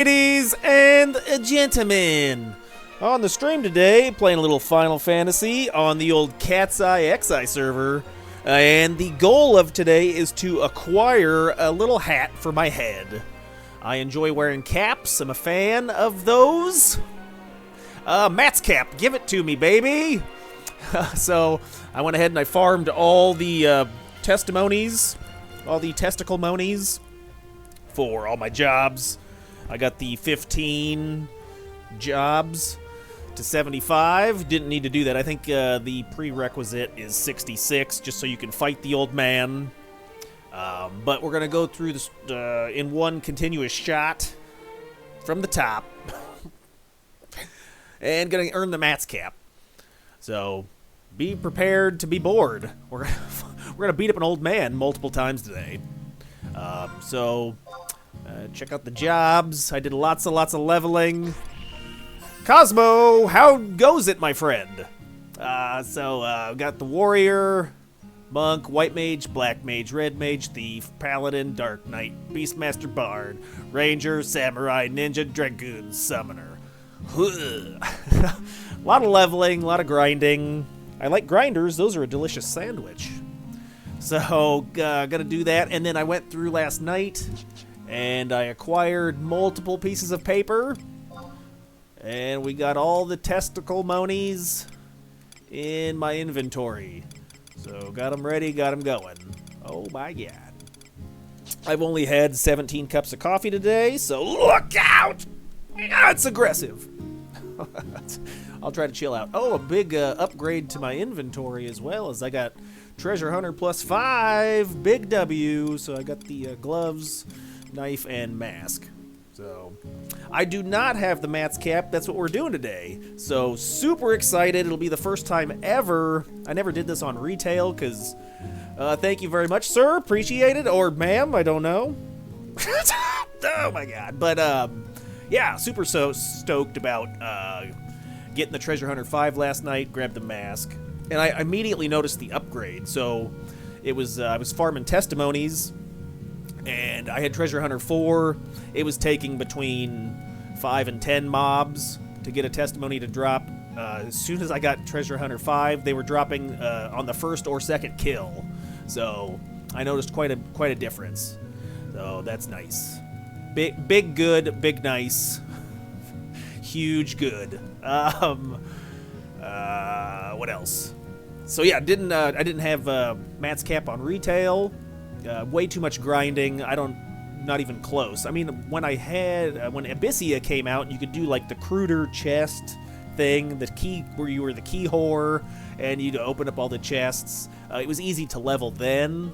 Ladies and gentlemen, on the stream today, playing a little Final Fantasy on the old CatseyeXI server, and the goal of today is to acquire a little hat for my head. I enjoy wearing caps, I'm a fan of those. Matt's cap, give it to me, baby! So, I went ahead and I farmed all the testimonies, all the testicle monies for all my jobs. I got the 15 jobs to 75. Didn't need to do that. I think the prerequisite is 66, just so you can fight the old man. But we're going to go through this in one continuous shot from the top. And going to earn the Matt's cap. So, be prepared to be bored. We're going to beat up an old man multiple times today. Check out the jobs. I did lots of leveling. Cosmo, how goes it, my friend? Got the warrior, monk, white mage, black mage, red mage, thief, paladin, dark knight, beastmaster, bard, ranger, samurai, ninja, dragoon, summoner. A lot of leveling, a lot of grinding. I like grinders. Those are a delicious sandwich. So, gonna do that. And then I went through last night, and I acquired multiple pieces of paper. And we got all the testicle monies in my inventory. So, got them ready, got them going. Oh my god. I've only had 17 cups of coffee today, so look out! It's aggressive. I'll try to chill out. Oh, a big upgrade to my inventory as well, as I got Treasure Hunter plus 5, big W. So I got the gloves, knife, and mask. So I do not have the Matt's cap. That's what we're doing today. So super excited. It'll be the first time ever. I never did this on retail because thank you very much, sir. Appreciate it. Or ma'am, I don't know. Oh my god. But yeah, super stoked about getting the Treasure Hunter 5 last night. Grabbed the mask. And I immediately noticed the upgrade. So it was I was farming testimonies, and I had Treasure Hunter 4. It was taking between 5 and 10 mobs to get a testimony to drop. As soon as I got Treasure Hunter 5, they were dropping on the first or second kill. So I noticed quite a difference. So that's nice. Big good, big nice, huge good. What else? So yeah, I didn't have Matt's cap on retail. Way too much grinding. Not even close. I mean, when Abyssia came out, you could do like the Cruder chest thing, the key where you were the key whore, and you'd open up all the chests. It was easy to level then,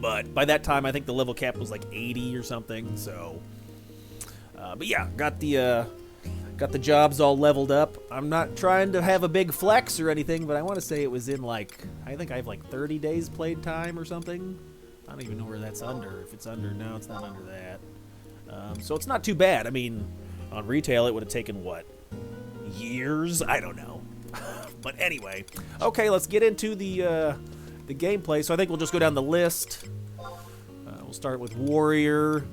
but by that time, I think the level cap was like 80 or something. So, but yeah, got the jobs all leveled up. I'm not trying to have a big flex or anything, but I want to say it was in like, I think I have like 30 days played time or something. I don't even know where that's under. If it's under, no, it's not under that. So it's not too bad. I mean, on retail, it would have taken, what, years? I don't know. But anyway, okay, let's get into the gameplay. So I think we'll just go down the list. We'll start with Warrior.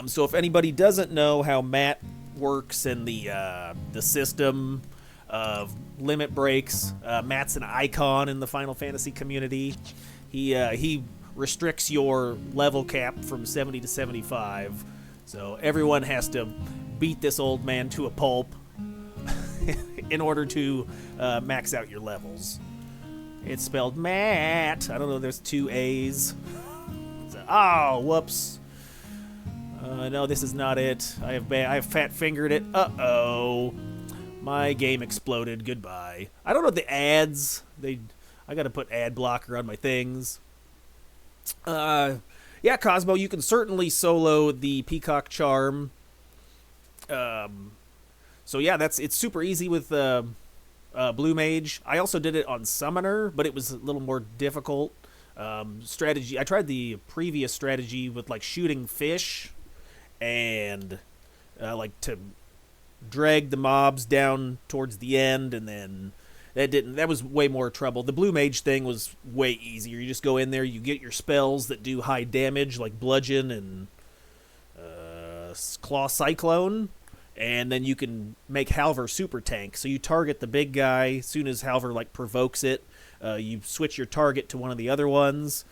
So if anybody doesn't know how Matt works in the system of limit breaks, Matt's an icon in the Final Fantasy community. He restricts your level cap from 70 to 75, so everyone has to beat this old man to a pulp in order to max out your levels. It's spelled Matt. I don't know, there's 2 A's. Oh, whoops. No, this is not it. I have fat-fingered it. Uh-oh. My game exploded. Goodbye. I don't know the ads. I gotta put ad blocker on my things. Yeah, Cosmo, you can certainly solo the Peacock Charm. So yeah, it's super easy with Blue Mage. I also did it on Summoner, but it was a little more difficult. Strategy. I tried the previous strategy with like shooting fish and like to drag the mobs down towards the end, and then that was way more trouble. The Blue Mage thing was way easier. You just go in there, you get your spells that do high damage, like bludgeon and Claw Cyclone, and then you can make Halver super tank. So you target the big guy as soon as Halver like provokes it. You switch your target to one of the other ones.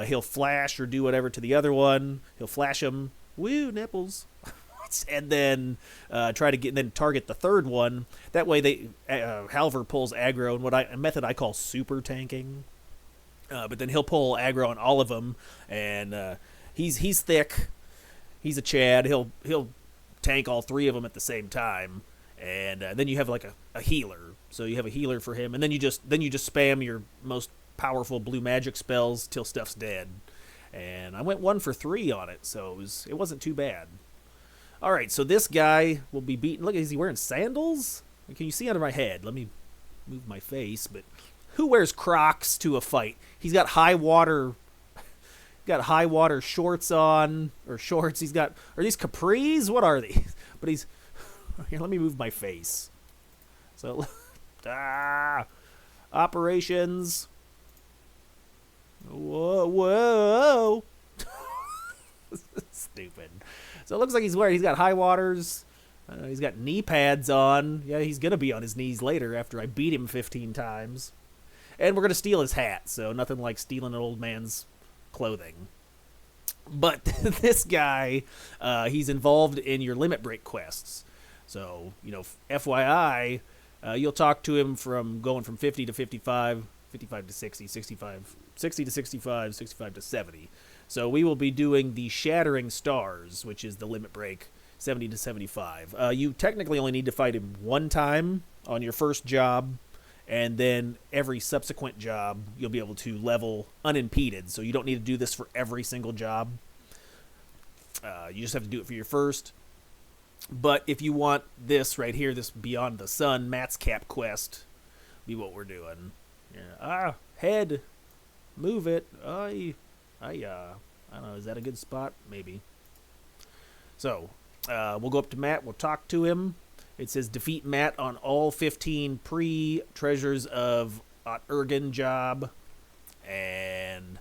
He'll flash or do whatever to the other one. He'll flash him. Woo, nipples. And then then target the third one. That way Halver pulls aggro in a method I call super tanking. But then he'll pull aggro on all of them, and he's thick. He's a Chad. He'll tank all three of them at the same time, and then you have like a healer. So you have a healer for him, and then you just spam your most powerful blue magic spells till stuff's dead. And I went 1 for 3 on it, so it wasn't too bad. All right, so this guy will be beaten. Look, is he wearing sandals? Can you see under my head? Let me move my face. But who wears Crocs to a fight? He's got high water shorts on, or shorts. Are these capris? What are these? But here. Let me move my face. So, operations. Whoa. Stupid. So it looks like he's got high waters. He's got knee pads on. Yeah, he's going to be on his knees later after I beat him 15 times. And we're going to steal his hat, so nothing like stealing an old man's clothing. But this guy, he's involved in your limit break quests. So, FYI, you'll talk to him going from 50 to 55, 55 to 60, 60 to 65, 65 to 70. So we will be doing the Shattering Stars, which is the limit break, 70 to 75. You technically only need to fight him one time on your first job, and then every subsequent job you'll be able to level unimpeded. So you don't need to do this for every single job. You just have to do it for your first. But if you want this right here, this Beyond the Sun Matt's Cap quest, be what we're doing. Yeah. Head. Move it. I don't know, is that a good spot? Maybe. So, we'll go up to Matt, we'll talk to him. It says defeat Matt on all 15 pre-treasures of Ergen job, and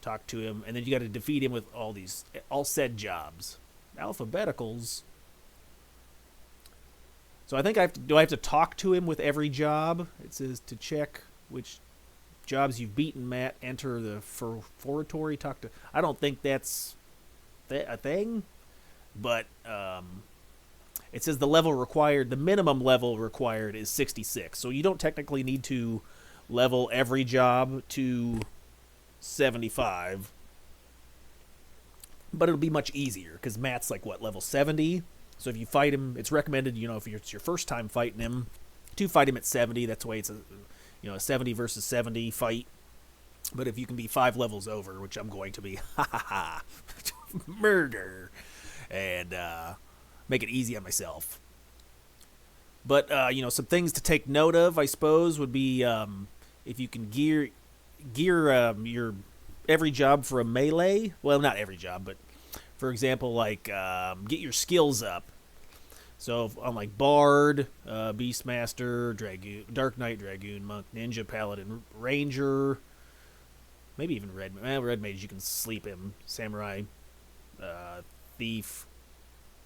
talk to him, and then you got to defeat him with all said jobs. Alphabeticals. So I think do I have to talk to him with every job? It says to check which jobs you've beaten, Matt, enter the foratory. I don't think that's a thing, but it says the minimum level required is 66. So you don't technically need to level every job to 75, but it'll be much easier because Matt's like level 70. So if you fight him, it's recommended, if it's your first time fighting him, to fight him at 70. That's the way it's a 70 versus 70 fight. But if you can be 5 levels over, which I'm going to be, murder, and make it easy on myself. But, some things to take note of, I suppose, would be if you can gear your every job for a melee. Well, not every job, but for example, get your skills up. So on Bard, Beastmaster, Dragoon, Dark Knight, Dragoon, Monk, Ninja, Paladin, Ranger, maybe even Red Mage, you can sleep him, Samurai, Thief,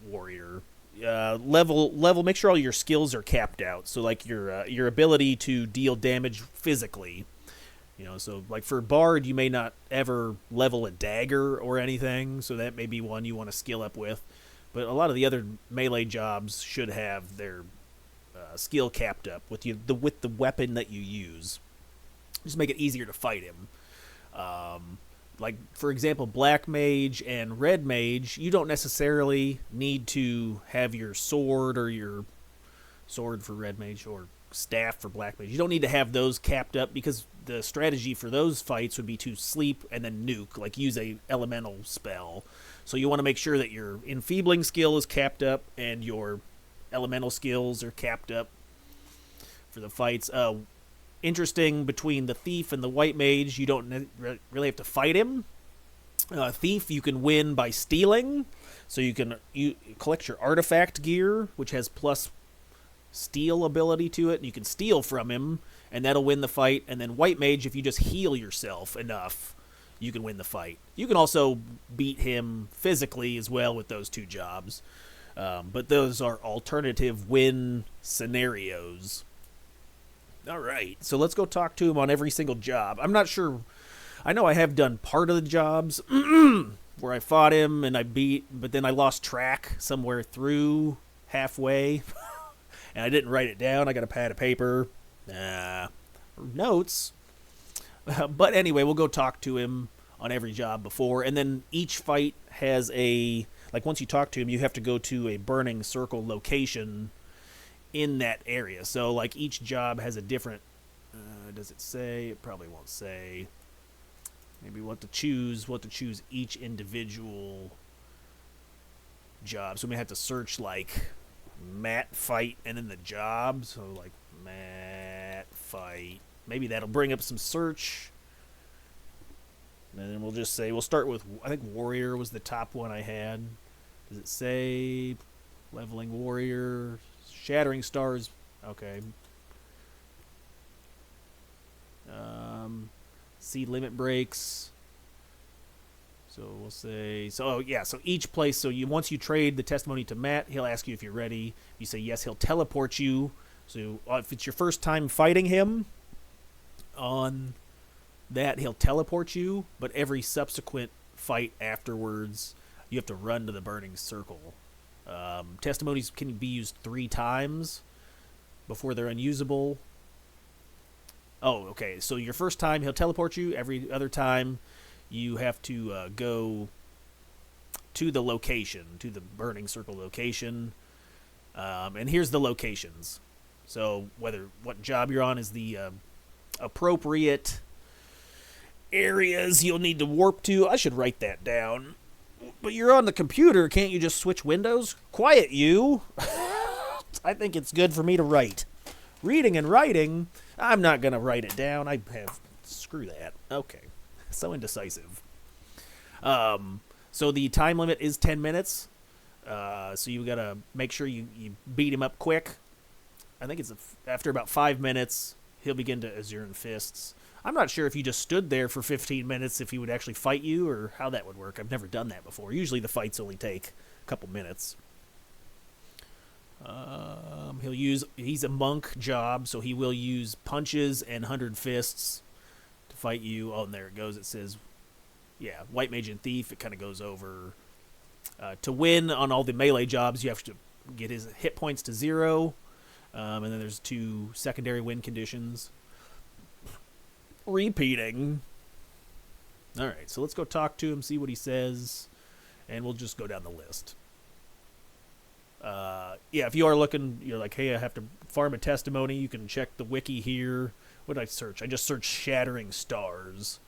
Warrior. Level. Make sure all your skills are capped out. So your ability to deal damage physically. So for Bard, you may not ever level a dagger or anything. So that may be one you want to skill up with. But a lot of the other melee jobs should have their skill capped up with the weapon that you use. Just make it easier to fight him. For example, Black Mage and Red Mage, you don't necessarily need to have your sword or your sword for Red Mage or staff for Black Mage. You don't need to have those capped up because the strategy for those fights would be to sleep and then nuke, use a elemental spell. So you want to make sure that your enfeebling skill is capped up and your elemental skills are capped up for the fights. Interesting, between the Thief and the White Mage, you don't really have to fight him. Thief, you can win by stealing. So you collect your artifact gear, which has plus steal ability to it. You can steal from him, and that'll win the fight. And then White Mage, if you just heal yourself enough, you can win the fight. You can also beat him physically as well with those two jobs. But those are alternative win scenarios. All right, so let's go talk to him on every single job. I'm not sure. I know I have done part of the jobs where I fought him and I beat, but then I lost track somewhere through halfway, and I didn't write it down. I got a pad of paper, notes. But anyway, we'll go talk to him on every job before, and then each fight has a, like, once you talk to him, you have to go to a burning circle location in that area. So, like, each job has a different, does it say? It probably won't say. Maybe we'll have to choose each individual job. So we may have to search, like, Maat fight and then the job. So, like, Maat fight. Maybe that'll bring up some search. And then we'll just say, we'll start with, I think Warrior was the top one I had. Does it say leveling Warrior? Shattering Stars. Okay. See limit breaks. So we'll say, so yeah, so each place, so you once you trade the testimony to Matt, he'll ask you if you're ready. If you say yes, he'll teleport you. So if it's your first time fighting him on that, he'll teleport you, but every subsequent fight afterwards, you have to run to the burning circle. Testimonies can be used 3 times before they're unusable. Oh, okay. So your first time, he'll teleport you. Every other time, you have to go to the location, to the burning circle location. And here's the locations. So what job you're on is the appropriate areas you'll need to warp to. I should write that down. But you're on the computer. Can't you just switch windows? Quiet, you. I think it's good for me to write. Reading and writing, I'm not going to write it down. Screw that. Okay. So indecisive. So the time limit is 10 minutes. So you got to make sure you beat him up quick. I think it's after about 5 minutes, he'll begin to Azuran Fists. I'm not sure if you just stood there for 15 minutes if he would actually fight you or how that would work. I've never done that before. Usually the fights only take a couple minutes. He's a monk job, so he will use punches and 100 fists to fight you. Oh, and there it goes. It says, yeah, White Mage and Thief. It kind of goes over. To win on all the melee jobs, you have to get his hit points to 0. And then there's 2 secondary win conditions. Repeating. All right, so let's go talk to him, see what he says, and we'll just go down the list. Yeah, if you are looking, you're like, hey, I have to farm a testimony, you can check the wiki here. What did I search? I just searched Shattering Stars.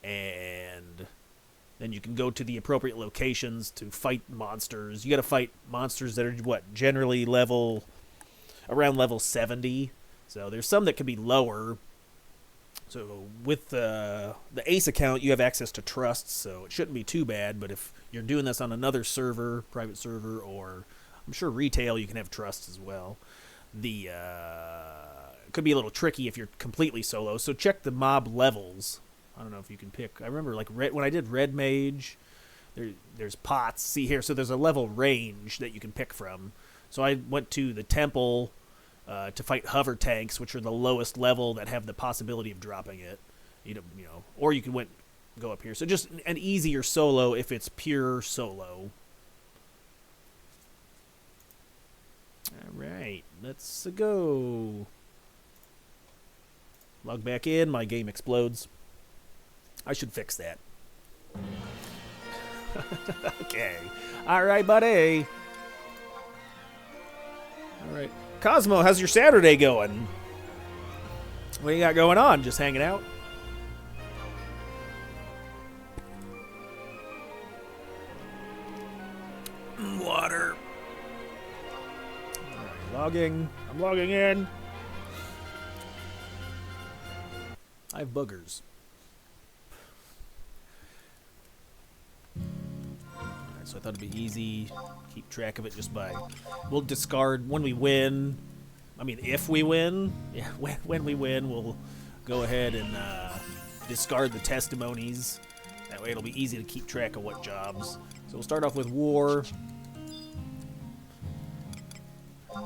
And then you can go to the appropriate locations to fight monsters. You got to fight monsters that are, generally around level 70. So there's some that can be lower. So with the Ace account, you have access to trusts, so it shouldn't be too bad. But if you're doing this on another server, private server, or I'm sure retail, you can have trusts as well. It could be a little tricky if you're completely solo. So check the mob levels. I don't know if you can pick. I remember when I did Red Mage, there's pots. See here, so there's a level range that you can pick from. So I went to the temple to fight hover tanks, which are the lowest level that have the possibility of dropping it. Or you can go up here. So just an easier solo if it's pure solo. All right, let's go. Log back in. My game explodes. I should fix that. Okay. All right, buddy. All right. Cosmo, how's your Saturday going? What you got going on? Just hanging out? Water. All right, logging. I'm logging in. I have boogers. Alright, so I thought it'd be easy. Keep track of it just by... We'll discard when we win. I mean, if we win. Yeah, when we win, we'll go ahead and discard the testimonies. That way it'll be easy to keep track of what jobs. So we'll start off with war.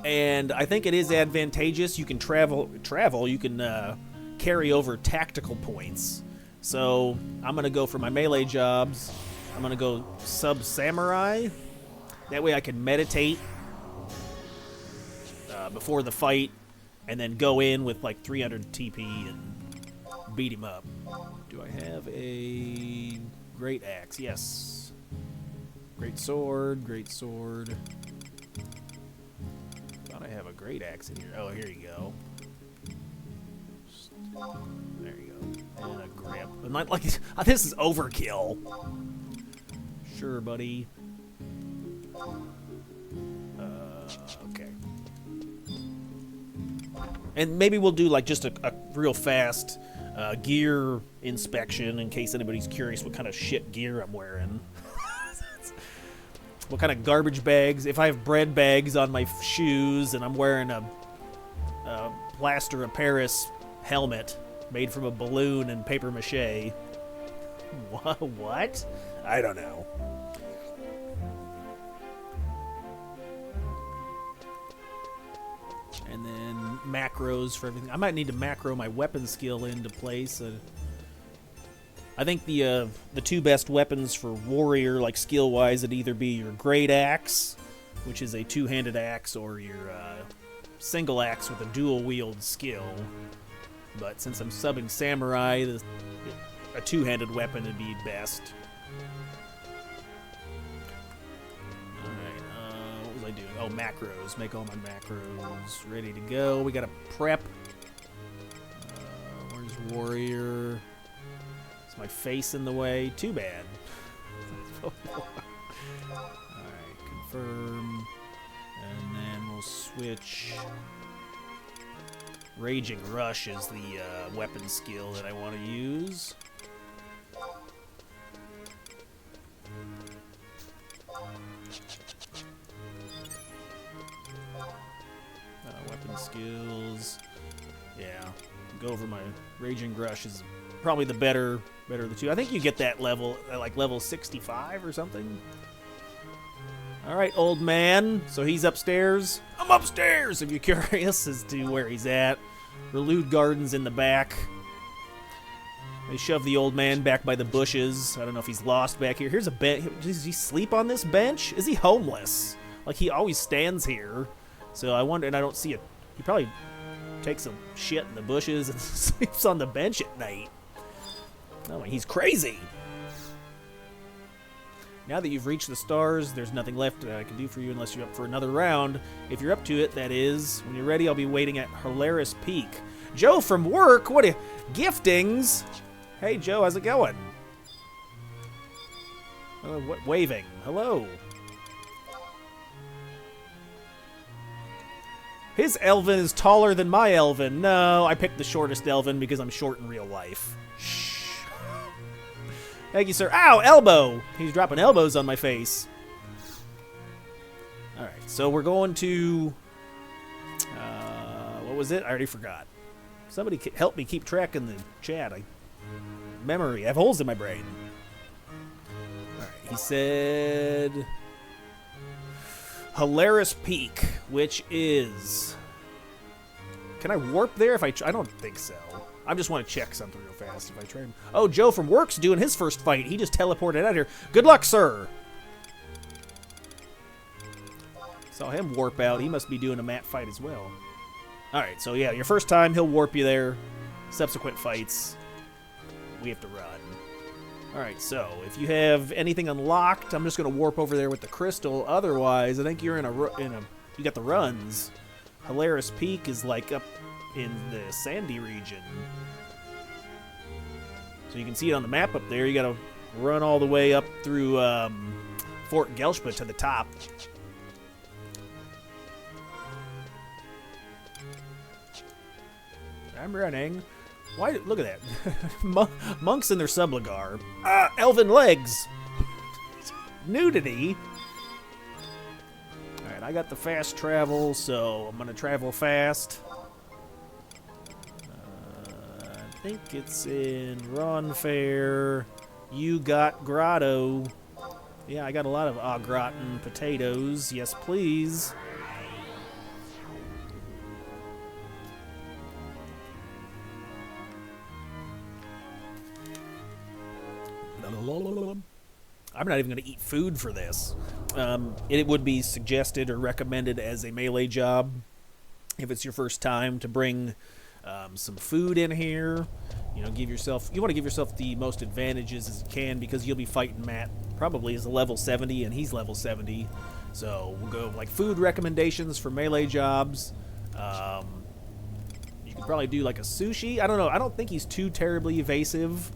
And I think it is advantageous. You can travel. You can carry over tactical points. So I'm gonna go for my melee jobs. I'm gonna go sub samurai. That way I can meditate before the fight, and then go in with like 300 TP and beat him up. Do I have a great axe? Yes. Great sword. Great sword. Thought I have a great axe in here. Oh, here you go. There you go. And a grip. But not like this is overkill. Sure, buddy. Okay. And maybe we'll do like just a real fast gear inspection in case anybody's curious what kind of shit gear I'm wearing. What kind of garbage bags? If I have bread bags on my shoes and I'm wearing a plaster of Paris helmet made from a balloon and paper mache. What? I don't know. And then macros for everything. I might need to macro my weapon skill into place. I think the two best weapons for warrior, like skill-wise, would either be your great axe, which is a two-handed axe, or your single axe with a dual-wield skill. But since I'm subbing samurai, a two-handed weapon would be best. Alright, what was I doing? Oh, macros. Make all my macros ready to go. We gotta prep. Where's warrior? Is my face in the way? Too bad. Alright, confirm. And then we'll switch. Raging Rush is the weapon skill that I want to use. Weapon skills. Yeah, go over my Raging Rush is probably the better of the two. I think you get that level at like level 65 or something. All right, old man. So he's upstairs. I'm upstairs, if you're curious as to where he's at. Relude Garden's in the back. They shove the old man back by the bushes. I don't know if he's lost back here. Here's a bench. Does he sleep on this bench? Is he homeless? Like, he always stands here. So I wonder, and I don't see it. He probably takes a shit in the bushes and sleeps on the bench at night. Oh, he's crazy. Now that you've reached the stars, there's nothing left that I can do for you unless you're up for another round. If you're up to it, that is. When you're ready, I'll be waiting at Hilaris Peak. Joe from work? What are giftings? Hey, Joe, how's it going? Waving. Hello. His elven is taller than my elven. No, I picked the shortest elven because I'm short in real life. Shh. Thank you, sir. Ow, elbow! He's dropping elbows on my face. Alright, so we're going to... what was it? I already forgot. Somebody help me keep track in the chat. Memory. I have holes in my brain. Alright, he said... Hilaris Peak, which is... Can I warp there if I don't think so. I just want to check something real fast if I try him. Oh, Joe from work's doing his first fight. He just teleported out here. Good luck, sir. Saw him warp out. He must be doing a Maat fight as well. Alright, so yeah, your first time, he'll warp you there. Subsequent fights, we have to run. Alright, so if you have anything unlocked, I'm just going to warp over there with the crystal. Otherwise, I think you're you got the runs. Hilaris Peak is like up in the sandy region. So you can see it on the map up there. You gotta run all the way up through Fort Gelshpa to the top. I'm running. Why? Look at that. Monks in their subligar. Elven legs. Nudity. Alright, I got the fast travel, so I'm gonna travel fast. I think it's in Ronfair. You got Grotto. Yeah, I got a lot of au gratin potatoes. Yes, please. I'm not even going to eat food for this. It would be suggested or recommended as a melee job if it's your first time to bring some food in here. You know, you want to give yourself the most advantages as you can, because you'll be fighting Matt probably as a level 70 and he's level 70. So we'll go like food recommendations for melee jobs. You could probably do like a sushi. I don't know. I don't think he's too terribly evasive.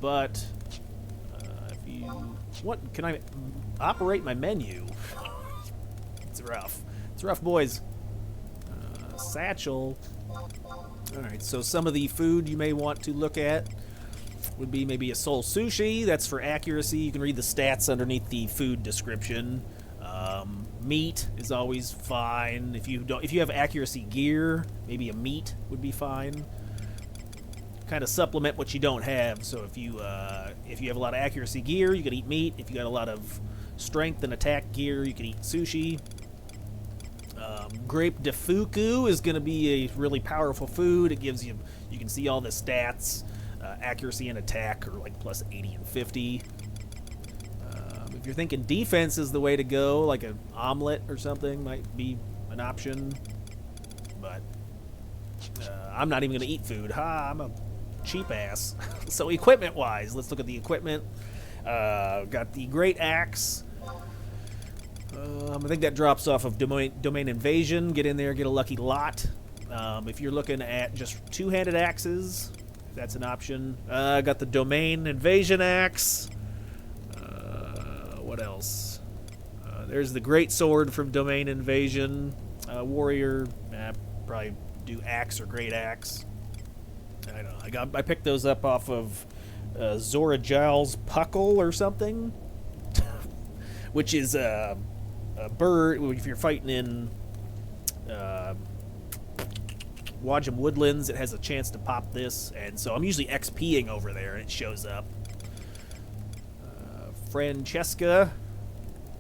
But if you... What? Can I operate my menu? It's rough. It's rough, boys. Satchel. Alright, so some of the food you may want to look at would be maybe a soul sushi. That's for accuracy. You can read the stats underneath the food description. Meat is always fine. If you have accuracy gear, maybe a meat would be fine. Kind of supplement what you don't have. So if you have a lot of accuracy gear, you could eat meat. If you got a lot of strength and attack gear, you could eat sushi. Grape de fuku is going to be a really powerful food. It gives you can see all the stats. Accuracy and attack are like plus 80 and 50. If you're thinking defense is the way to go, like an omelet or something might be an option. But I'm not even going to eat food. I'm a cheap ass. So equipment-wise, let's look at the equipment. Got the Great Axe. I think that drops off of Domain Invasion. Get in there, get a lucky lot. If you're looking at just two-handed axes, that's an option. Got the Domain Invasion Axe. What else? There's the Great Sword from Domain Invasion. Warrior, probably do Axe or Great Axe. I don't know. I picked those up off of Zora Giles Puckle or something, which is a bird. If you're fighting in Wajam Woodlands, it has a chance to pop this, and so I'm usually XPing over there, and it shows up. Francesca,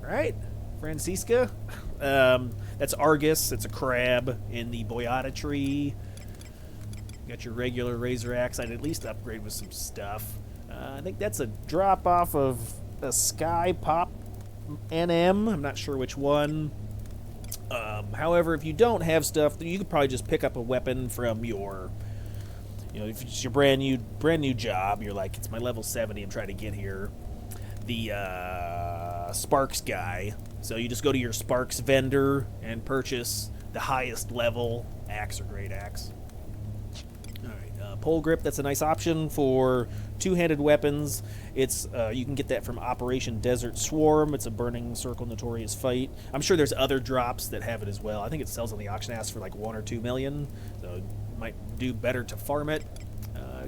right? Francisca. That's Argus. It's a crab in the Boyata tree. Got your regular Razor Axe. I'd at least upgrade with some stuff. I think that's a drop off of a Sky Pop NM. I'm not sure which one. However, if you don't have stuff, you could probably just pick up a weapon from your, if it's your brand new job. You're like, it's my level 70. I'm trying to get here. The Sparks guy. So you just go to your Sparks vendor and purchase the highest level axe or great axe. Alright, pole grip, that's a nice option for two-handed weapons. It's you can get that from Operation Desert Swarm. It's a Burning Circle Notorious Fight. I'm sure there's other drops that have it as well. I think it sells on the auction house for like 1 or 2 million, so it might do better to farm it.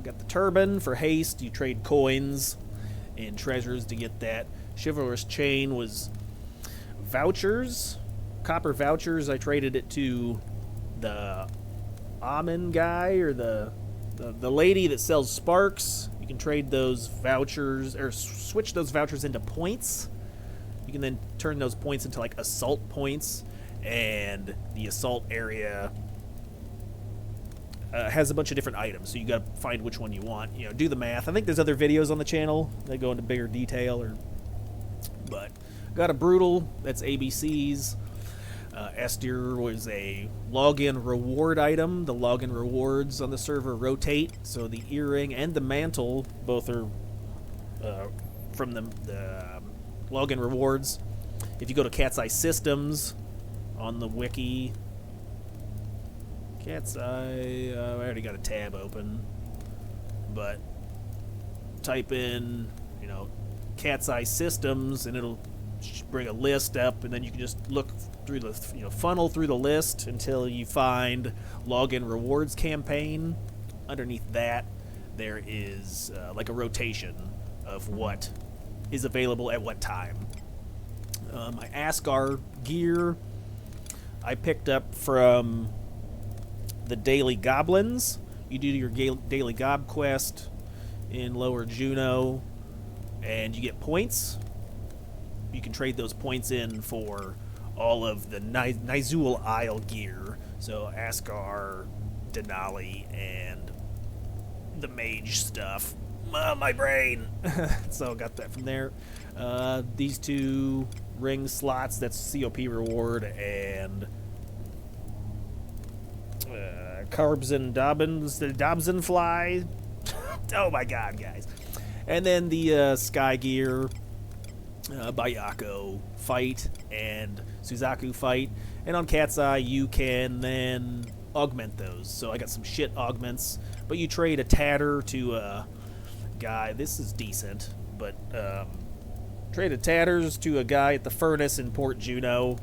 Got the Turban for haste. You trade coins and treasures to get that. Chivalrous Chain was vouchers, copper vouchers. I traded it to the Amen guy, or the lady that sells sparks. You can trade those vouchers, or switch those vouchers into points. You can then turn those points into like assault points, and the assault area has a bunch of different items, so you gotta find which one you want. Do the math. I think there's other videos on the channel that go into bigger detail, but got a brutal. That's ABCs. Esther was a login reward item. The login rewards on the server rotate, so the earring and the mantle both are from the login rewards. If you go to CatseyeXI Systems on the wiki, CatseyeXI, I already got a tab open, but type in, CatseyeXI Systems, and it'll bring a list up, and then you can just look through the, funnel through the list until you find login rewards campaign. Underneath that, there is like a rotation of what is available at what time. My Ascar gear I picked up from the Daily Goblins. You do your Daily Gob quest in Lower Juno, and you get points. You can trade those points in for all of the Nizul Isle gear. So Ascar, Denali, and the mage stuff. My brain. So got that from there. These 2 ring slots, that's COP reward, and carbs and Dobbins, the Dobson fly. Oh my god, guys. And then the sky gear, Bayako fight and Suzaku fight. And on Cat's Eye, you can then augment those. So I got some shit augments, but you trade a tatter to a guy. This is decent, but trade a tatters to a guy at the furnace in Port Juno,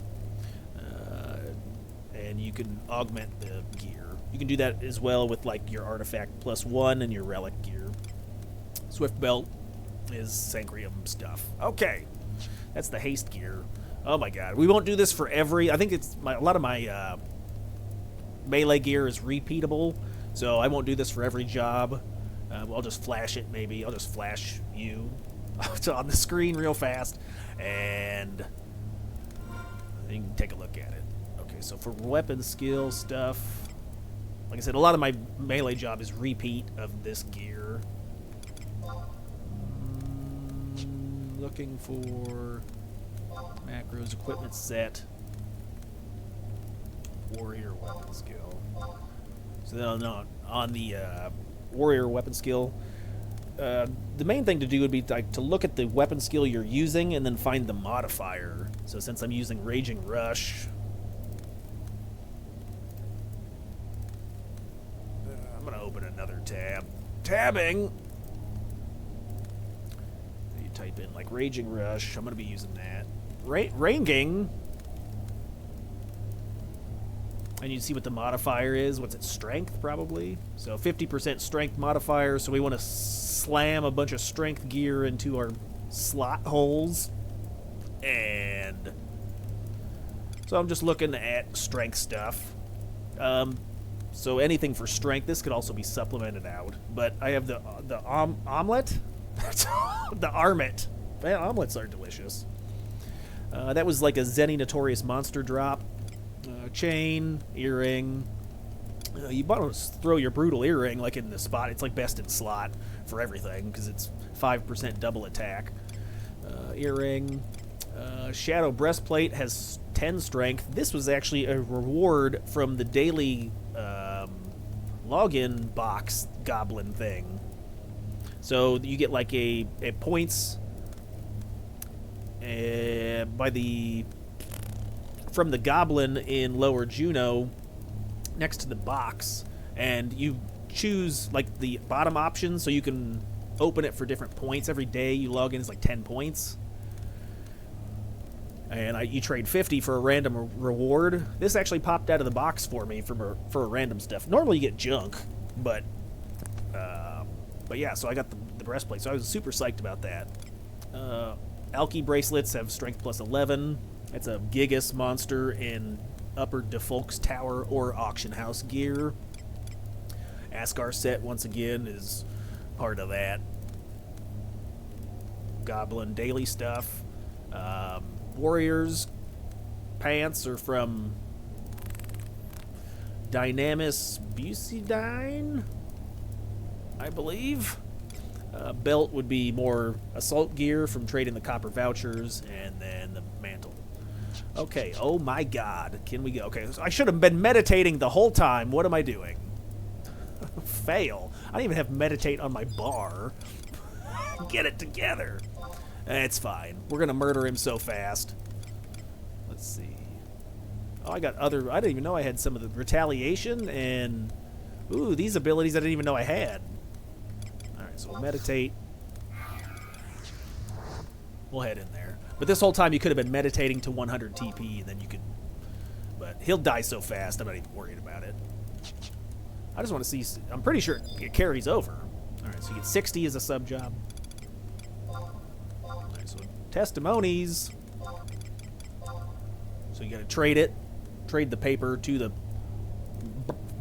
and you can augment the gear. You can do that as well with like your artifact +1 and your relic gear. Swift belt is Sancrium stuff. Okay, that's the haste gear. Oh my god, we won't do this for every. I think it's a lot of my melee gear is repeatable, so I won't do this for every job. I'll just flash it, maybe. I'll just flash you on the screen real fast, and you can take a look at it. Okay, so for weapon skill stuff, like I said, a lot of my melee job is repeat of this gear. Looking for macros, equipment set, warrior weapon skill. So then on the warrior weapon skill, the main thing to do would be to look at the weapon skill you're using and then find the modifier. So since I'm using Raging Rush, I'm going to open another tab. Tabbing! You type in like Raging Rush. I'm going to be using that. Ranging. And you see what the modifier is. What's its strength, probably? So 50% strength modifier, so we want to slam a bunch of strength gear into our slot holes. And so I'm just looking at strength stuff. So anything for strength, this could also be supplemented out. But I have the omelet? The armet. Man, omelets are delicious. That was like a Zenny Notorious Monster drop. Chain, earring. You want to throw your brutal earring like in the spot. It's like best in slot for everything because it's 5% double attack. Earring. Shadow breastplate has 10 strength. This was actually a reward from the daily login box goblin thing. So you get like a points from the goblin in Lower Juno next to the box, and you choose like the bottom option so you can open it for different points. Every day you log in is like 10 points, and you trade 50 for a random reward. This actually popped out of the box for me for random stuff. Normally you get junk, but yeah, so I got the breastplate, so I was super psyched about that. Alki bracelets have strength +11. It's a Gigas monster in Upper Defolk's Tower or Auction House gear. Askar set, once again, is part of that. Goblin daily stuff. Warriors pants are from Dynamis Bucidine, I believe. Belt would be more assault gear from trading the copper vouchers, and then the mantle. Okay, oh my god, can we go? Okay, so I should have been meditating the whole time. What am I doing? Fail. I don't even have meditate on my bar. Get it together. It's fine. We're gonna murder him so fast. Let's see. Oh, I got other... I didn't even know I had some of the retaliation and... Ooh, these abilities I didn't even know I had. Alright, so we'll meditate. We'll head in there. But this whole time you could have been meditating to 100 TP, and then you could... But he'll die so fast, I'm not even worried about it. I just want to see... I'm pretty sure it carries over. Alright, so you get 60 as a sub-job. Alright, so testimonies. So you gotta trade it. Trade the paper to the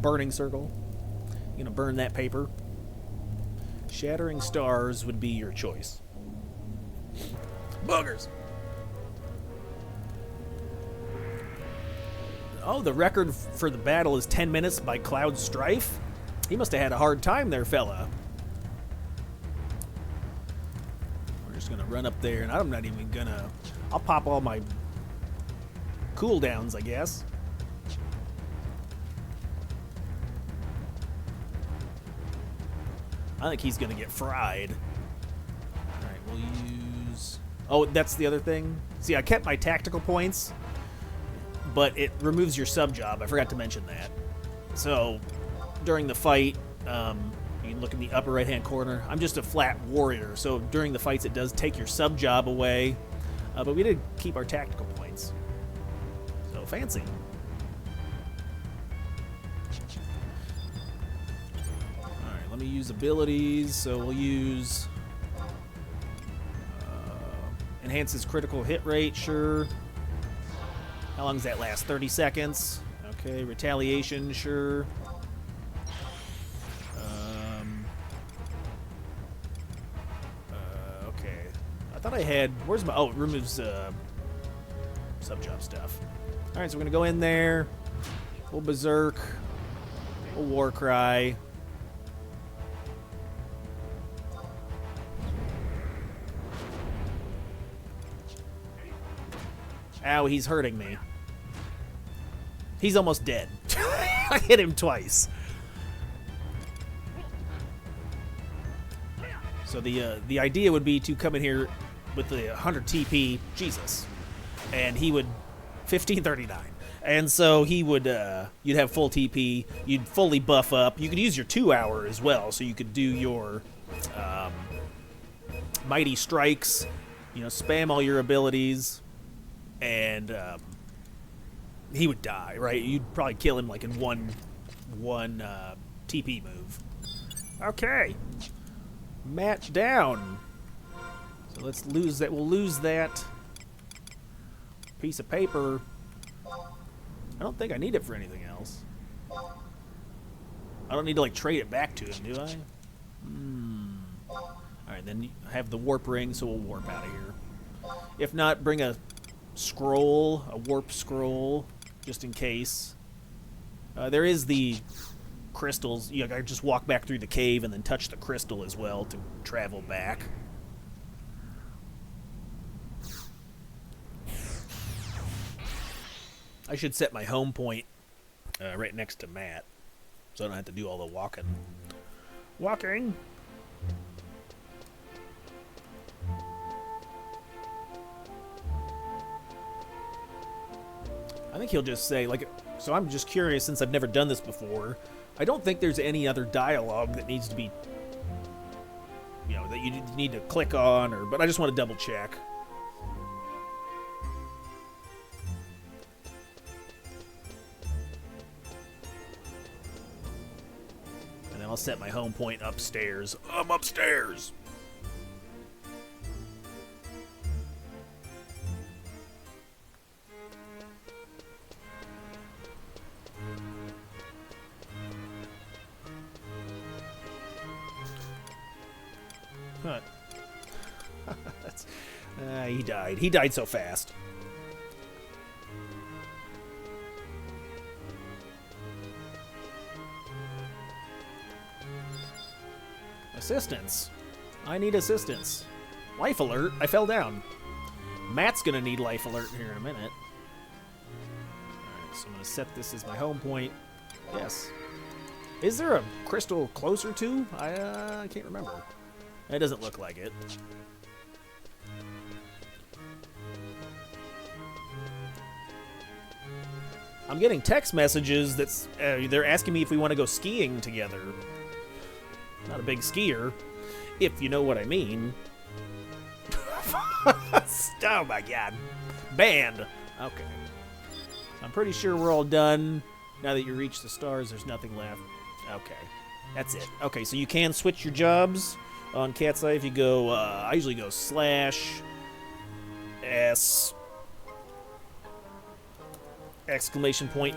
burning circle. You're gonna burn that paper. Shattering stars would be your choice. Boogers! Oh, the record for the battle is 10 minutes by Cloud Strife? He must have had a hard time there, fella. run up there, and I'm not even gonna... I'll pop all my cooldowns, I guess. I think he's gonna get fried. Alright, we'll use... Oh, that's the other thing. See, I kept my tactical points, but it removes your sub-job. I forgot to mention that. So, during the fight, you can look in the upper right-hand corner. I'm just a flat warrior, so during the fights it does take your sub-job away. But we did keep our tactical points. So, fancy. Alright, let me use abilities. So, we'll use... enhances critical hit rate, sure. How long does that last? 30 seconds. Okay, retaliation, sure. Okay. I thought I had... Where's my... Oh, it removes sub-job stuff. Alright, so we're going to go in there. We'll berserk. We'll war cry. Ow, he's hurting me. He's almost dead. I hit him twice. So the idea would be to come in here with the 100 TP, Jesus, and he would 1539. And so he would, you'd have full TP, you'd fully buff up. You could use your 2 hour as well, so you could do your mighty strikes, you know, spam all your abilities, and he would die, right? You'd probably kill him like in one TP move. Okay. Matt down. So let's lose that. We'll lose that piece of paper. I don't think I need it for anything else. I don't need to like trade it back to him, do I? Alright, then I have the warp ring, so we'll warp out of here. If not, bring a scroll, a warp scroll, just in case. There is the crystals. You gotta just walk back through the cave and then touch the crystal as well to travel back. I should set my home point right next to Matt, so I don't have to do all the walking. Walking! I think he'll just say, like, so I'm just curious since I've never done this before. I don't think there's any other dialogue that needs to be, you know, that you need to click on, or, but I just want to double check. And then I'll set my home point upstairs. I'm upstairs! Huh. He died. He died so fast. Assistance. I need assistance. Life alert. I fell down. Matt's gonna need life alert here in a minute. Alright, so I'm gonna set this as my home point. Yes. Is there a crystal closer to? I can't remember. It doesn't look like it. I'm getting text messages that's they're asking me if we want to go skiing together. Not a big skier, if you know what I mean. Oh my god. Banned. Okay. I'm pretty sure we're all done. Now that you reach the stars, there's nothing left. Okay. That's it. Okay, so you can switch your jobs on CatseyeXI if you go, I usually go /S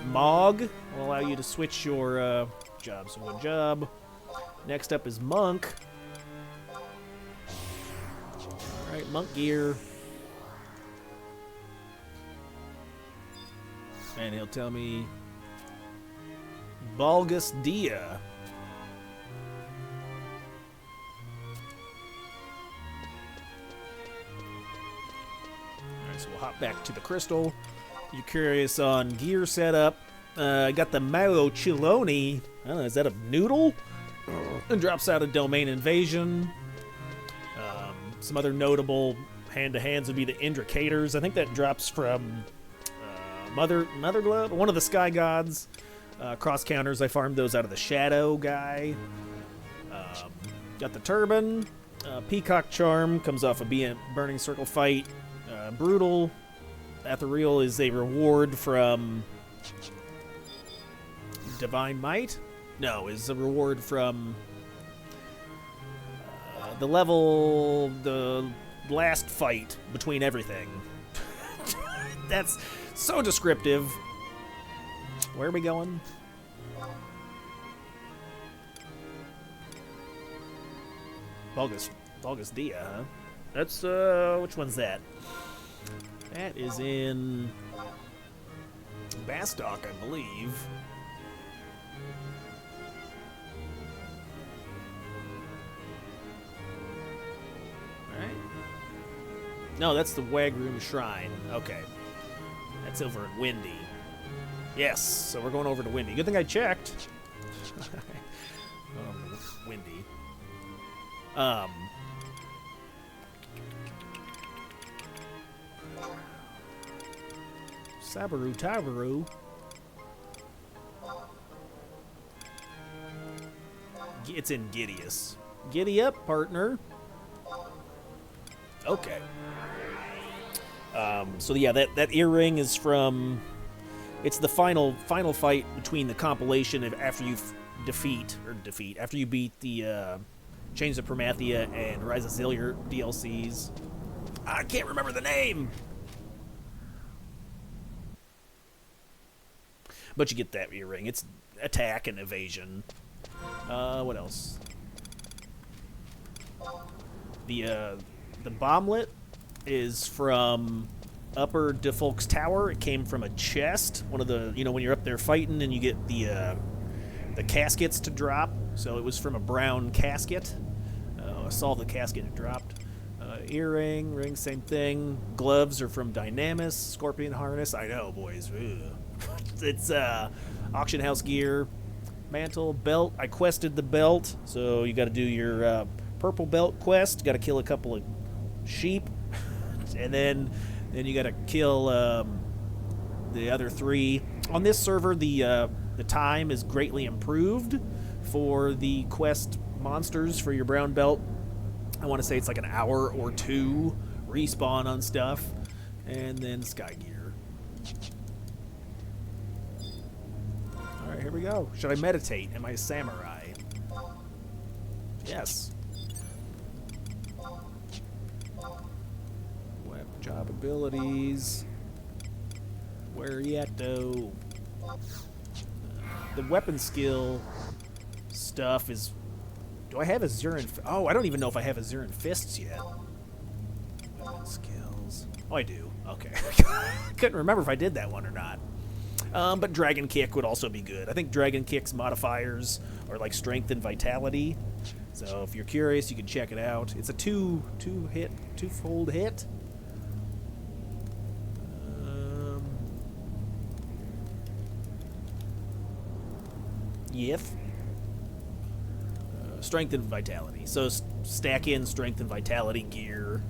!MOG will allow you to switch your jobs. So one job. Next up is Monk. Alright, Monk gear. And he'll tell me Balgus Dia. back to the crystal. You're curious on gear setup. I got the Mayo Chiloni. I don't know, is that a noodle? It drops out of Domain Invasion. Some other notable hand-to-hands would be the Indicators. I think that drops from Mother Glove, one of the Sky Gods. Cross counters, I farmed those out of the Shadow guy. Got the Turban. Peacock Charm comes off a Burning Circle fight. Brutal. Ethereal is a reward from Divine Might? No, is a reward from the last fight between everything. That's so descriptive. Where are we going? Vulgus Dia, huh? That's, which one's that? That is in Bastock, I believe. Alright. No, that's the Wagroom Shrine. Okay. That's over in Windy. Yes, so we're going over to Windy. Good thing I checked. Windy. Sabaru Tabaru. It's in Gideus. Giddy up, partner. Okay. So yeah, that earring is from. It's the final fight between the compilation of after you after you beat the Chains of Promathia and Rise of Zillier DLCs. I can't remember the name. But you get that earring. It's attack and evasion. What else? The bomblet is from Upper Defolk's Tower. It came from a chest. One of the, when you're up there fighting and you get the caskets to drop. So it was from a brown casket. I saw the casket it dropped. Earring, ring, same thing. Gloves are from Dynamis. Scorpion harness. I know, boys. Ugh. It's auction house gear. Mantle, belt. I quested the belt, so you got to do your purple belt quest. Got to kill a couple of sheep, and then you got to kill the other 3. On this server, the time is greatly improved for the quest monsters for your brown belt. I want to say it's like an hour or 2 respawn on stuff, and then sky gear. All right, here we go. Should I meditate? Am I a samurai? Yes. Web job abilities. Where are you at, though? The weapon skill stuff is... Do I have Azuran... Oh, I don't even know if I have Azuran Fists yet. Weapon skills. Oh, I do. Okay. Couldn't remember if I did that one or not. But Dragon Kick would also be good. I think Dragon Kick's modifiers are like Strength and Vitality. So if you're curious, you can check it out. It's a two-fold hit. Yith. Strength and Vitality. So stack in Strength and Vitality gear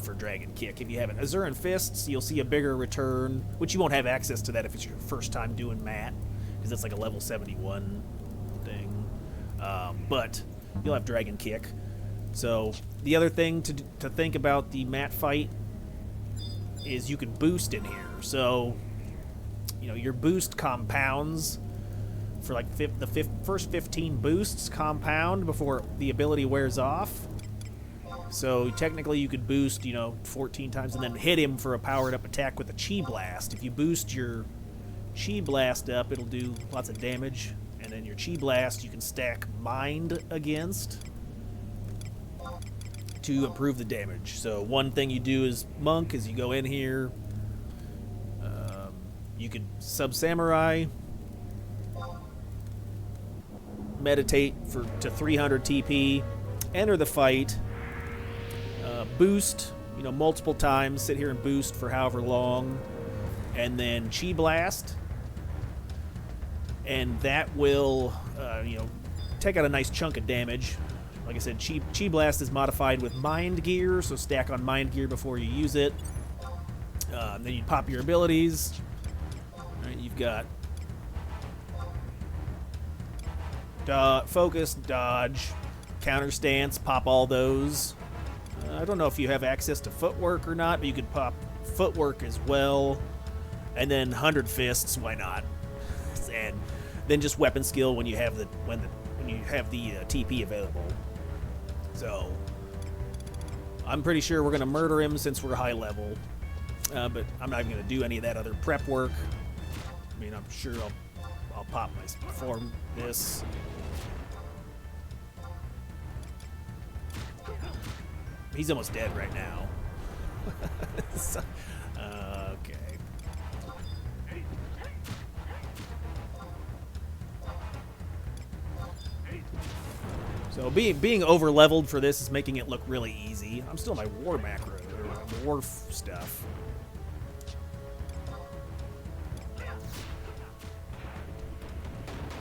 for Dragon Kick. If you have an Azuran Fists, you'll see a bigger return, which you won't have access to that if it's your first time doing Maat, because it's like a level 71 thing. But you'll have Dragon Kick. So the other thing to think about the Maat fight is you can boost in here. So your boost compounds for like the first 15 boosts compound before the ability wears off. So technically you could boost, 14 times and then hit him for a powered up attack with a Chi Blast. If you boost your Chi Blast up, it'll do lots of damage. And then your Chi Blast you can stack Mind against to improve the damage. So one thing you do as Monk is you go in here, you could sub-samurai, meditate to 300 TP, enter the fight, boost you know, multiple times, sit here and boost for however long, and then Chi Blast, and that will, you know, take out a nice chunk of damage. Like I said, Chi Blast is modified with Mind Gear, so stack on Mind Gear before you use it. Then you pop your abilities. All right, you've got Focus, Dodge, Counter Stance, pop all those. I don't know if you have access to Footwork or not, but you could pop Footwork as well. And then 100 Fists, why not? And then just Weapon Skill when you have the TP available. So I'm pretty sure we're gonna murder him since we're high level, but I'm not even gonna do any of that other prep work. I mean, I'm sure I'll pop my form this. He's almost dead right now. So, okay. So being over leveled for this is making it look really easy. I'm still in my war macro, or war stuff.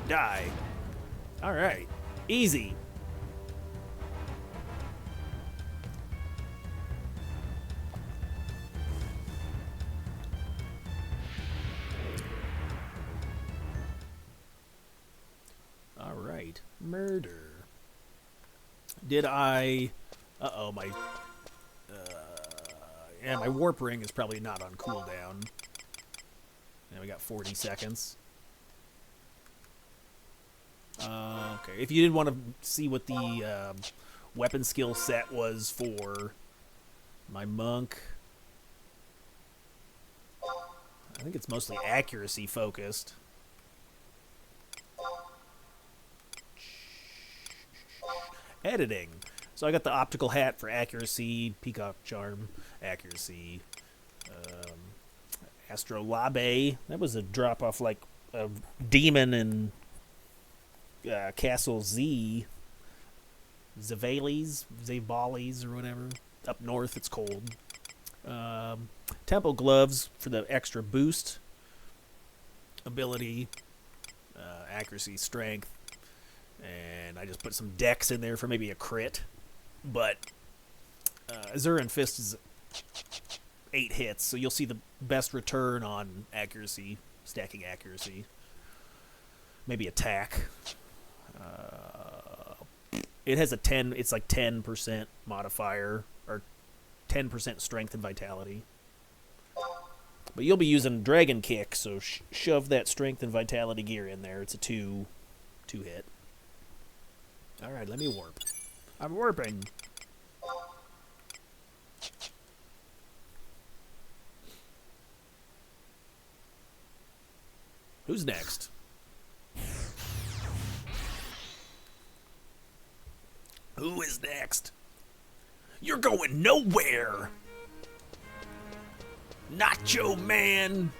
Die. All right, easy. All right, murder. Did I... Uh-oh, my... yeah, my warp ring is probably not on cooldown. And we got 40 seconds. Okay, if you did want to see what the weapon skill set was for my monk, I think it's mostly accuracy focused. Editing. So I got the optical hat for accuracy, peacock charm, accuracy, astrolabe. That was a drop off like a demon in Castle Z. Zavales, or whatever. Up north, it's cold. Temple gloves for the extra boost. Ability, accuracy, strength. And I just put some dex in there for maybe a crit. But Azuran Fist is 8 hits, so you'll see the best return on accuracy, stacking accuracy. Maybe attack. It has a 10, it's like 10% modifier, or 10% strength and vitality. But you'll be using Dragon Kick, so shove that strength and vitality gear in there. It's a 2 hit. Alright, let me warp. I'm warping. Who's next? Who is next? You're going nowhere! Nacho Man!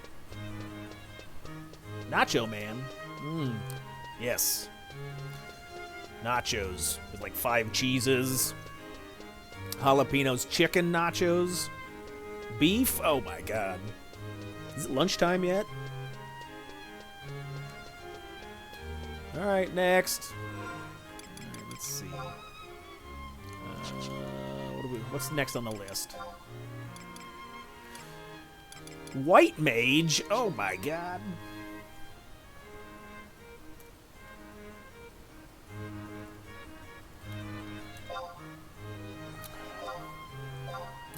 Nacho Man? Yes. Nachos with like 5 cheeses. Jalapenos chicken nachos. Beef? Oh my god. Is it lunchtime yet? Alright, next. Alright, let's see. What's next on the list? White Mage? Oh my god.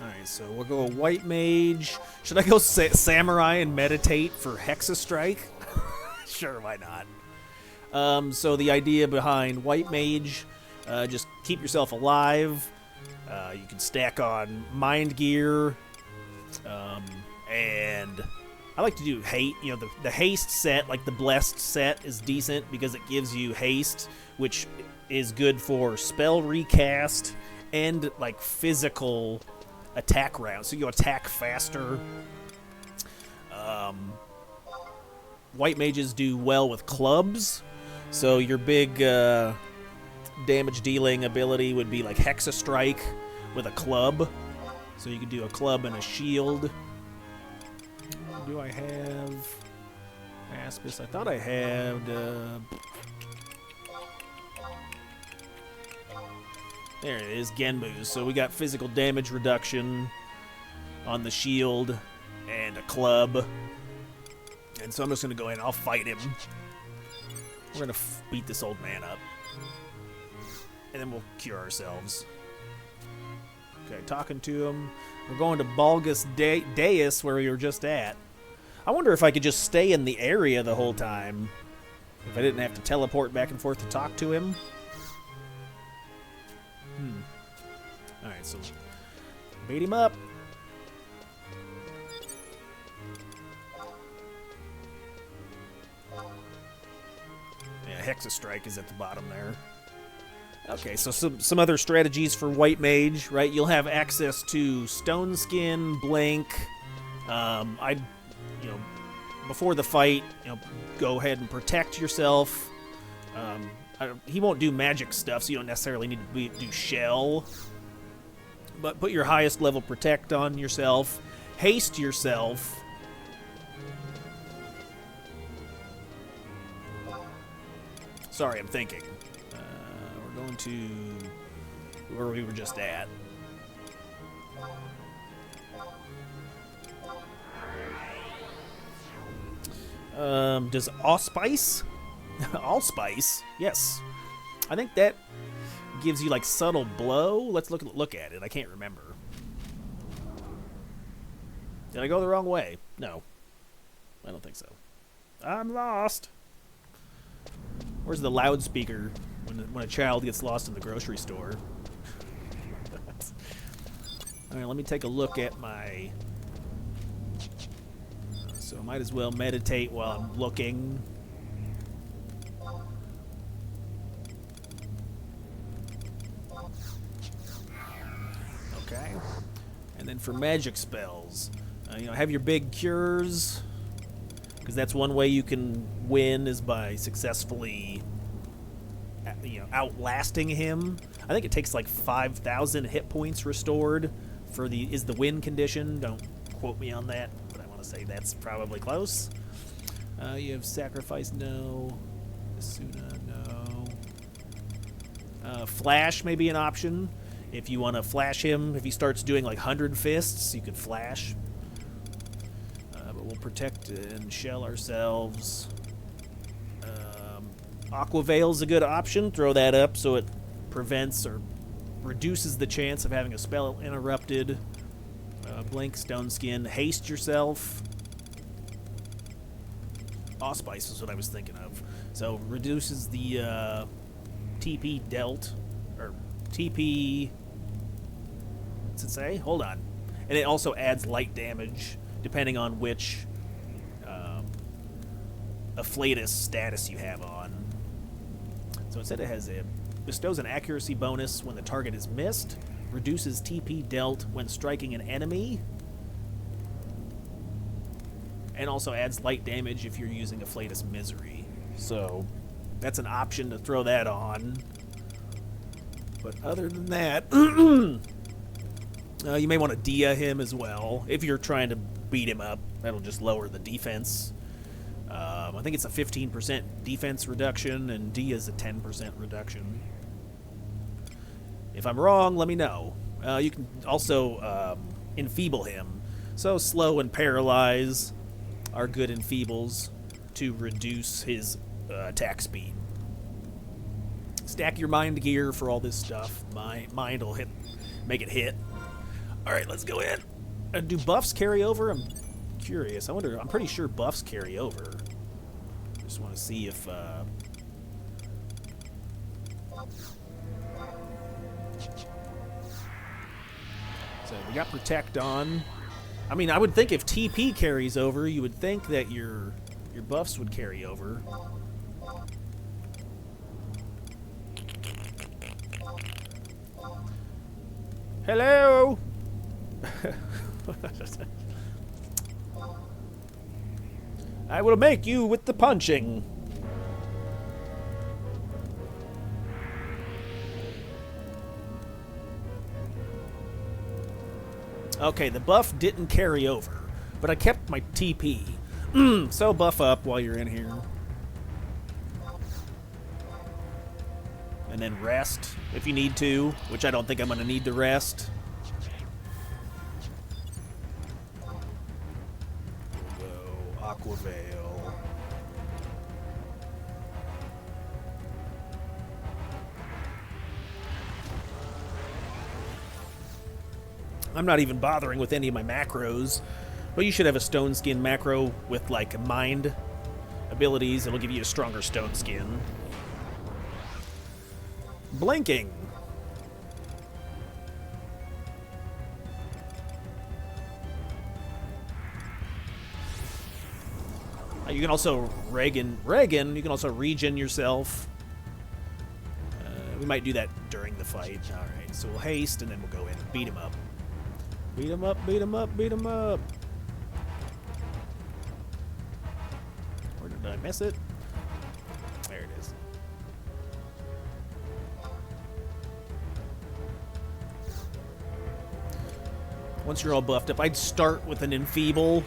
Alright, so we'll go White Mage. Should I go Samurai and meditate for Hexa Strike? Sure, why not? So the idea behind White Mage, just keep yourself alive. You can stack on Mind Gear. And I like to do the haste set, like the blessed set, is decent because it gives you haste, which is good for spell recast and like physical attack rounds, so you attack faster. White mages do well with clubs, so your big damage dealing ability would be like Hexa Strike with a club. So you can do a club and a shield. Do I have Aspis? I thought I had... there it is, Genmu. So we got physical damage reduction on the shield and a club. And so I'm just going to go in and I'll fight him. We're going to beat this old man up. And then we'll cure ourselves. Okay, talking to him. We're going to Balgus Deus, where we were just at. I wonder if I could just stay in the area the whole time. If I didn't have to teleport back and forth to talk to him. Alright, so beat him up. Yeah, Hexa Strike is at the bottom there. Okay, so some other strategies for White Mage, right? You'll have access to Stone Skin, Blink. Before the fight, go ahead and protect yourself. He won't do magic stuff, so you don't necessarily need to do Shell. But put your highest level Protect on yourself. Haste yourself. Sorry, I'm thinking. We're going to where we were just at. Does Allspice? Allspice? Yes. I think that gives you like subtle blow. Let's look at it. I can't remember. Did I go the wrong way? No. I don't think so. I'm lost. Where's the loudspeaker when a child gets lost in the grocery store? Alright, let me take a look at my... So I might as well meditate while I'm looking. Okay. And then for magic spells, have your big cures, because that's one way you can win is by successfully, outlasting him. I think it takes like 5,000 hit points restored for the win condition. Don't quote me on that, but I want to say that's probably close. You have sacrifice, no. Asuna, no. Flash may be an option. If you want to flash him, if he starts doing like 100 fists, you could flash. But we'll protect and shell ourselves. Aqua Veil's a good option. Throw that up so it prevents or reduces the chance of having a spell interrupted. Blink, Stone Skin, haste yourself. Allspice is what I was thinking of. So reduces the TP dealt, or TP. What's it say? Hold on. And it also adds light damage depending on which afflatus status you have on. So it said it bestows an accuracy bonus when the target is missed, reduces TP dealt when striking an enemy, and also adds light damage if you're using afflatus misery. So that's an option to throw that on. But other than that, you may want to Dia him as well if you're trying to beat him up. That'll just lower the defense. I think it's a 15% defense reduction, and Dia's a 10% reduction. If I'm wrong, let me know. You can also enfeeble him. So slow and paralyze are good enfeebles to reduce his attack speed. Stack your mind gear for all this stuff. My mind will make it hit. All right, let's go in. Do buffs carry over? I'm curious. I'm pretty sure buffs carry over. Just want to see if... So we got Protect on. I mean, I would think if TP carries over, you would think that your buffs would carry over. Hello! I will make you with the punching. Okay, the buff didn't carry over, but I kept my TP. So buff up while you're in here. And then rest if you need to, which I don't think I'm going to need to rest. We'll go Aquavale. I'm not even bothering with any of my macros, but you should have a stone skin macro with like mind abilities. It'll give you a stronger stone skin. Blinking. You can also Reagan, you can also regen yourself. We might do that during the fight. Alright, so we'll haste and then we'll go in and beat him up. Beat him up, beat him up, beat him up. Or did I miss it? There it is. Once you're all buffed up, I'd start with an enfeeble.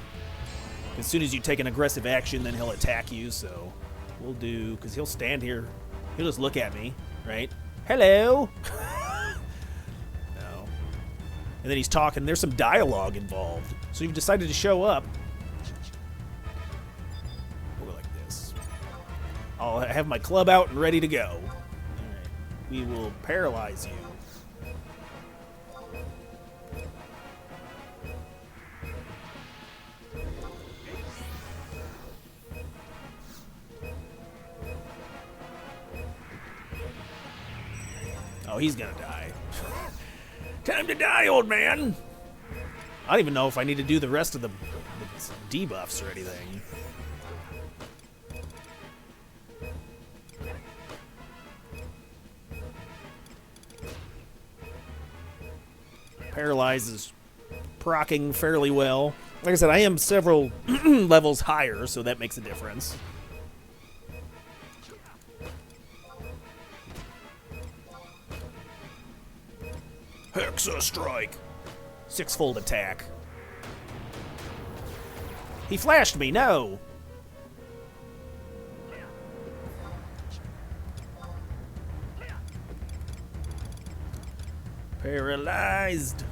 As soon as you take an aggressive action, then he'll attack you, so we'll do, because he'll stand here. He'll just look at me, right? Hello! No. And then he's talking. There's some dialogue involved. So you've decided to show up. We'll go like this. I'll have my club out and ready to go. Alright. We will paralyze you. Oh, he's gonna die. Time to die, old man! I don't even know if I need to do the rest of the debuffs or anything. Paralyze is procking fairly well. Like I said, I am several levels higher, so that makes a difference. Hexa strike. Six-fold attack. He flashed me, no! Paralyzed.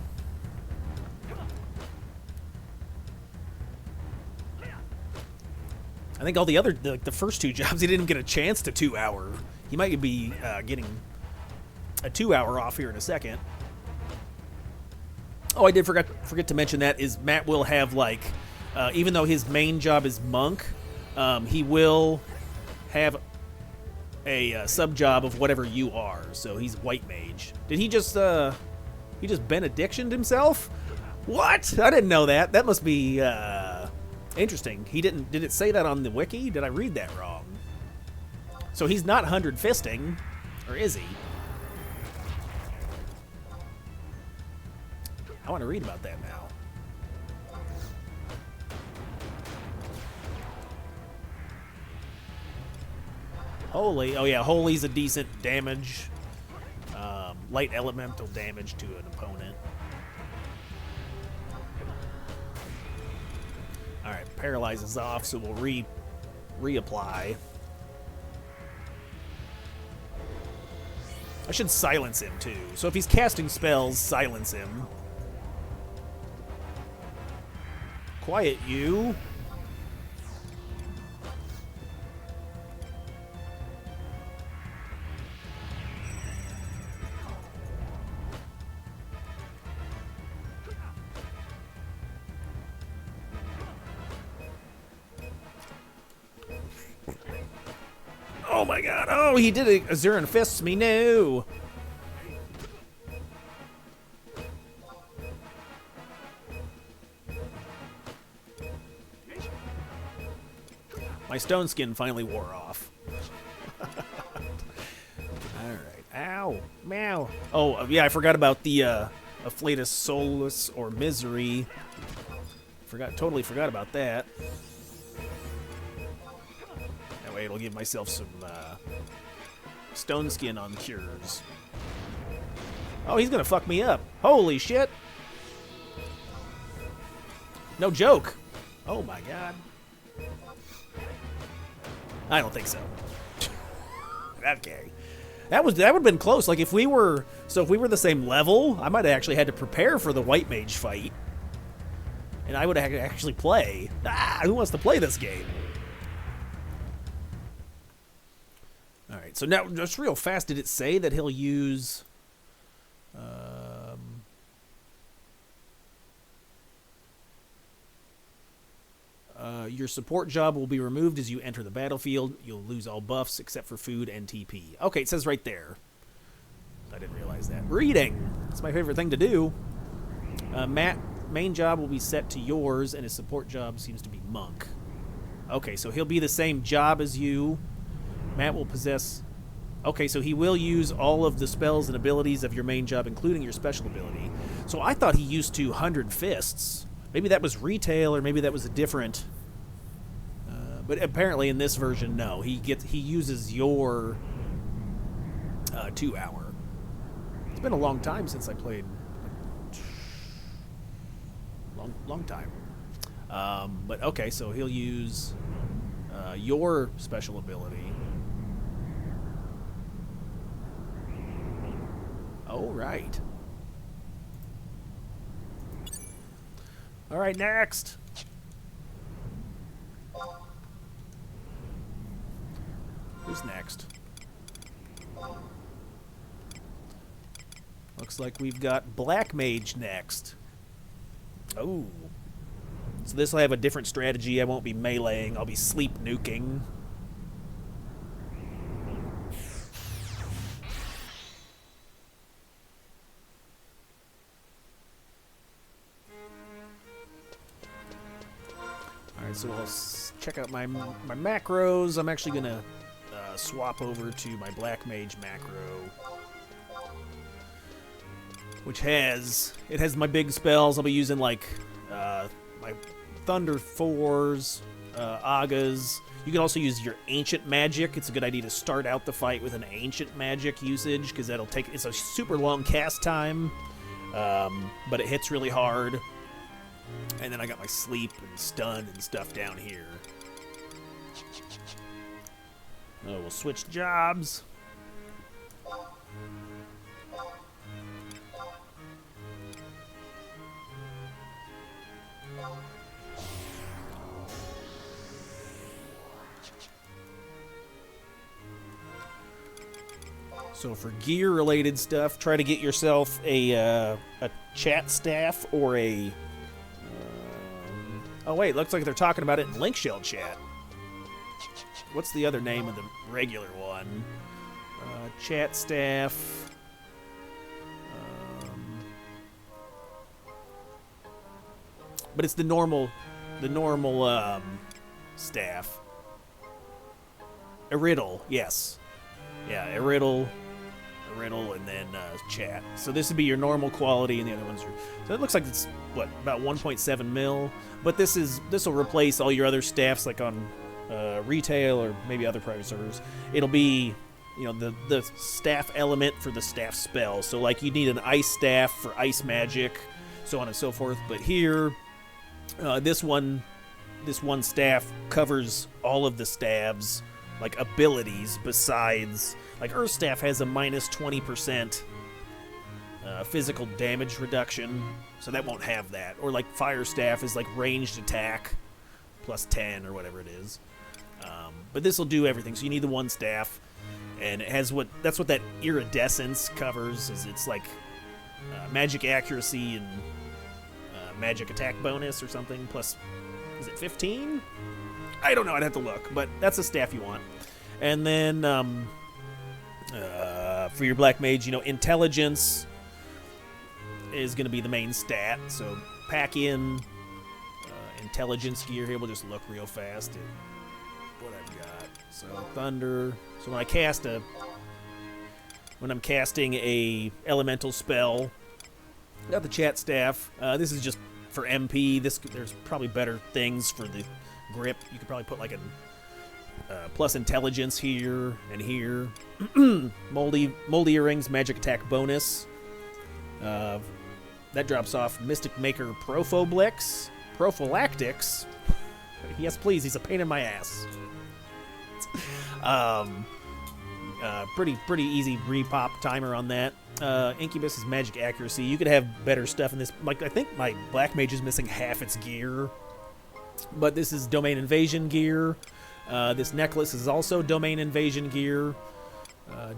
I think all the other, the first two jobs, he didn't get a chance to 2-hour. He might be getting a 2-hour off here in a second. Oh, I did forget to mention that is Matt will have, like, even though his main job is monk, he will have a sub-job of whatever you are. So he's white mage. Did he just benedictioned himself? What? I didn't know that. That must be interesting. He didn't. Did it say that on the wiki? Did I read that wrong? So he's not 100 fisting, or is he? I want to read about that now. Holy. Oh, yeah. Holy's a decent damage. Light elemental damage to an opponent. Alright. Paralyzes off, so we'll reapply. I should silence him, too. So if he's casting spells, silence him. Quiet you. Oh my god. Oh, he did it. Azurin fists me. No. My stone skin finally wore off. Alright. Ow. Meow. Oh, yeah, I forgot about the Afflatus Solus or Misery. Totally forgot about that. That way it'll give myself some stone skin on cures. Oh, he's gonna fuck me up. Holy shit. No joke. Oh my god. I don't think so. Okay. That would have been close. Like if we were the same level, I might have actually had to prepare for the white mage fight. And I would have to actually play. Who wants to play this game? Alright, so now just real fast, did it say that he'll use your support job will be removed as you enter the battlefield. You'll lose all buffs except for food and TP. Okay, it says right there. I didn't realize that. Reading. It's my favorite thing to do. Matt, main job will be set to yours, and his support job seems to be monk. Okay, so he'll be the same job as you. Matt will possess... Okay, so he will use all of the spells and abilities of your main job, including your special ability. So I thought he used 200 fists. Maybe that was retail, or maybe that was a different... but apparently in this version, no. He uses your 2-hour. It's been a long time since I played. Long time. But okay, so he'll use your special ability. Oh, right. All right, next. Who's next? Looks like we've got Black Mage next. Oh. So this will have a different strategy. I won't be meleeing. I'll be sleep nuking. Alright, so I'll check out my macros. I'm actually going to swap over to my Black Mage macro, which has my big spells. I'll be using like my Thunder 4s, Agas. You can also use your Ancient Magic. It's a good idea to start out the fight with an Ancient Magic usage because it's a super long cast time, but it hits really hard. And then I got my Sleep and Stun and stuff down here. Oh, we'll switch jobs. So for gear-related stuff, try to get yourself a chat staff or a... oh wait, looks like they're talking about it in Link Shell chat. What's the other name of the regular one? Chat staff. But it's the normal staff. Iridal, yes. Yeah, Iridal, and then chat. So this would be your normal quality, and the other ones are... So it looks like it's, what, about 1.7 mil? But this will replace all your other staffs, like on retail or maybe other private servers. It'll be, you know, the staff element for the staff spell. So, like, you need an ice staff for ice magic, so on and so forth. But here, this one staff covers all of the staffs, like, abilities besides... Like, Earth Staff has a minus 20% physical damage reduction, so that won't have that. Or, like, Fire Staff is, like, ranged attack plus 10 or whatever it is. But this will do everything. So you need the one staff, and it has that's what that iridescence covers. Is it's like magic accuracy and magic attack bonus or something. Plus, is it 15? I don't know. I'd have to look. But that's a staff you want. And then for your Black Mage, you know, intelligence is going to be the main stat. So pack in intelligence gear here. We'll just look real fast at what I've got. So Thunder. So when I'm casting a elemental spell, got the chat staff. This is just for MP. There's probably better things for the grip. You could probably put like a plus intelligence here and here. Moldy earrings, magic attack bonus. That drops off Mystic Maker Prophoblex. Prophylactics? Yes, please. He's a pain in my ass. Pretty easy repop timer on that. Incubus is magic accuracy. You could have better stuff in this. Like, I think my Black Mage is missing half its gear. But this is Domain Invasion gear. This necklace is also Domain Invasion gear.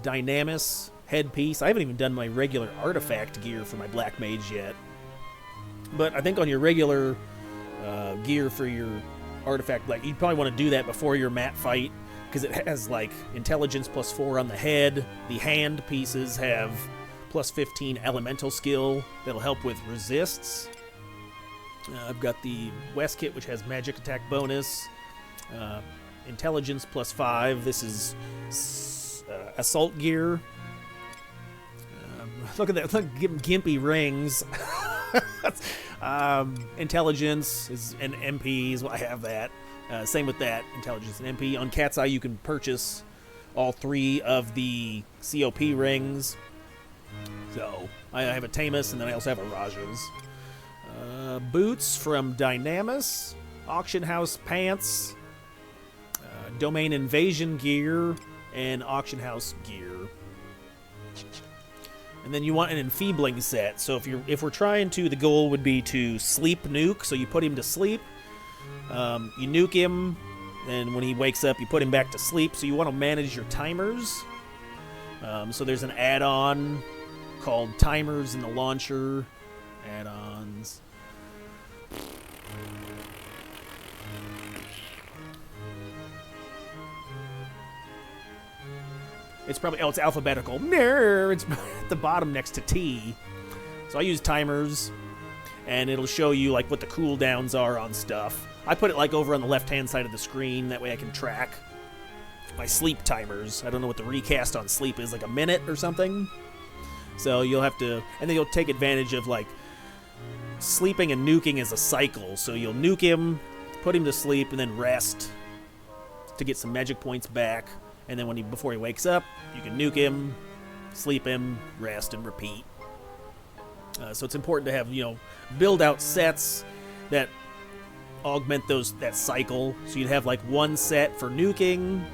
Dynamis headpiece. I haven't even done my regular artifact gear for my Black Mage yet. But I think on your regular gear for your artifact, like, you'd probably want to do that before your Maat fight, because it has, like, intelligence +4 on the head. The hand pieces have +15 elemental skill that'll help with resists. I've got the West kit, which has magic attack bonus. Intelligence +5. This is assault gear. Look at that. Look, gimpy rings. Intelligence is an MP. I have that. Same with that. Intelligence and MP. On CatseyeXI, you can purchase all 3 of the COP rings. So I have a Tamus, and then I also have a Raja's. Boots from Dynamis. Auction House pants. Domain Invasion gear. And Auction House gear. And then you want an enfeebling set. So if we're trying to, the goal would be to sleep nuke. So you put him to sleep. You nuke him, and when he wakes up, you put him back to sleep. So you want to manage your timers. So there's an add-on called Timers in the launcher. Add-ons. It's probably, it's alphabetical. It's at the bottom next to T. So I use timers, and it'll show you, like, what the cooldowns are on stuff. I put it, like, over on the left-hand side of the screen. That way I can track my sleep timers. I don't know what the recast on sleep is, like a minute or something. So you'll have to, and then you'll take advantage of, like, sleeping and nuking as a cycle. So you'll nuke him, put him to sleep, and then rest to get some magic points back. And then before he wakes up, you can nuke him, sleep him, rest, and repeat. So it's important to have, build out sets that augment that cycle. So you'd have, like, one set for nuking,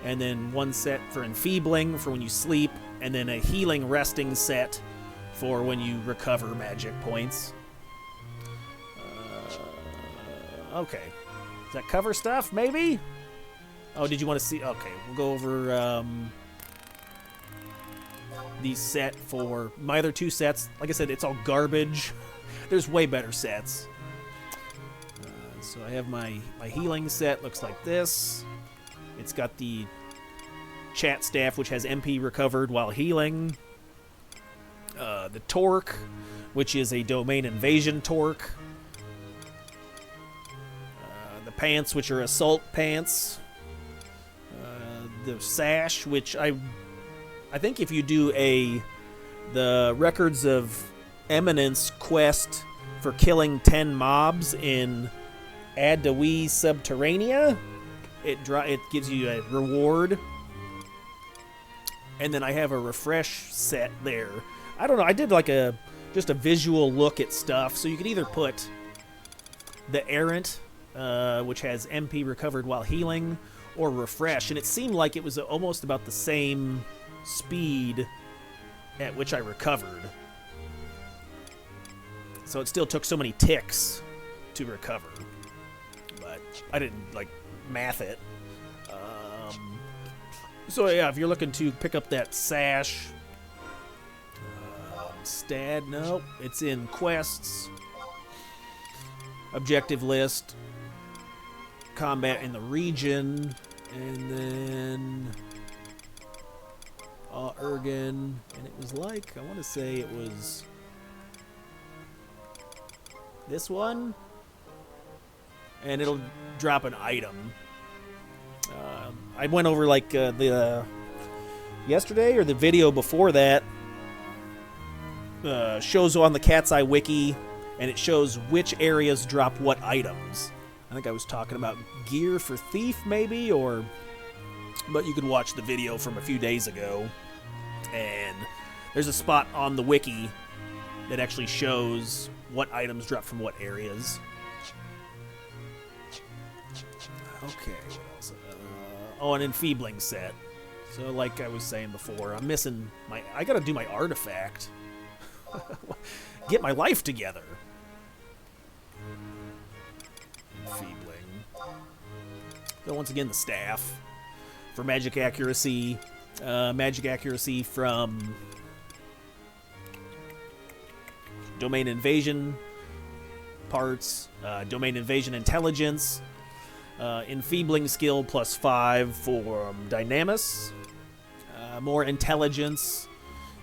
and then one set for enfeebling for when you sleep, and then a healing resting set for when you recover magic points. Okay. Does that cover stuff, maybe? Oh, did you want to see? Okay, we'll go over the set for my other 2 sets. Like I said, it's all garbage. There's way better sets. So I have my healing set. Looks like this. It's got the chat staff, which has MP recovered while healing. The torque, which is a domain invasion torque. The pants, which are assault pants. The sash, which I think if you do the Records of Eminence quest for killing 10 mobs in Adawi Subterranea, it gives you a reward. And then I have a refresh set there. I don't know, I did like just a visual look at stuff, so you could either put the Errant, which has MP recovered while healing, or refresh, and it seemed like it was almost about the same speed at which I recovered. So it still took so many ticks to recover, but I didn't, like, math it. So yeah, if you're looking to pick up that sash, Stad, no, it's in quests, objective list, combat in the region, and then Ergen, and it was like, I want to say it was this one, and it'll drop an item. I went over, like, the yesterday or the video before that, shows on the CatseyeXI wiki, and it shows which areas drop what items. I think I was talking about gear for Thief, maybe, but you could watch the video from a few days ago, and there's a spot on the wiki that actually shows what items drop from what areas. Okay, what else? Oh, an enfeebling set. So, like I was saying before, I'm missing my... I gotta do my artifact. Get my life together. Enfeebling. So, once again, the staff. For magic accuracy. Magic accuracy from... Domain invasion parts. Domain invasion intelligence. Enfeebling skill +5 for Dynamis. More intelligence.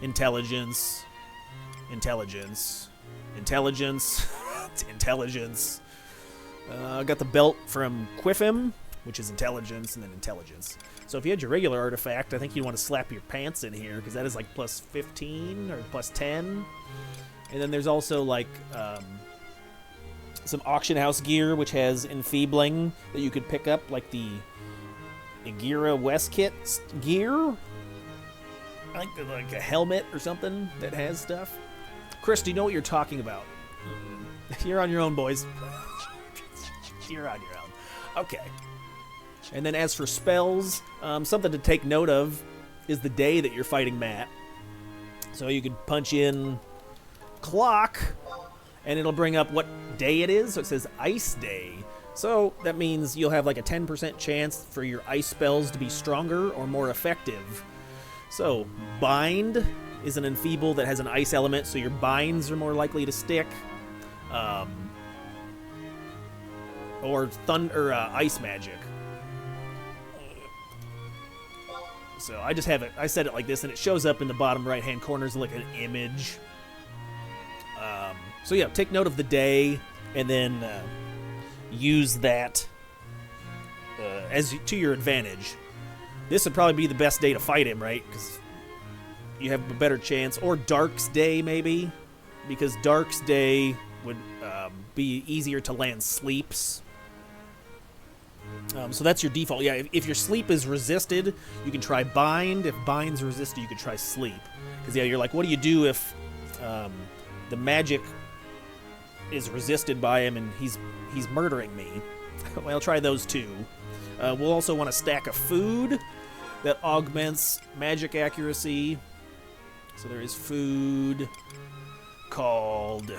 Intelligence. Intelligence. Intelligence. Intelligence. Got the belt from Quiffim, which is intelligence, and then intelligence. So if you had your regular artifact, I think you'd want to slap your pants in here, because that is like +15 or +10. And then there's also like some auction house gear, which has enfeebling that you could pick up, like the Agira Westkit gear. I think like a helmet or something that has stuff. Chris, do you know what you're talking about? You're on your own, boys. You're on your own. Okay. And then as for spells, something to take note of is the day that you're fighting Maat. So you could punch in clock, and it'll bring up what day it is. So it says Ice Day. So that means you'll have like a 10% chance for your ice spells to be stronger or more effective. So Bind is an enfeeble that has an ice element, so your binds are more likely to stick. Or thunder, ice magic. So I just have it. I set it like this, and it shows up in the bottom right-hand corner as like an image. So yeah, take note of the day, and then use that as to your advantage. This would probably be the best day to fight him, right? Because you have a better chance. Or Dark's Day, maybe, because Dark's Day would be easier to land sleeps. So that's your default. Yeah, if your sleep is resisted, you can try Bind. If Bind's resisted, you can try Sleep. Because yeah, you're like, what do you do if the magic is resisted by him and he's murdering me? Well, try those two. We'll also want a stack of food that augments magic accuracy. So there is food called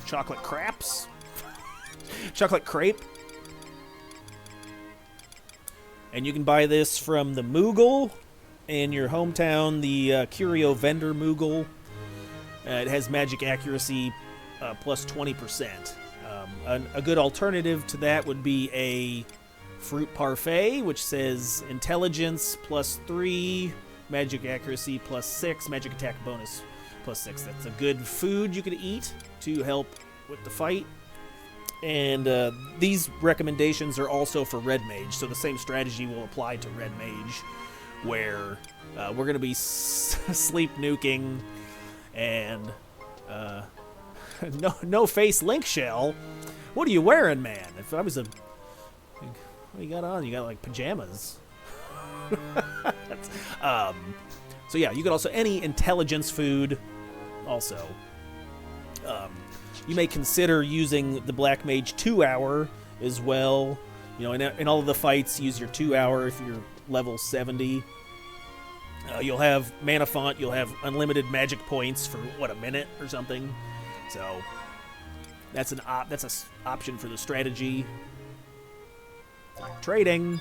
chocolate craps. Chocolate crepe. And you can buy this from the Moogle in your hometown, the Curio Vendor Moogle. It has magic accuracy plus 20%. A good alternative to that would be a fruit parfait, which says intelligence plus 3, magic accuracy plus 6, magic attack bonus plus 6. That's a good food you could eat to help with the fight. And these recommendations are also for Red Mage, so the same strategy will apply to Red Mage, where we're going to be sleep nuking and no face link shell. What are you wearing, man? If I was a... What you got on? You got like pajamas. So yeah, you could also... Any intelligence food also. You may consider using the Black Mage 2-hour as well. You know, in all of the fights, use your 2-hour if you're level 70. You'll have Mana Font, you'll have unlimited magic points for, what, a minute or something? So, that's an option for the strategy. Trading.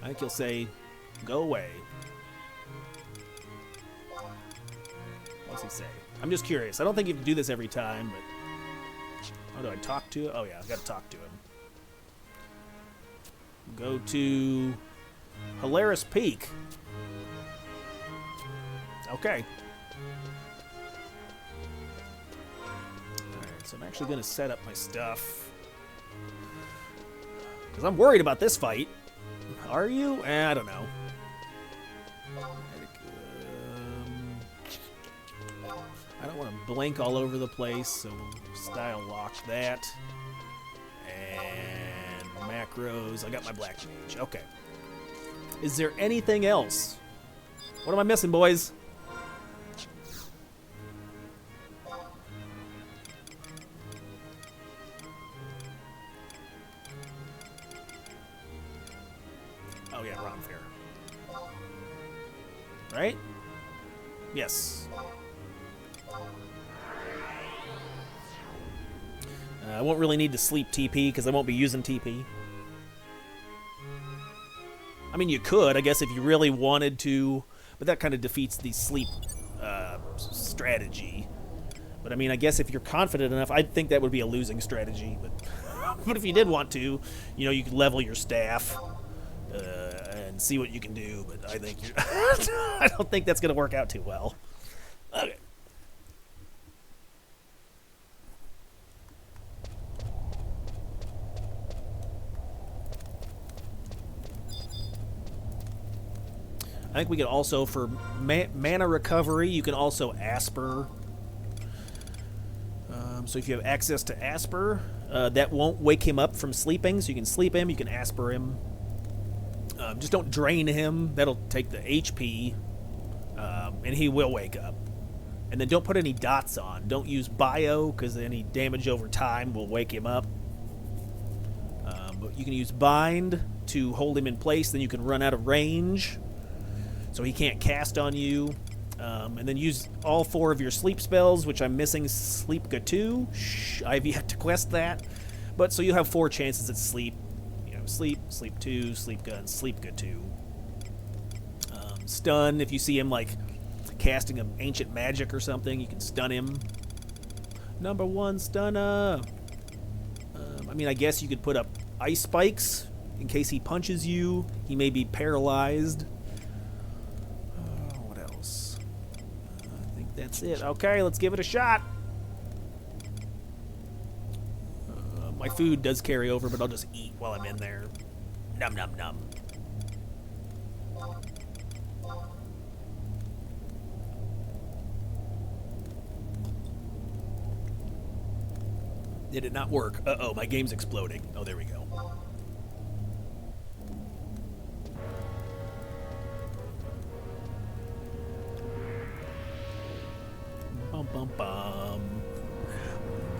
I think you'll say, go away. What's he say? I'm just curious. I don't think you have to do this every time, but... How do I talk to him? Oh, yeah, I've got to talk to him. Go to Hilarious Peak. Okay. Alright, so I'm actually going to set up my stuff. Because I'm worried about this fight. Are you? I don't know. I don't want to blink all over the place, so we'll style lock that. And macros. I got my Black Mage. Okay. Is there anything else? What am I missing, boys? yeah, wrong fair. Right? Yes. I won't really need to sleep TP because I won't be using TP. I mean, you could, I guess, if you really wanted to, but that kind of defeats the sleep strategy. But I mean, I guess if you're confident enough, I think that would be a losing strategy. But if you did want to, you know, you could level your staff and see what you can do. But I think I don't think that's going to work out too well. Okay. I think we can also, for mana recovery, you can also Asper. So if you have access to Asper, that won't wake him up from sleeping. So you can sleep him, you can Asper him. Just don't drain him. That'll take the HP, and he will wake up. And then don't put any dots on. Don't use Bio, because any damage over time will wake him up. But you can use Bind to hold him in place. Then you can run out of range, so he can't cast on you. And then use all 4 of your sleep spells, which I'm missing Sleep Gatu. I've yet to quest that. But so you have 4 chances at sleep. You know, sleep, sleep 2, sleep gun, sleep Gatu. Stun, if you see him like casting an ancient magic or something, you can stun him. Number 1 stunner. I mean, I guess you could put up ice spikes in case he punches you. He may be paralyzed. That's it. Okay, let's give it a shot. My food does carry over, but I'll just eat while I'm in there. Num num num. Did it not work? Uh-oh, my game's exploding. Oh, there we go. Bum bum bum.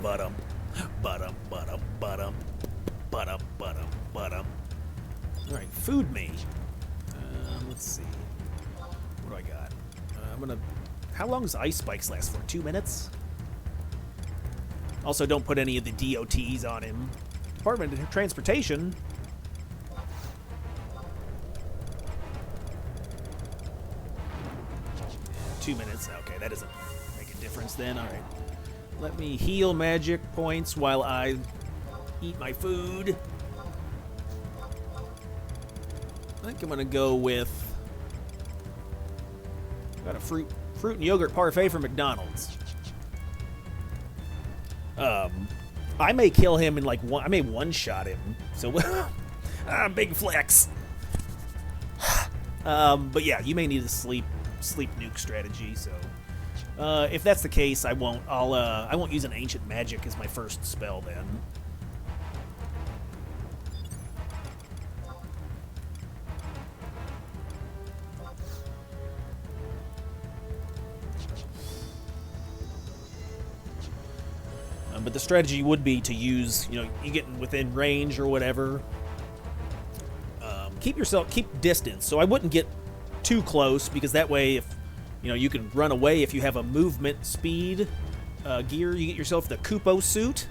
Bottom. Bottom. Bottom. Bottom. Bottom. Bottom. Bottom. All right, food me. Let's see. What do I got? I'm gonna. How long does ice spikes last for? 2 minutes. Also, don't put any of the DOTs on him. Department of Transportation. 2 minutes. Okay, that doesn't make a difference then. All right. Let me heal magic points while I eat my food. I think I'm going to go with... Got a fruit and yogurt parfait from McDonald's. I may kill him in like one... I may one-shot him. So, big flex. But yeah, you may need a sleep nuke strategy, so... if that's the case, I won't use an ancient magic as my first spell then. But the strategy would be to use, you get within range or whatever. Keep distance. So I wouldn't get too close, because that way, if you can run away if you have a movement speed gear. You get yourself the Kupo suit.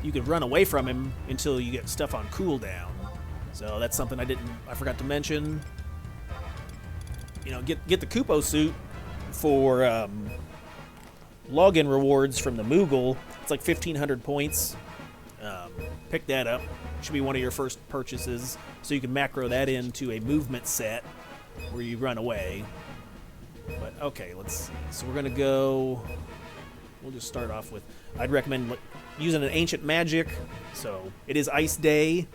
You can run away from him until you get stuff on cooldown. So that's something I forgot to mention. Get the Kupo suit for login rewards from the Moogle. It's like 1,500 points. Pick that up. Should be one of your first purchases. So you can macro that into a movement set where you run away. But okay, let's see. So we're gonna go. We'll just start off with. I'd recommend using an ancient magic. So it is Ice Day.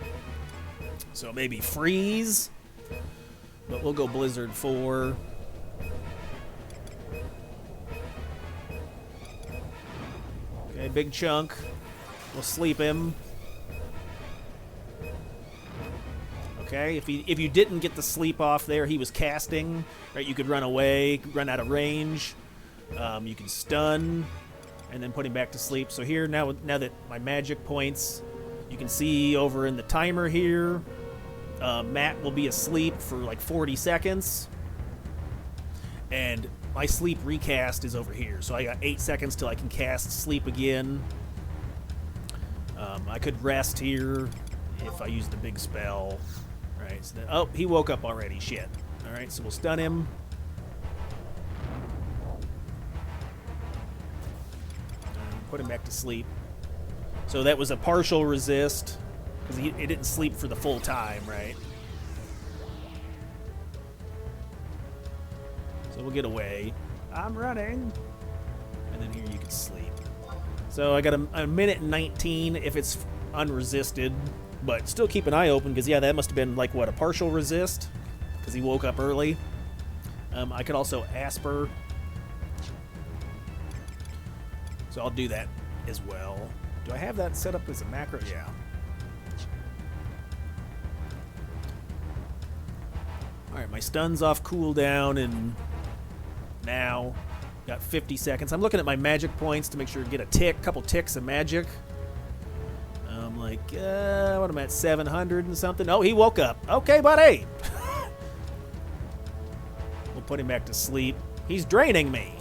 So maybe freeze. But we'll go Blizzard 4. Okay, big chunk. We'll sleep him. Okay, if you didn't get the sleep off there, he was casting, right? You could run away, run out of range. You can stun, and then put him back to sleep. So here, now that my magic points, you can see over in the timer here, Matt will be asleep for like 40 seconds. And my sleep recast is over here. So I got 8 seconds till I can cast sleep again. I could rest here if I use the big spell. Right. So then, oh, he woke up already. Shit. All right, so we'll stun him. Put him back to sleep. So that was a partial resist, because it didn't sleep for the full time, right? So we'll get away. I'm running. And then here you can sleep. So I got a minute and 19 if it's unresisted, but still keep an eye open, because yeah, that must have been like, what, a partial resist? Because he woke up early. I could also Asper. So I'll do that as well. Do I have that set up as a macro? Yeah. Alright, my stun's off cooldown, and now got 50 seconds. I'm looking at my magic points to make sure to get a couple ticks of magic. I'm like, what am I at, 700 and something? Oh, he woke up. Okay, buddy. We'll put him back to sleep. He's draining me.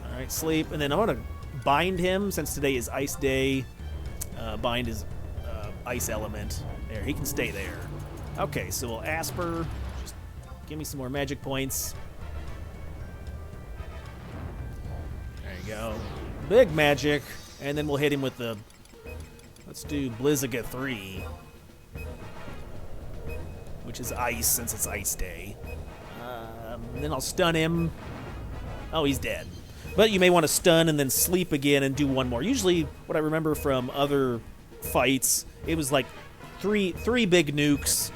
Alright, sleep. And then I want to bind him, since today is Ice Day. Bind his ice element. There, he can stay there. Okay, so we'll Asper. Just give me some more magic points. There you go. Big magic. And then we'll hit him with the... Let's do Blizzaga 3. Which is ice, since it's Ice Day. Then I'll stun him. Oh, he's dead. But you may want to stun and then sleep again and do one more. Usually, what I remember from other fights, it was like three big nukes,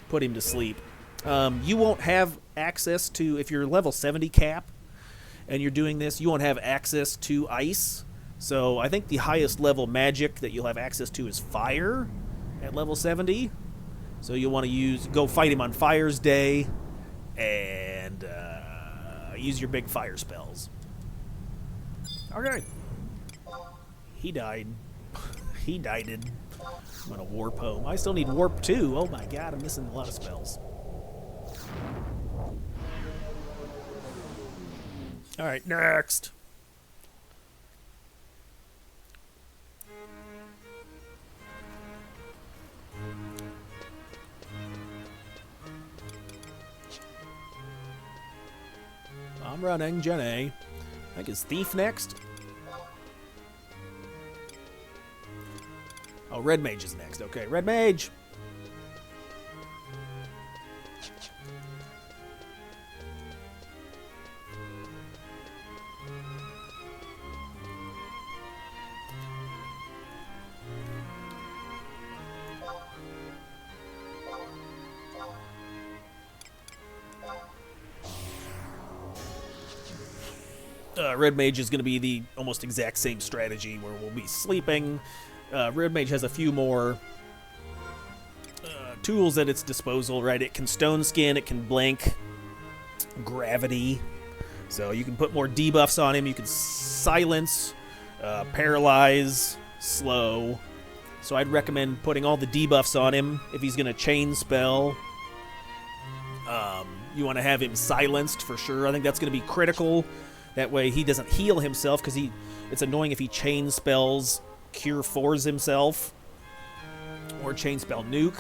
put him to sleep. You won't have access to, if you're level 70 cap and you're doing this, you won't have access to ice. So I think the highest level magic that you'll have access to is fire at level 70. So you'll want to go fight him on Fire's Day and use your big fire spells. Okay. He died. He died. I'm going to warp home. I still need warp 2. Oh my god, I'm missing a lot of spells. Alright, next. I'm running, Jenny. I think it's Thief next. Oh, Red Mage is next. Okay, Red Mage. Red Mage is going to be the almost exact same strategy where we'll be sleeping. Red Mage has a few more tools at its disposal, right? It can Stone Skin, it can Blank Gravity. So you can put more debuffs on him. You can Silence, Paralyze, Slow. So I'd recommend putting all the debuffs on him if he's going to Chain Spell. You want to have him silenced for sure. I think that's going to be critical. That way he doesn't heal himself, because it's annoying if he Chain Spells Cure 4s himself, or Chain Spell Nuke.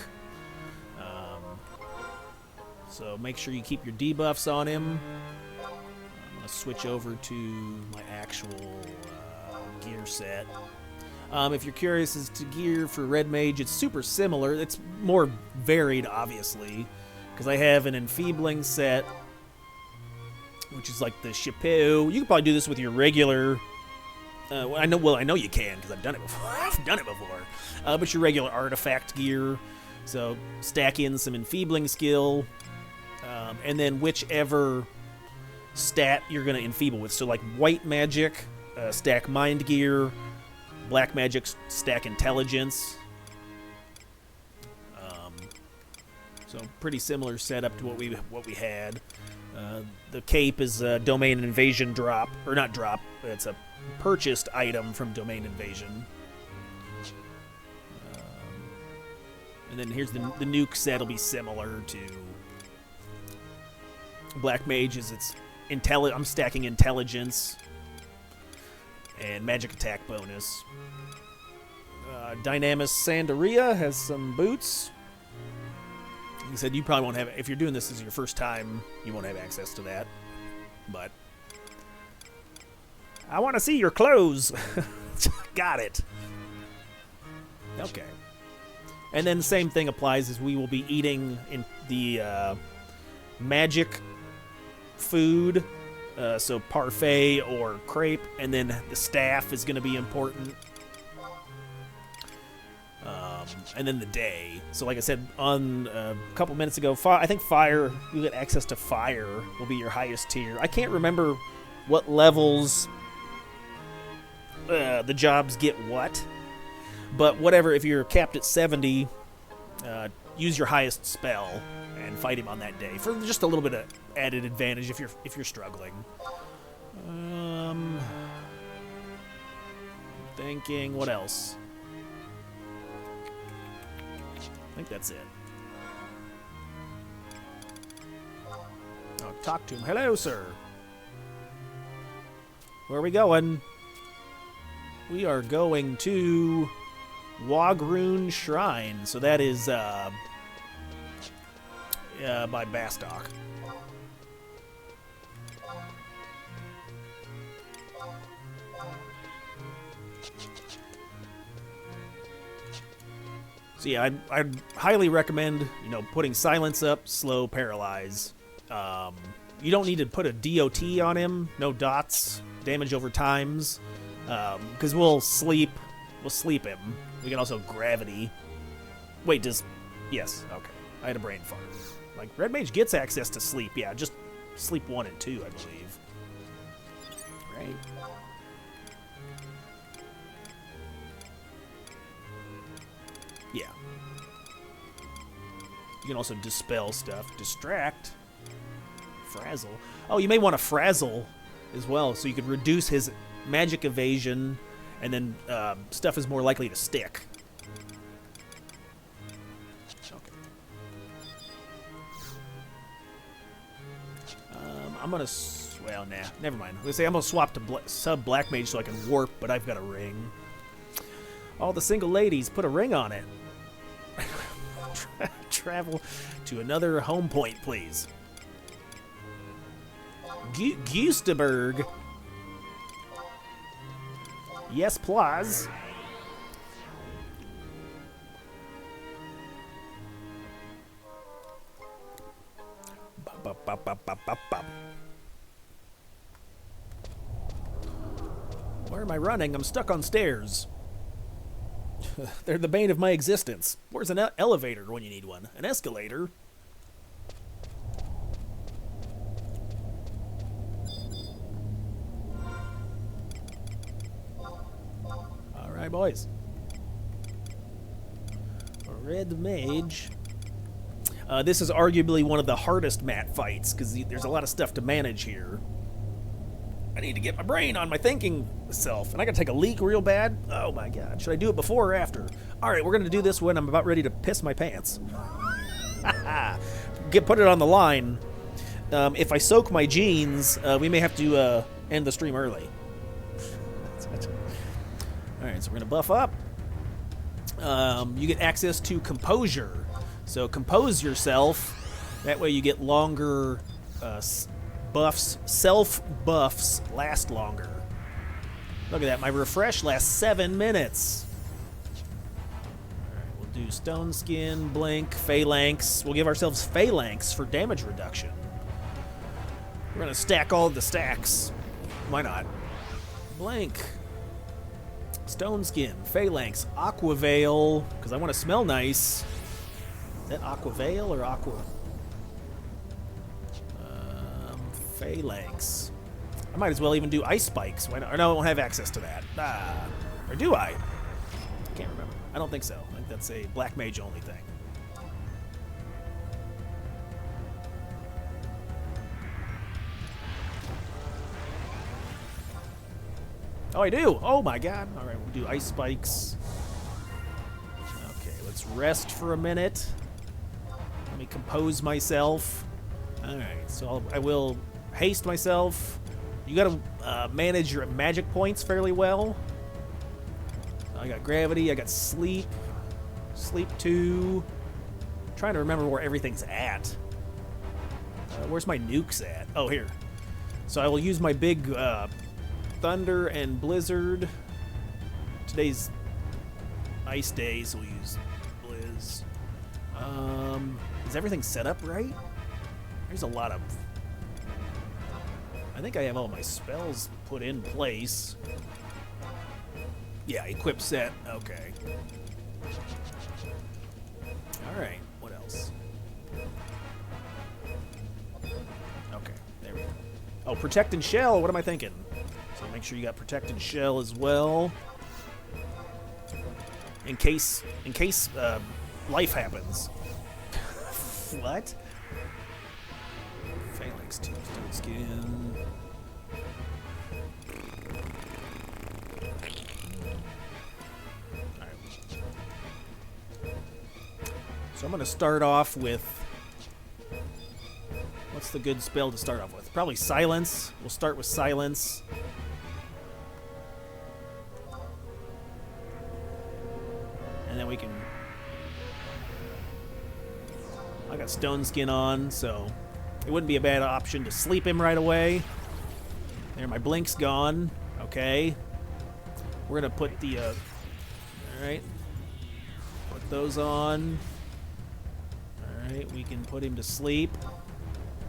So make sure you keep your debuffs on him. I'm going to switch over to my actual gear set. If you're curious as to gear for Red Mage, it's super similar. It's more varied, obviously, because I have an Enfeebling set, which is like the Chapeau. You can probably do this with your regular... I know you can, because I've done it before. I've done it before. But your regular artifact gear. So stack in some Enfeebling skill, and then whichever stat you're going to enfeeble with. So like white magic, stack Mind Gear. Black magic, stack Intelligence. So pretty similar setup to what we had. The cape is a Domain Invasion drop, or not drop. It's a purchased item from Domain Invasion. And then here's the nuke set will be similar to Black Mage's. It's I'm stacking intelligence and magic attack bonus. Dynamis Sandaria has some boots. Like I said, you probably won't have, if you're doing this as your first time, you won't have access to that. But I want to see your clothes. Got it. Okay. And then the same thing applies as we will be eating in the magic food, so parfait or crepe, and then the staff is going to be important. And then the day. So like I said on a couple minutes ago, I think fire, you get access to fire will be your highest tier. I can't remember what levels the jobs get what. But whatever, if you're capped at 70, use your highest spell and fight him on that day for just a little bit of added advantage if you're struggling. Thinking, what else? I think that's it. I'll talk to him. Hello, sir. Where are we going? We are going to Wagroon Shrine. So that is by Bastock. So yeah, I'd highly recommend, putting silence up, slow, paralyze. You don't need to put a DOT on him, no dots, damage over times, because we'll sleep him. We can also gravity. Wait, yes, okay. I had a brain fart. Like, Red Mage gets access to sleep, yeah, just sleep 1 and 2, I believe. Right. Yeah. You can also dispel stuff. Distract. Frazzle. Oh, you may want to frazzle as well, so you could reduce his magic evasion, and then stuff is more likely to stick. Okay. I'm gonna. Well, nah, never mind. I'm gonna swap to sub Black Mage so I can warp, but I've got a ring. All the single ladies, put a ring on it. Travel to another home point, please. Gusteberg. Yes, please. Where am I running? I'm stuck on stairs. They're the bane of my existence. Where's an elevator when you need one? An escalator? Alright, boys. Red Mage. This is arguably one of the hardest Maat fights, because there's a lot of stuff to manage here. I need to get my brain on my thinking self. And I gotta take a leak real bad. Oh my god. Should I do it before or after? Alright, we're gonna do this when I'm about ready to piss my pants. Put it on the line. If I soak my jeans, we may have to end the stream early. Alright, so we're gonna buff up. You get access to Composure. So compose yourself. That way you get longer buffs. Self-buffs last longer. Look at that. My refresh lasts 7 minutes. Alright, we'll do Stone Skin, Blink, Phalanx. We'll give ourselves Phalanx for damage reduction. We're going to stack all the stacks. Why not? Blink. Stone Skin, Phalanx, Aqua Veil, because I want to smell nice. Is that Aqua Veil or Aqua? Phalanx. I might as well even do Ice Spikes. Why not? Or no, I won't have access to that. Or do I? I can't remember. I don't think so. I think that's a Black Mage only thing. Oh, I do! Oh my god! Alright, we'll do Ice Spikes. Okay, let's rest for a minute. Let me compose myself. Alright, so I will haste myself. You gotta manage your magic points fairly well. I got gravity, I got sleep. Sleep 2. I'm trying to remember where everything's at. Where's my nukes at? Oh, here. So I will use my big thunder and blizzard. Today's ice day, so we'll use blizz. Is everything set up right? There's a lot of... I think I have all my spells put in place. Yeah, equip set. Okay. Alright, what else? Okay, there we go. Oh, protect and shell. What am I thinking? So make sure you got protect and shell as well. In case life happens. What? Phalanx 2 stone skin. Alright. So I'm gonna start off with... What's the good spell to start off with? Probably silence. We'll start with silence. And then we can... I got stone skin on, so it wouldn't be a bad option to sleep him right away. There, my blink's gone. Okay. We're gonna put the... Alright. Put those on. Alright, we can put him to sleep.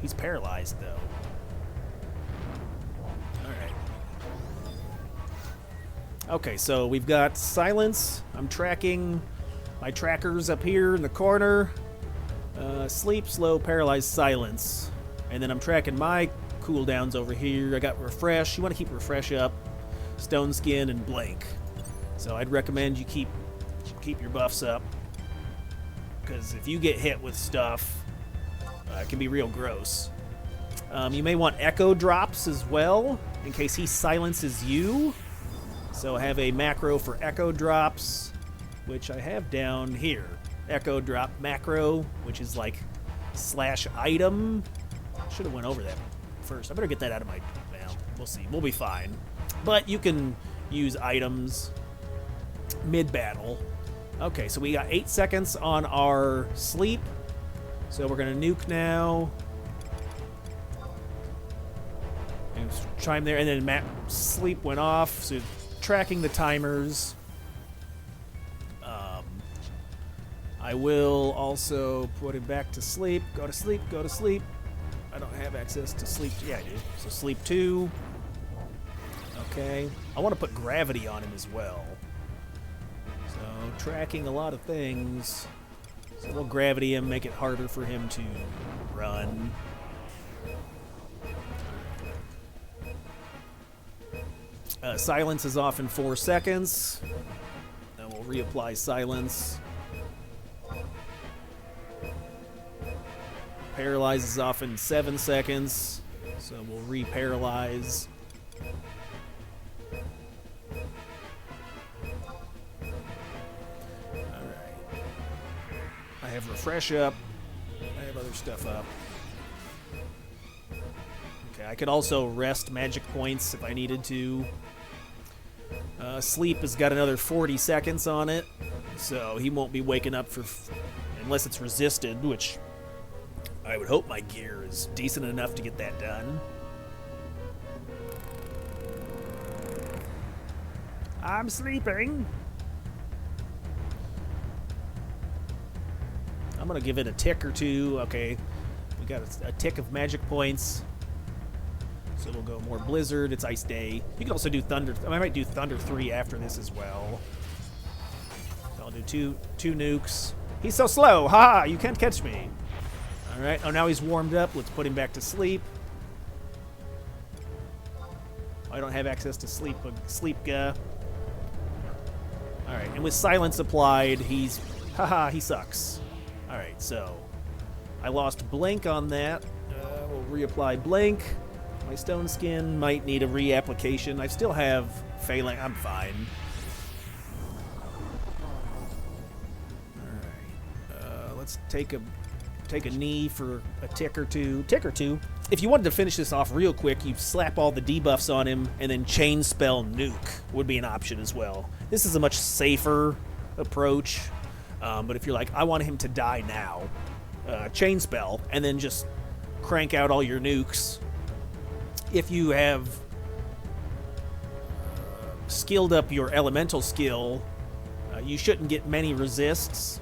He's paralyzed, though. Alright. Okay, so we've got silence. I'm tracking my trackers up here in the corner. Sleep, slow, paralyzed, silence. And then I'm tracking my cooldowns over here. I got refresh. You want to keep refresh up. Stone skin and blink. So I'd recommend you keep your buffs up. Because if you get hit with stuff, it can be real gross. You may want echo drops as well, in case he silences you. So I have a macro for echo drops, which I have down here. Echo drop macro, which is like /item. Should have went over that first. I better get that out of my... Well, we'll see. We'll be fine. But you can use items mid-battle. Okay, so we got 8 seconds on our sleep. So we're going to nuke now. And chime there, and then sleep went off. So tracking the timers. I will also put him back to sleep. Go to sleep, go to sleep. I don't have access to sleep. Yeah, I do. So sleep 2. Okay. I want to put gravity on him as well. So tracking a lot of things. So we'll gravity him, make it harder for him to run. Silence is off in 4 seconds. Then we'll reapply silence. Paralyze is off in 7 seconds. So we'll re-paralyze. I have refresh up. I have other stuff up. Okay, I could also rest magic points if I needed to. Sleep has got another 40 seconds on it, so he won't be waking up for... unless it's resisted, which I would hope my gear is decent enough to get that done. I'm sleeping. I'm going to give it a tick or two. Okay, we got a tick of magic points. So we'll go more Blizzard. It's Ice Day. You can also do Thunder. I might do Thunder 3 after this as well. So I'll do two nukes. He's so slow. Ha! You can't catch me. All right. Oh, now he's warmed up. Let's put him back to sleep. I don't have access to sleep. All right. And with silence applied, he's... Haha, he sucks. All right. So I lost Blink on that. We'll reapply Blink. My stone skin might need a reapplication. I still have Phalanx. I'm fine. let's take a knee for a tick or two. If you wanted to finish this off real quick, you slap all the debuffs on him, and then chain spell nuke would be an option as well. This is a much safer approach, but if you're like, I want him to die now, chain spell, and then just crank out all your nukes. If you have skilled up your elemental skill, you shouldn't get many resists.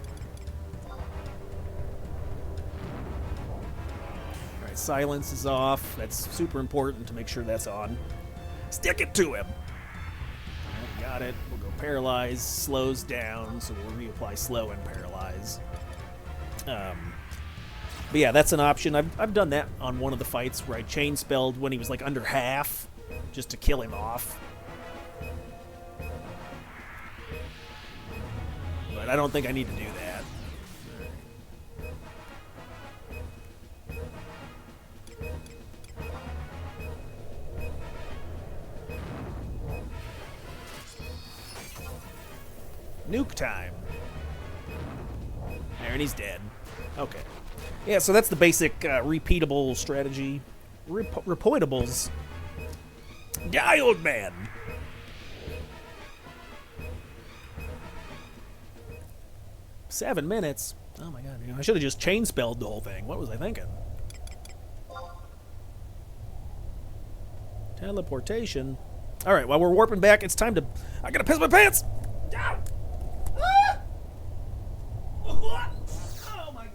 Alright, silence is off. That's super important to make sure that's on. Stick it to him! Alright, got it. We'll go paralyze, slows down, so we'll reapply slow and paralyze. But yeah, that's an option. I've done that on one of the fights where I chain spelled when he was like under half, just to kill him off. But I don't think I need to do that. Nuke time. There, and he's dead. Okay. Yeah, so that's the basic repeatable strategy. Repoitables. Die, old man! 7 minutes? Oh my god, I should have just chain spelled the whole thing. What was I thinking? Teleportation. Alright, while we're warping back, it's time to... I gotta piss my pants! Ow! Ah! Oh my god.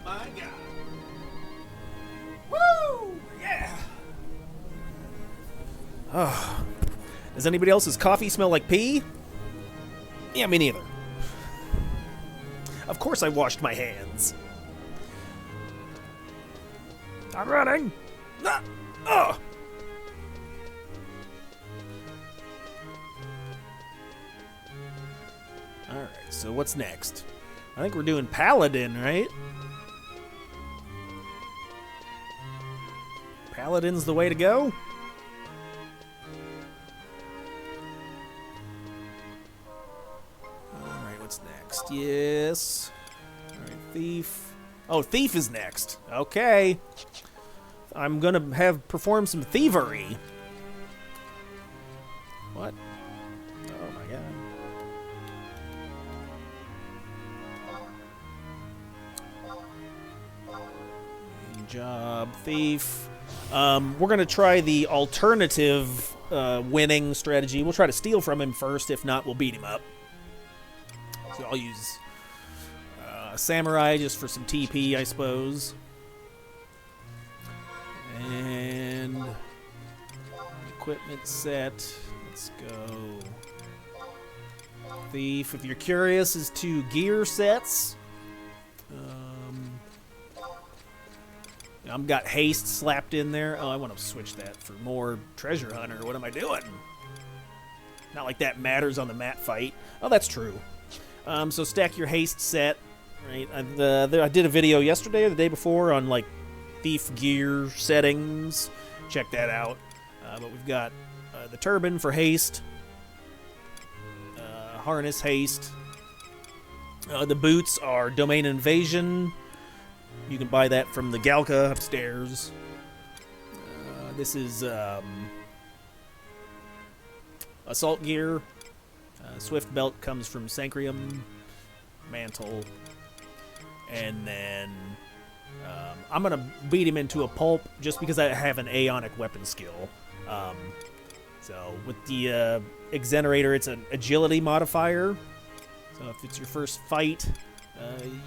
My God. Woo! Yeah! Oh. Does anybody else's coffee smell like pee? Yeah, me neither. Of course I washed my hands. I'm running! Ah! Oh! Alright, so what's next? I think we're doing Paladin, right? Paladin's the way to go. Alright, what's next? Yes. Alright, Thief. Oh, Thief is next. Okay. I'm gonna have perform some thievery. What? Oh my god. Main job, Thief. We're going to try the alternative winning strategy. We'll try to steal from him first. If not, we'll beat him up. So I'll use Samurai just for some TP, I suppose. And equipment set. Let's go. Thief, if you're curious as to gear sets, I've got haste slapped in there. Oh, I want to switch that for more treasure hunter. What am I doing? Not like that matters on the mat fight. Oh, that's true. So stack your haste set. Right. I did a video yesterday or the day before on like thief gear settings. Check that out. But we've got the turban for haste. Harness haste. The boots are domain invasion. You can buy that from the Galka upstairs. This is assault gear. Swift belt comes from Sancrium. Mantle. And then I'm going to beat him into a pulp just because I have an Aeonic weapon skill. So with the Exenerator, it's an agility modifier. So if it's your first fight,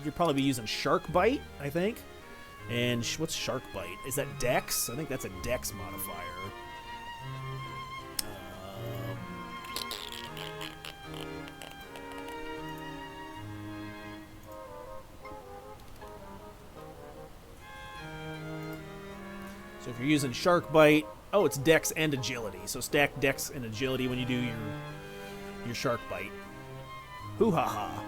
you'll probably be using Shark Bite, I think. And what's Shark Bite? Is that Dex? I think that's a Dex modifier. So if you're using Shark Bite, oh, it's Dex and Agility. So stack Dex and Agility when you do your Shark Bite. Hoo-ha-ha.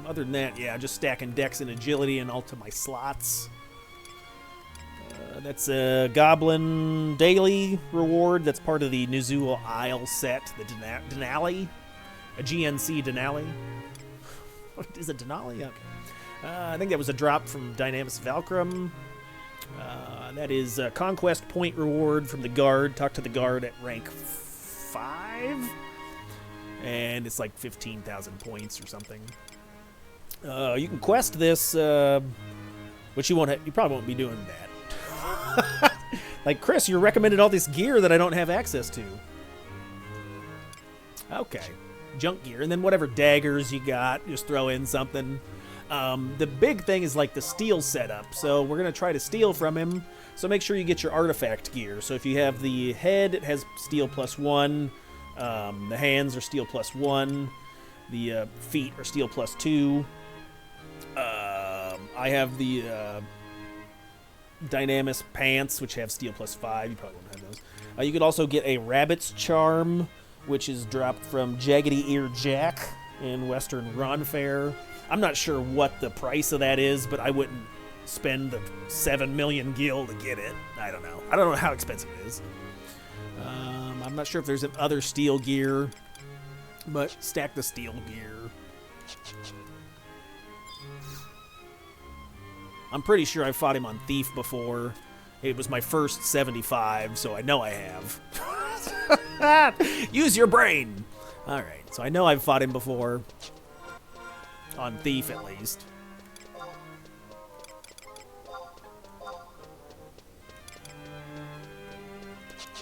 Other than that, yeah, just stacking Dex and Agility and all to my slots. That's a Goblin Daily reward. That's part of the Nuzul Isle set, the Denali. A GNC Denali. Is it Denali? Okay. I think that was a drop from Dynamis Valkyrum. That is a Conquest Point reward from the Guard. Talk to the Guard at rank 5. And it's like 15,000 points or something. You can quest this, which you probably won't be doing that. Like, Chris, you recommended all this gear that I don't have access to. Okay. Junk gear, and then whatever daggers you got, just throw in something. The big thing is like the steal setup, so we're going to try to steal from him, so make sure you get your artifact gear. So if you have the head, it has steal +1, the hands are steal +1, the feet are steal +2. I have the Dynamis pants, which have steal +5. You probably won't have those. You could also get a Rabbit's Charm, which is dropped from Jaggedy Ear Jack in Western Ronfair. I'm not sure what the price of that is, but I wouldn't spend the 7 million gil to get it. I don't know. I don't know how expensive it is. I'm not sure if there's other steel gear, but stack the steel gear. I'm pretty sure I fought him on Thief before. It was my first 75, so I know I have. Use your brain! Alright, so I know I've fought him before. On Thief, at least.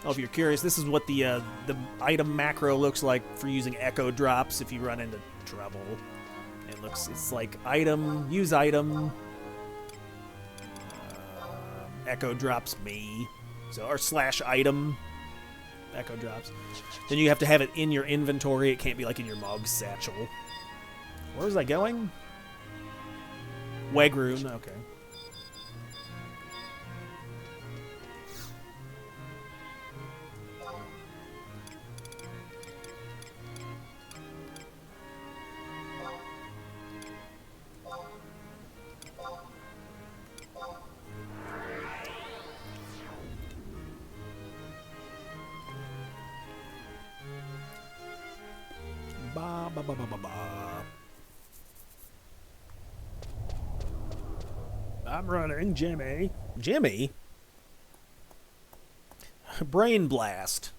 Oh, if you're curious, this is what the item macro looks like for using Echo Drops if you run into trouble. It's like item, use item, Echo Drops me, so or /item, Echo Drops. Then you have to have it in your inventory. It can't be like in your Mog's satchel. Where was I going? Wegroon, okay. Ba ba ba ba ba ba. I'm running, Jimmy. Jimmy? Brain Blast.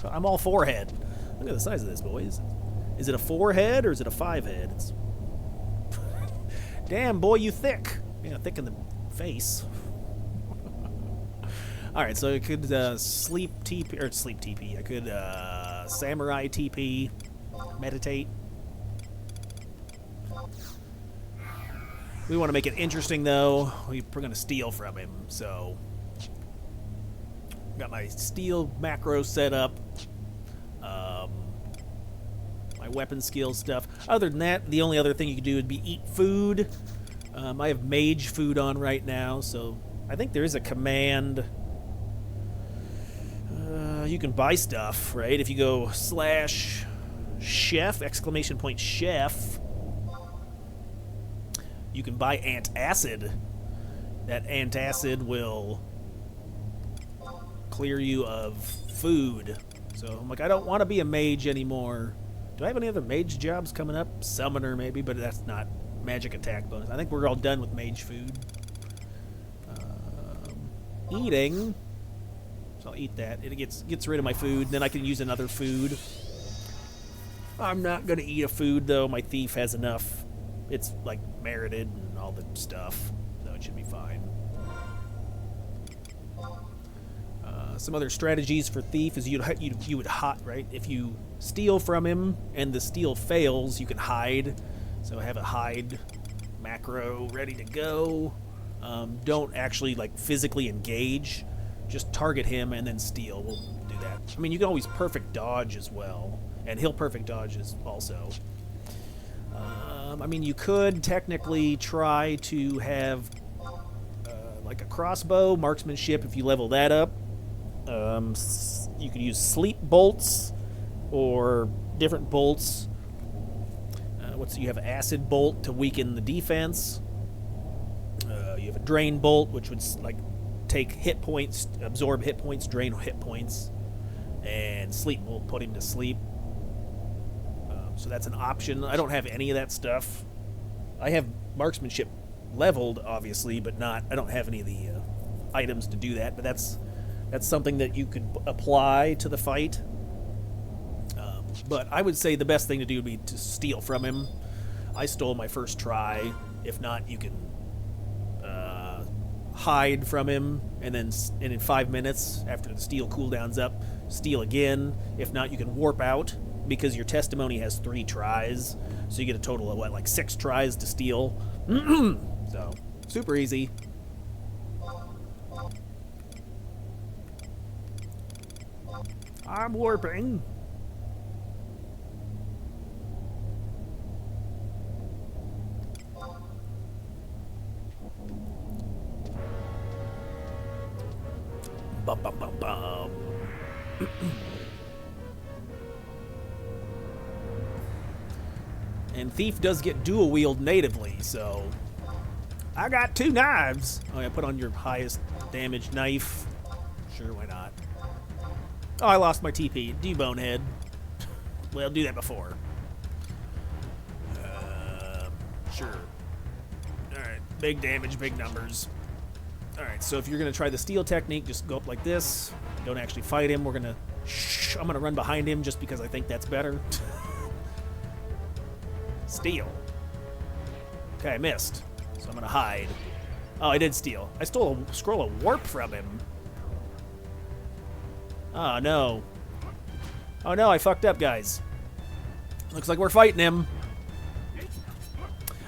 I'm all forehead. Look at the size of this, boys. Is it a 4-head or is it a 5-head? It's... Damn, boy, you thick. Yeah, thick in the face. Alright, so I could sleep TP. I could samurai TP. Meditate. We want to make it interesting, though. We're going to steal from him, so... Got my steal macro set up. My weapon skill stuff. Other than that, the only other thing you could do would be eat food. I have mage food on right now, so I think there is a command. You can buy stuff, right? If you go /chef, !chef, you can buy antacid. That antacid will clear you of food. So I'm like, I don't want to be a mage anymore. Do I have any other mage jobs coming up? Summoner maybe, but that's not magic attack bonus. I think we're all done with mage food. Eating. So I'll eat that. It gets rid of my food. Then I can use another food. I'm not going to eat a food, though. My thief has enough it's like merited and all the stuff, so it should be fine. Some other strategies for thief is you would hide, right? If you steal from him and the steal fails, you can hide. So have a hide macro ready to go. Don't actually like physically engage. Just target him and then steal. We'll do that. I mean, you can always perfect dodge as well, and he'll perfect dodge also. I mean, you could technically try to have like a crossbow, marksmanship if you level that up. You could use sleep bolts or different bolts. You have acid bolt to weaken the defense. You have a drain bolt, which would like take hit points, absorb hit points, drain hit points, and sleep bolt, put him to sleep. So that's an option. I don't have any of that stuff. I have marksmanship leveled, obviously, but not. I don't have any of the items to do that. But that's something that you could apply to the fight. But I would say the best thing to do would be to steal from him. I stole my first try. If not, you can hide from him, and then in 5 minutes after the steal cooldown's up, steal again. If not, you can warp out, because your testimony has 3 tries, so you get a total of like 6 tries to steal. So super easy. I'm warping. Bum, bum, bum, bum. And Thief does get dual wield natively, so I got 2 knives. Oh yeah, put on your highest damage knife. Sure, why not? Oh, I lost my TP. Debonehead. Well, do that before. Sure. Alright, big damage, big numbers. Alright, so if you're going to try the steal technique, just go up like this. Don't actually fight him. I'm going to run behind him just because I think that's better. Steal. Okay, I missed. So I'm going to hide. Oh, I did steal. I stole a scroll of warp from him. Oh, no. Oh, no, I fucked up, guys. Looks like we're fighting him.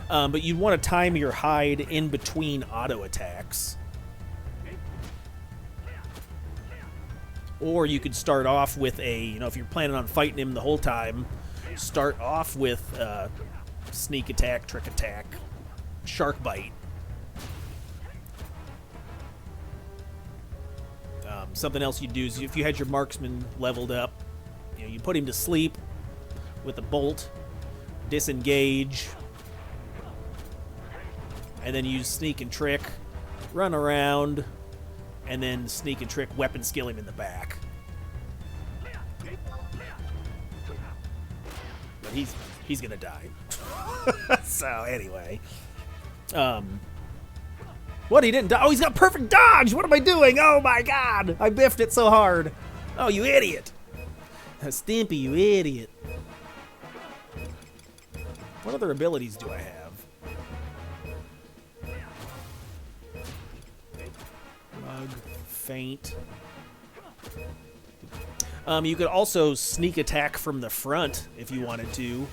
But you'd want to time your hide in between auto attacks. Or you could start off with if you're planning on fighting him the whole time, start off with sneak attack, trick attack, shark bite. Something else you'd do is if you had your marksman leveled up, you put him to sleep with a bolt, disengage, and then use sneak and trick, run around, and then sneak and trick weapon skill him in the back. But he's gonna die. So anyway, what, he didn't die? Oh, he's got perfect dodge! What am I doing? Oh my god! I biffed it so hard. Oh, you idiot! Stimpy, you idiot. What other abilities do I have? Mug, feint. You could also sneak attack from the front if you wanted to.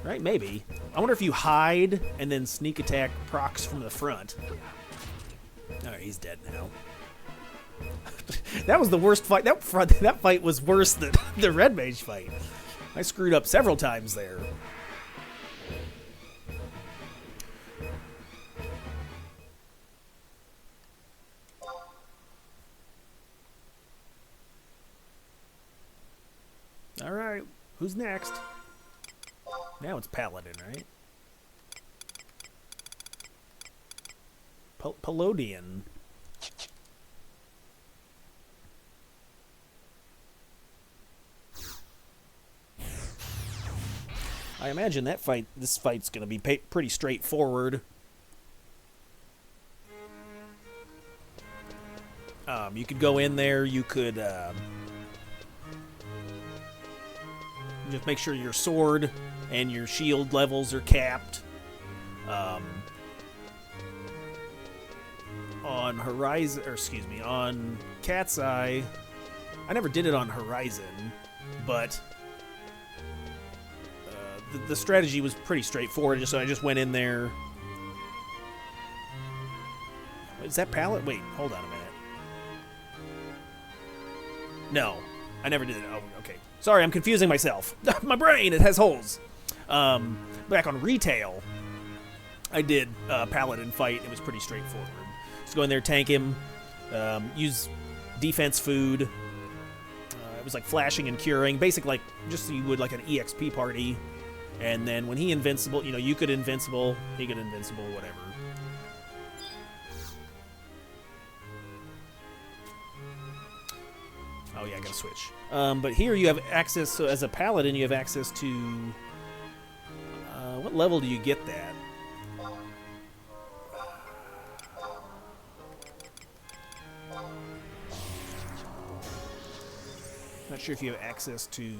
Right, maybe. I wonder if you hide and then sneak attack procs from the front. Alright, he's dead now. That was the worst fight. That fight was worse than the Red Mage fight. I screwed up several times there. Alright, who's next? Now it's Paladin, right? Pelodian. I imagine this fight's going to be pretty straightforward. You could go in there, you could just make sure your sword and your shield levels are capped. On Horizon, or excuse me, on Cat's Eye, I never did it on Horizon, but the strategy was pretty straightforward. So I just went in there. Is that pallet? Wait, hold on a minute. No, I never did it. Oh, okay. Sorry, I'm confusing myself. My brain, it has holes. Back on retail, I did Paladin fight. It was pretty straightforward. Just go in there, tank him, use defense food. It was like flashing and curing, basically like just so you would like an EXP party. And then when he invincible, you know, you could invincible, he could invincible, whatever. Oh yeah, I gotta switch. But here you have access, so as a paladin, you have access to... what level do you get that? Not sure if you have access to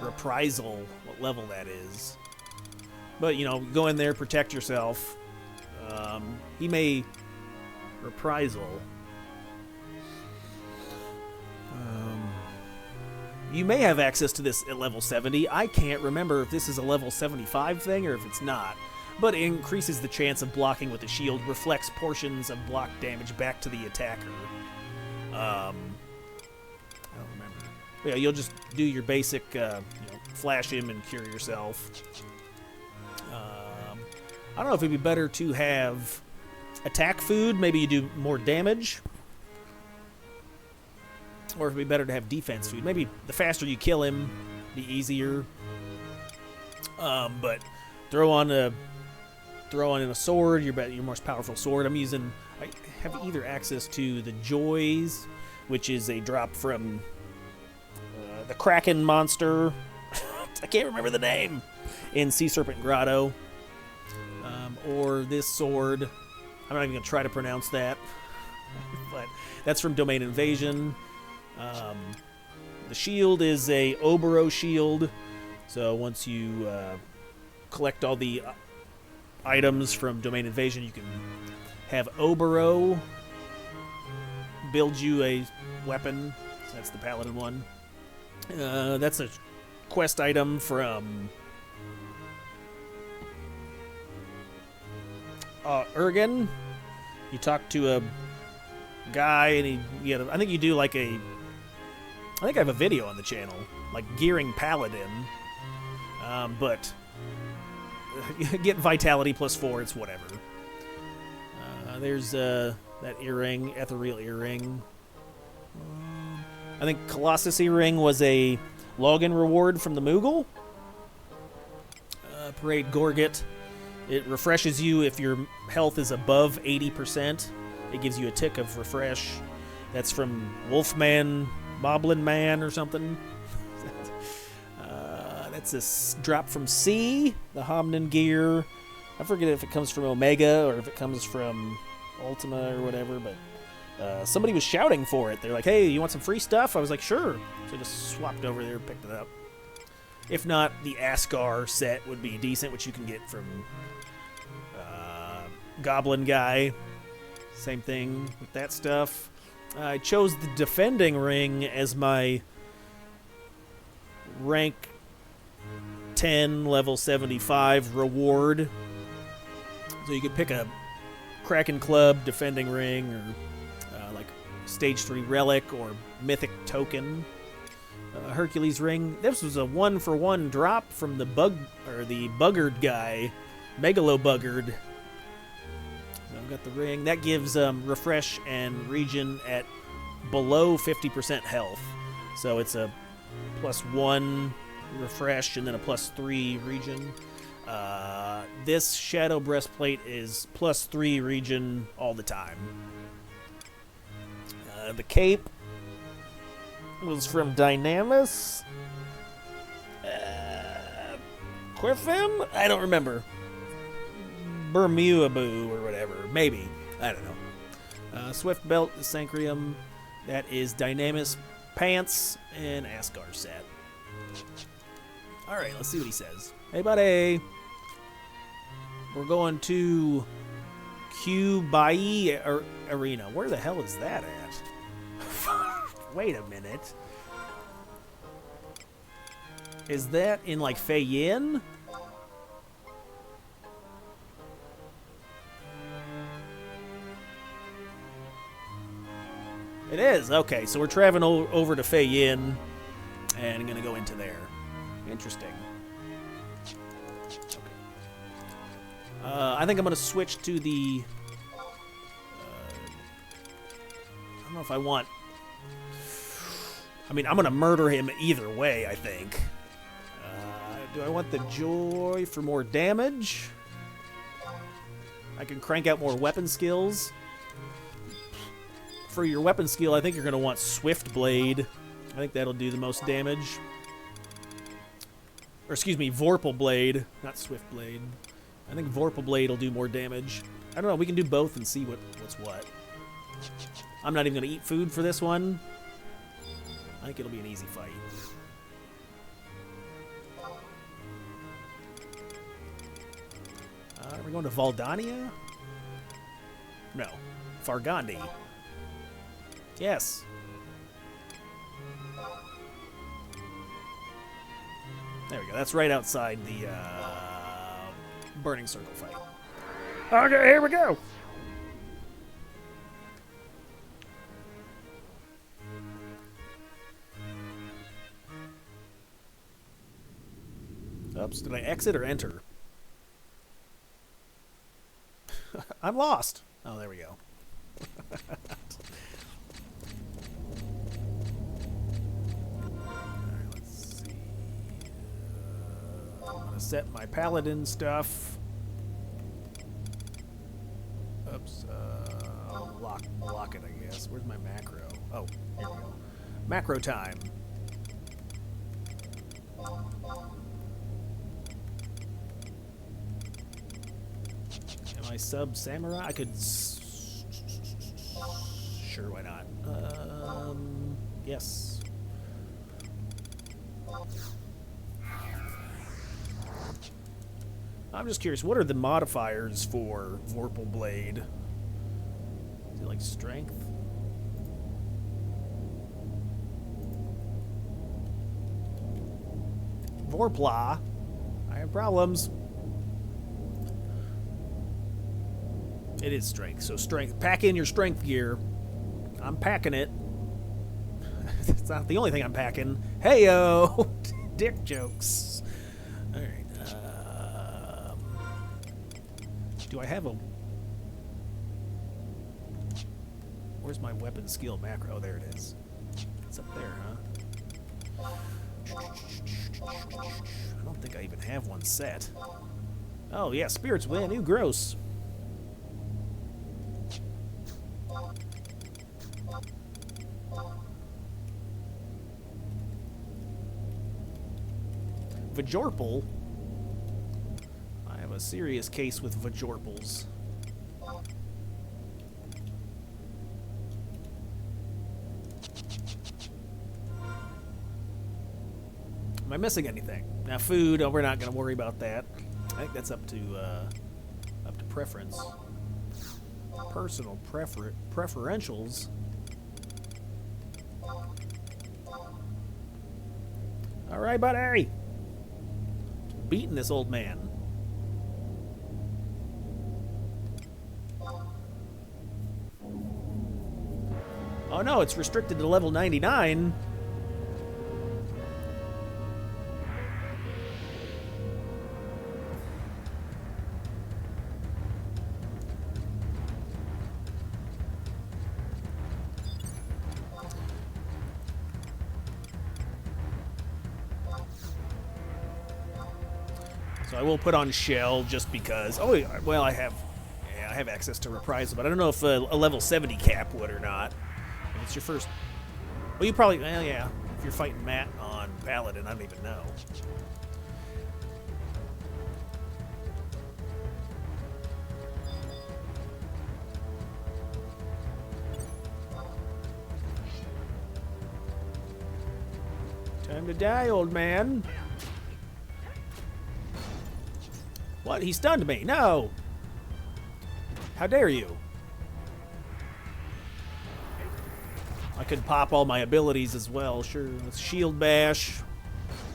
Reprisal, what level that is. But, you know, go in there, protect yourself. He may Reprisal. You may have access to this at level 70. I can't remember if this is a level 75 thing or if it's not. But it increases the chance of blocking with the shield, reflects portions of block damage back to the attacker. I don't remember. But yeah, you'll just do your basic, you know, flash him and cure yourself. I don't know if it'd be better to have attack food. Maybe you do more damage. Or if it'd be better to have defense food. Maybe the faster you kill him, the easier. But throw on in a sword, your most powerful sword. I have either access to the Joys, which is a drop from the Kraken monster. I can't remember the name. In Sea Serpent Grotto. Or this sword. I'm not even going to try to pronounce that. But that's from Domain Invasion. The shield is a Oboro shield. So once you collect all the items from Domain Invasion, you can have Oboro build you a weapon. So that's the Paladin one. That's a quest item from Urgen. You talk to a guy, and I think you do like I think I have a video on the channel, like gearing Paladin, but you get Vitality +4, it's whatever. There's that earring, Ethereal earring. I think Colossus earring was a login reward from the Moogle. Parade Gorget. It refreshes you if your health is above 80%. It gives you a tick of refresh. That's from Wolfman, Moblin Man or something. That's a drop from C, the Homnin gear. I forget if it comes from Omega or if it comes from Ultima or whatever, but somebody was shouting for it. They're like, hey, you want some free stuff? I was like, sure. So I just swapped over there and picked it up. If not, the Asgar set would be decent, which you can get from Goblin Guy. Same thing with that stuff. I chose the Defending Ring as my rank 10, level 75 reward. So you could pick a Kraken Club, Defending Ring, or like Stage 3 Relic or Mythic Token. Hercules Ring. This was a 1-for-1 drop from the Buggard guy, Megalo Buggard. So I've got the ring. That gives refresh and regen at below 50% health. So it's a +1 refresh and then a +3 regen. This Shadow Breastplate is +3 regen all the time. The cape was from Dynamis. Quiffim? I don't remember. Bermuabu or whatever. Maybe. I don't know. Swift Belt, the Sancrium. That is Dynamis Pants and Asgar set. Alright, let's see what he says. Hey, buddy. We're going to Cubai Arena. Where the hell is that at? Wait a minute. Is that in, like, Fei Yin? It is. Okay, so we're traveling over to Fei Yin and I'm going to go into there. Interesting. Okay. I think I'm going to switch to the... I don't know if I want... I mean, I'm going to murder him either way, I think. Do I want the joy for more damage? I can crank out more weapon skills. For your weapon skill, I think you're going to want Swift Blade. I think that'll do the most damage. Or excuse me, Vorpal Blade, not Swift Blade. I think Vorpal Blade will do more damage. I don't know, we can do both and see what's what. I'm not even going to eat food for this one. I think it'll be an easy fight. Are we going to Valdania? No. Fargandi. Yes. There we go. That's right outside the Burning Circle fight. Okay, here we go. Oops, did I exit or enter? I'm lost. Oh, there we go. Alright, let's see. I'm going to set my paladin stuff. Oops. I'll lock it, I guess. Where's my macro? Oh, here we go. Macro time. Am I sub samurai? I could. Sure, why not? Yes. I'm just curious, what are the modifiers for Vorpal Blade? Is it like strength? Vorpla. I have problems. It is strength, so strength. Pack in your strength gear. I'm packing it. It's not the only thing I'm packing. Hey-o! Dick jokes. Alright. Do I have a... Where's my weapon skill macro? Oh, there it is. It's up there, huh? I don't think I even have one set. Oh, yeah, spirits win. Ooh, gross. Vajorpal? I have a serious case with Vajorpals. Am I missing anything? Now food, oh, we're not going to worry about that. I think that's up to preference. Personal preferentials. All right, buddy. Beating this old man. Oh no, it's restricted to level 99. So I will put on Shell just because. Oh, well, I have access to Reprisal, but I don't know if a level 70 cap would or not. If it's your first. Well, you probably. Well, yeah. If you're fighting Maat on Paladin, I don't even know. Time to die, old man. What? He stunned me. No. How dare you? I could pop all my abilities as well. Sure. Let's shield bash.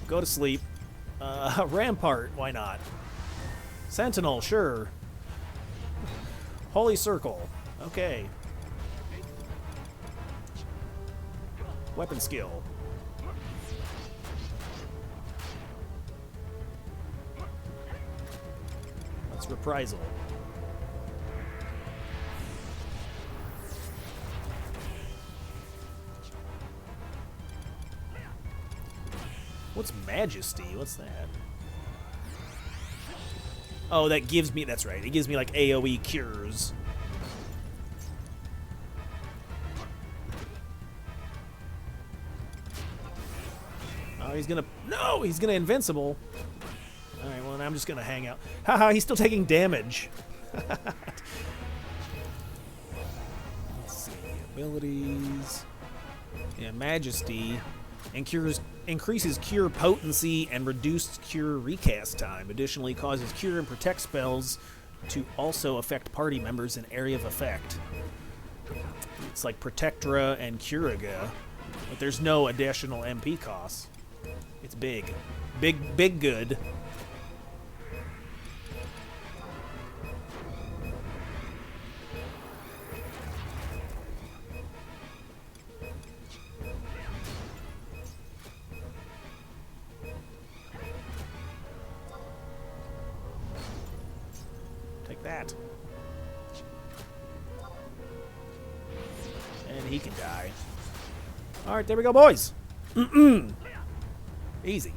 Go to sleep. Rampart. Why not? Sentinel. Sure. Holy Circle. Okay. Weapon skill. Let's reprisal. What's Majesty? What's that? Oh, that gives me... That's right. It gives me, like, AoE cures. Oh, he's gonna... No! He's gonna Invincible. Alright, well, I'm just gonna hang out. Haha, he's still taking damage. Let's see. Abilities... Yeah, Majesty... increases cure potency and reduced cure recast time. Additionally, causes cure and protect spells to also affect party members in area of effect. It's like Protectra and Curaga, but there's no additional MP costs. It's big. Big good. That. And he can die. Alright, there we go, boys. Easy.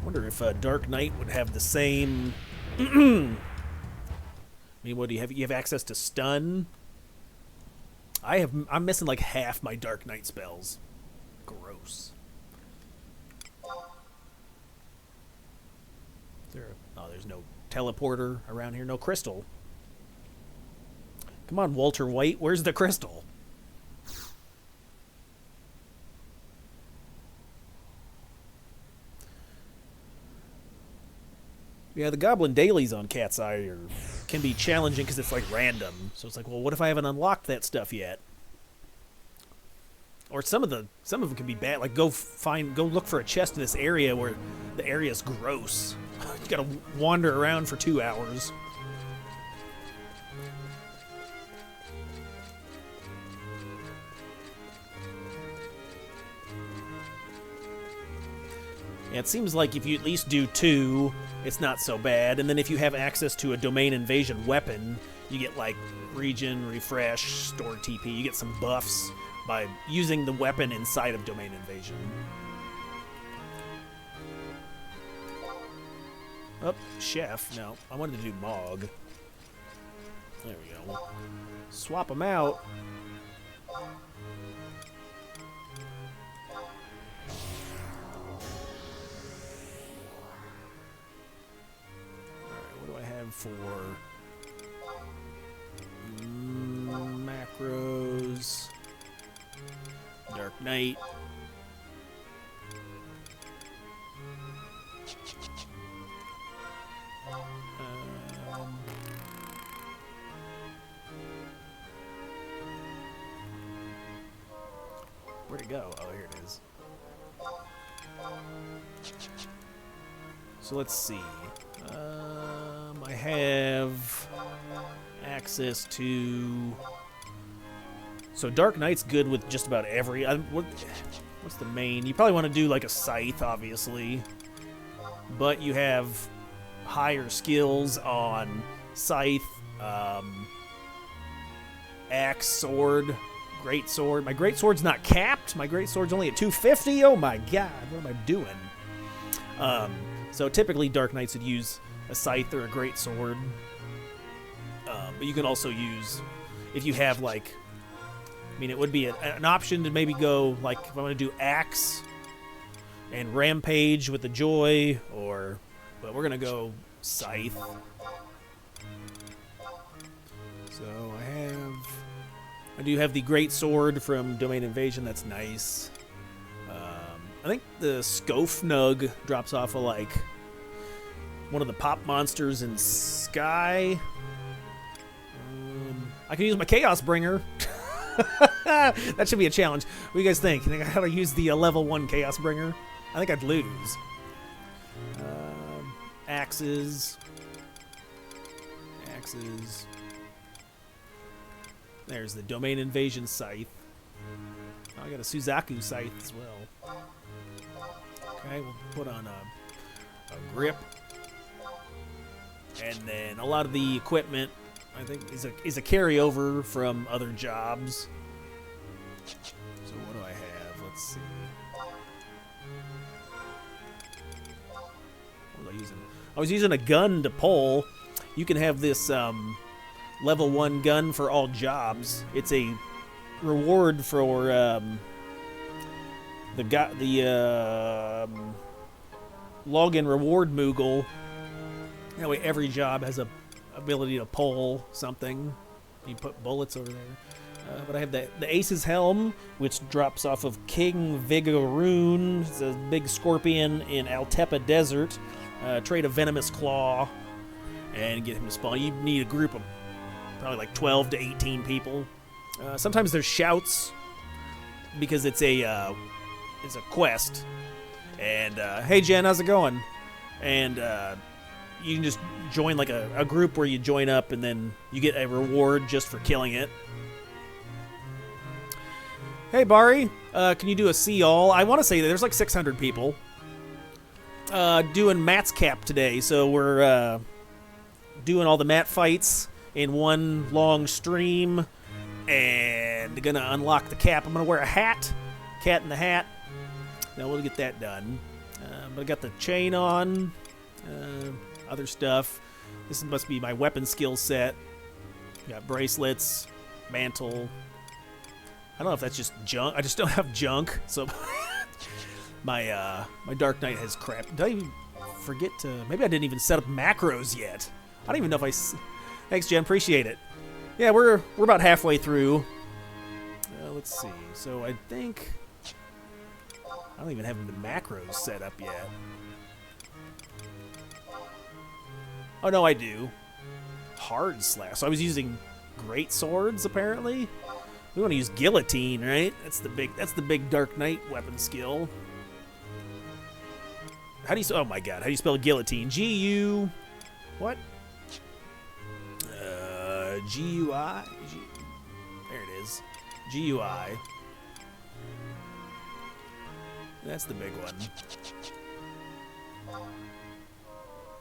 Wonder if Dark Knight would have the same... I mean, what do you have? You have access to stun? I'm missing like half my Dark Knight spells. Gross. There's no teleporter around here. No crystal. Come on, Walter White. Where's the crystal? Yeah, the Goblin Dailies on Cat's Eye can be challenging because it's like random. So it's like, well, what if I haven't unlocked that stuff yet? Or some of them can be bad. Like go look for a chest in this area where the area's gross. You gotta wander around for 2 hours. Yeah, it seems like if you at least do 2, it's not so bad. And then if you have access to a domain invasion weapon, you get like regen, refresh, store TP. You get some buffs by using the weapon inside of domain invasion. Oh, Chef. No, I wanted to do Mog. There we go. Swap them out. Alright, what do I have for macros? Dark Knight. Where'd it go? Oh, here it is. So let's see. I have access to... So Dark Knight's good with just about every... what's the main? You probably want to do like a Scythe, obviously. But you have higher skills on Scythe, Axe, Sword, Great Sword. My Great Sword's not capped. My Great Sword's only at 250. Oh my god, what am I doing? So typically Dark Knights would use a Scythe or a Great Sword. But you can also use, if you have like... I mean, it would be an option to maybe go, like, if I want to do Axe and Rampage with the Joy, or... But we're going to go Scythe. So I have I do have the Great Sword from Domain Invasion. That's nice. I think the Skofnug drops off of, like, one of the pop monsters in Sky. I can use my Chaos Bringer. That should be a challenge. What do you guys think? You think I gotta use the level 1 Chaos Bringer? I think I'd lose. Axes. Axes. There's the Domain Invasion Scythe. Oh, I got a Suzaku Scythe as well. Okay, we'll put on a grip. And then a lot of the equipment, I think, is a carryover from other jobs. So what do I have? Let's see. What was I using? I was using a gun to pull. You can have this level 1 gun for all jobs. It's a reward for the login reward Moogle. That way every job has a ability to pull something. You put bullets over there. But I have the Ace's Helm, which drops off of King Vigoroon. It's a big scorpion in Altepa Desert. Trade a Venomous Claw and get him to spawn. You need a group of probably like 12 to 18 people. Sometimes there's shouts because it's a quest. And hey Jen, how's it going? And you can just join like a group where you join up and then you get a reward just for killing it. Hey Bari, can you do a see all? I want to say that there's like 600 people doing Matt's cap today, so we're doing all the Matt fights in one long stream and gonna unlock the cap. I'm gonna wear a hat, Cat in the Hat. Now we'll get that done. But I got the chain on, other stuff. This must be my weapon skill set. Got bracelets, mantle. I don't know if that's just junk. I just don't have junk, so my Dark Knight has crap. Did I even forget to? Maybe I didn't even set up macros yet. I don't even know if I. Thanks, Jen. Appreciate it. Yeah, we're about halfway through. Let's see. So I think I don't even have the macros set up yet. Oh no, I do. Hard slash. So I was using great swords apparently. We want to use guillotine, right? That's the big Dark Knight weapon skill. How do you? Oh my God! How do you spell guillotine? G-U. What? G-U-I. There it is. G-U-I. That's the big one.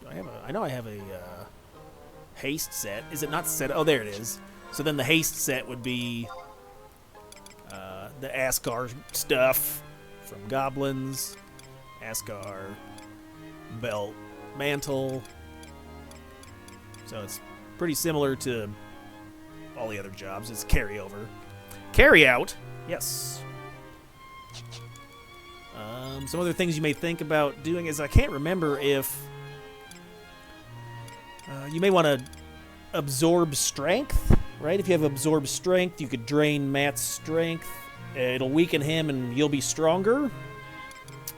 Do I have a? I know I have a haste set. Is it not set? Oh, there it is. So then the haste set would be the Askar stuff from Goblins. Askar belt, mantle. So it's pretty similar to all the other jobs. It's carryover. Carry out, yes. Some other things you may think about doing is I can't remember if you may want to absorb strength, right? If you have absorb strength, you could drain Matt's strength. It'll weaken him, and you'll be stronger.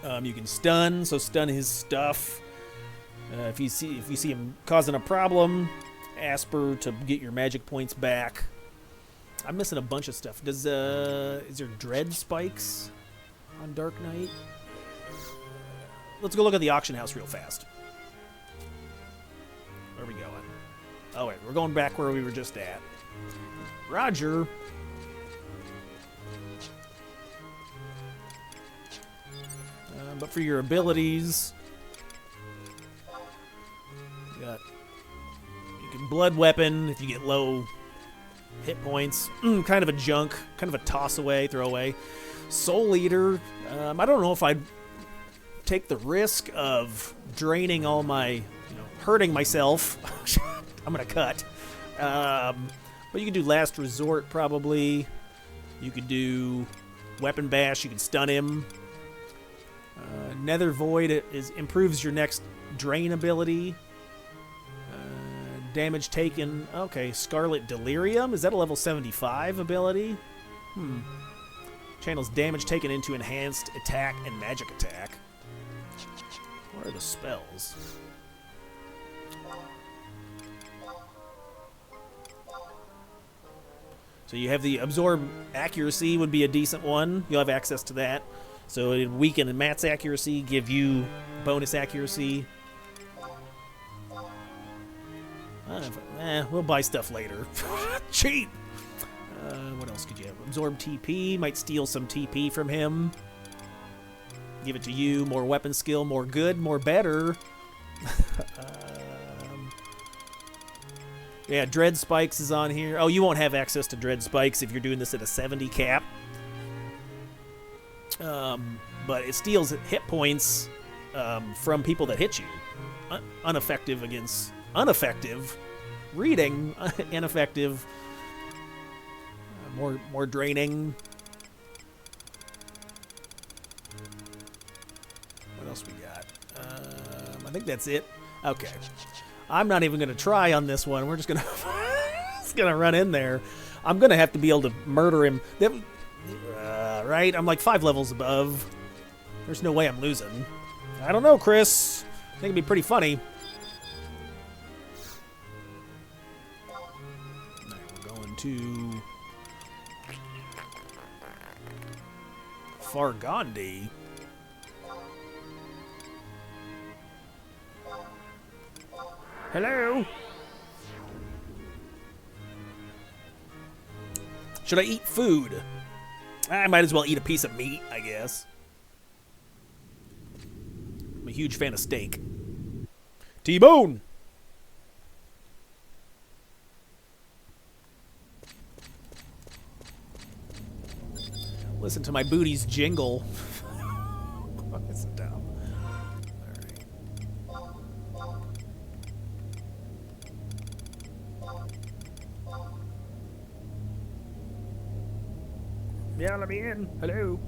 You can stun, so stun his stuff. If you see him causing a problem, Asper to get your magic points back. I'm missing a bunch of stuff. Is there dread spikes on Dark Knight? Let's go look at the auction house real fast. Where are we going? Oh wait, we're going back where we were just at. Roger. But for your abilities, you can blood weapon if you get low hit points. Kind of a junk, kind of a toss away, throw away. Soul Eater. I don't know if I'd take the risk of draining all my, hurting myself. I'm gonna cut. But you can do Last Resort probably. You could do Weapon Bash. You can stun him. Nether Void improves your next drain ability. Damage taken. Okay, Scarlet Delirium. Is that a level 75 ability? Channels damage taken into enhanced attack and magic attack. What are the spells? So you have the Absorb Accuracy would be a decent one. You'll have access to that. So it would weaken Matt's accuracy, give you bonus accuracy. We'll buy stuff later. Cheap! What else could you have? Absorb TP. Might steal some TP from him. Give it to you. More weapon skill. More good. More better. Yeah, Dread Spikes is on here. Oh, you won't have access to Dread Spikes if you're doing this at a 70 cap. But it steals hit points from people that hit you. Ineffective against... Ineffective. Reading. Ineffective. More draining. What else we got? I think that's it. Okay. I'm not even going to try on this one. We're just going to just gonna run in there. I'm going to have to be able to murder him. Right? I'm like 5 levels above. There's no way I'm losing. I don't know, Chris. I think it'd be pretty funny. We're going to... Fargandi. Hello? Should I eat food? I might as well eat a piece of meat, I guess. I'm a huge fan of steak. T-bone! Listen to my booty's jingle. It's dumb. Yeah, let me in. Hello.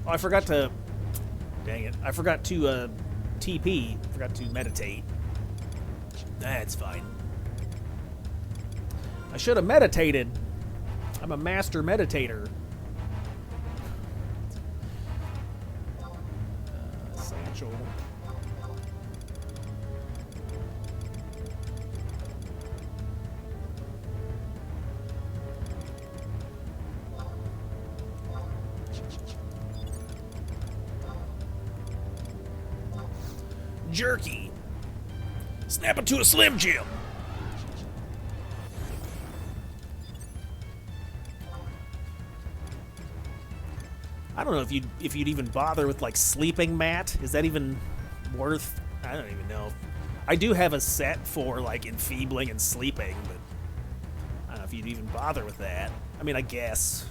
Oh, I forgot to... Dang it. I forgot to, TP. Forgot to meditate. That's fine. I should have meditated. I'm a master meditator. Satchel. Jerky. Snap it to a Slim Jim. I don't know if you'd even bother with like sleeping mat. Is that even worth? I don't even know. I do have a set for like enfeebling and sleeping, but I don't know if you'd even bother with that. I mean, I guess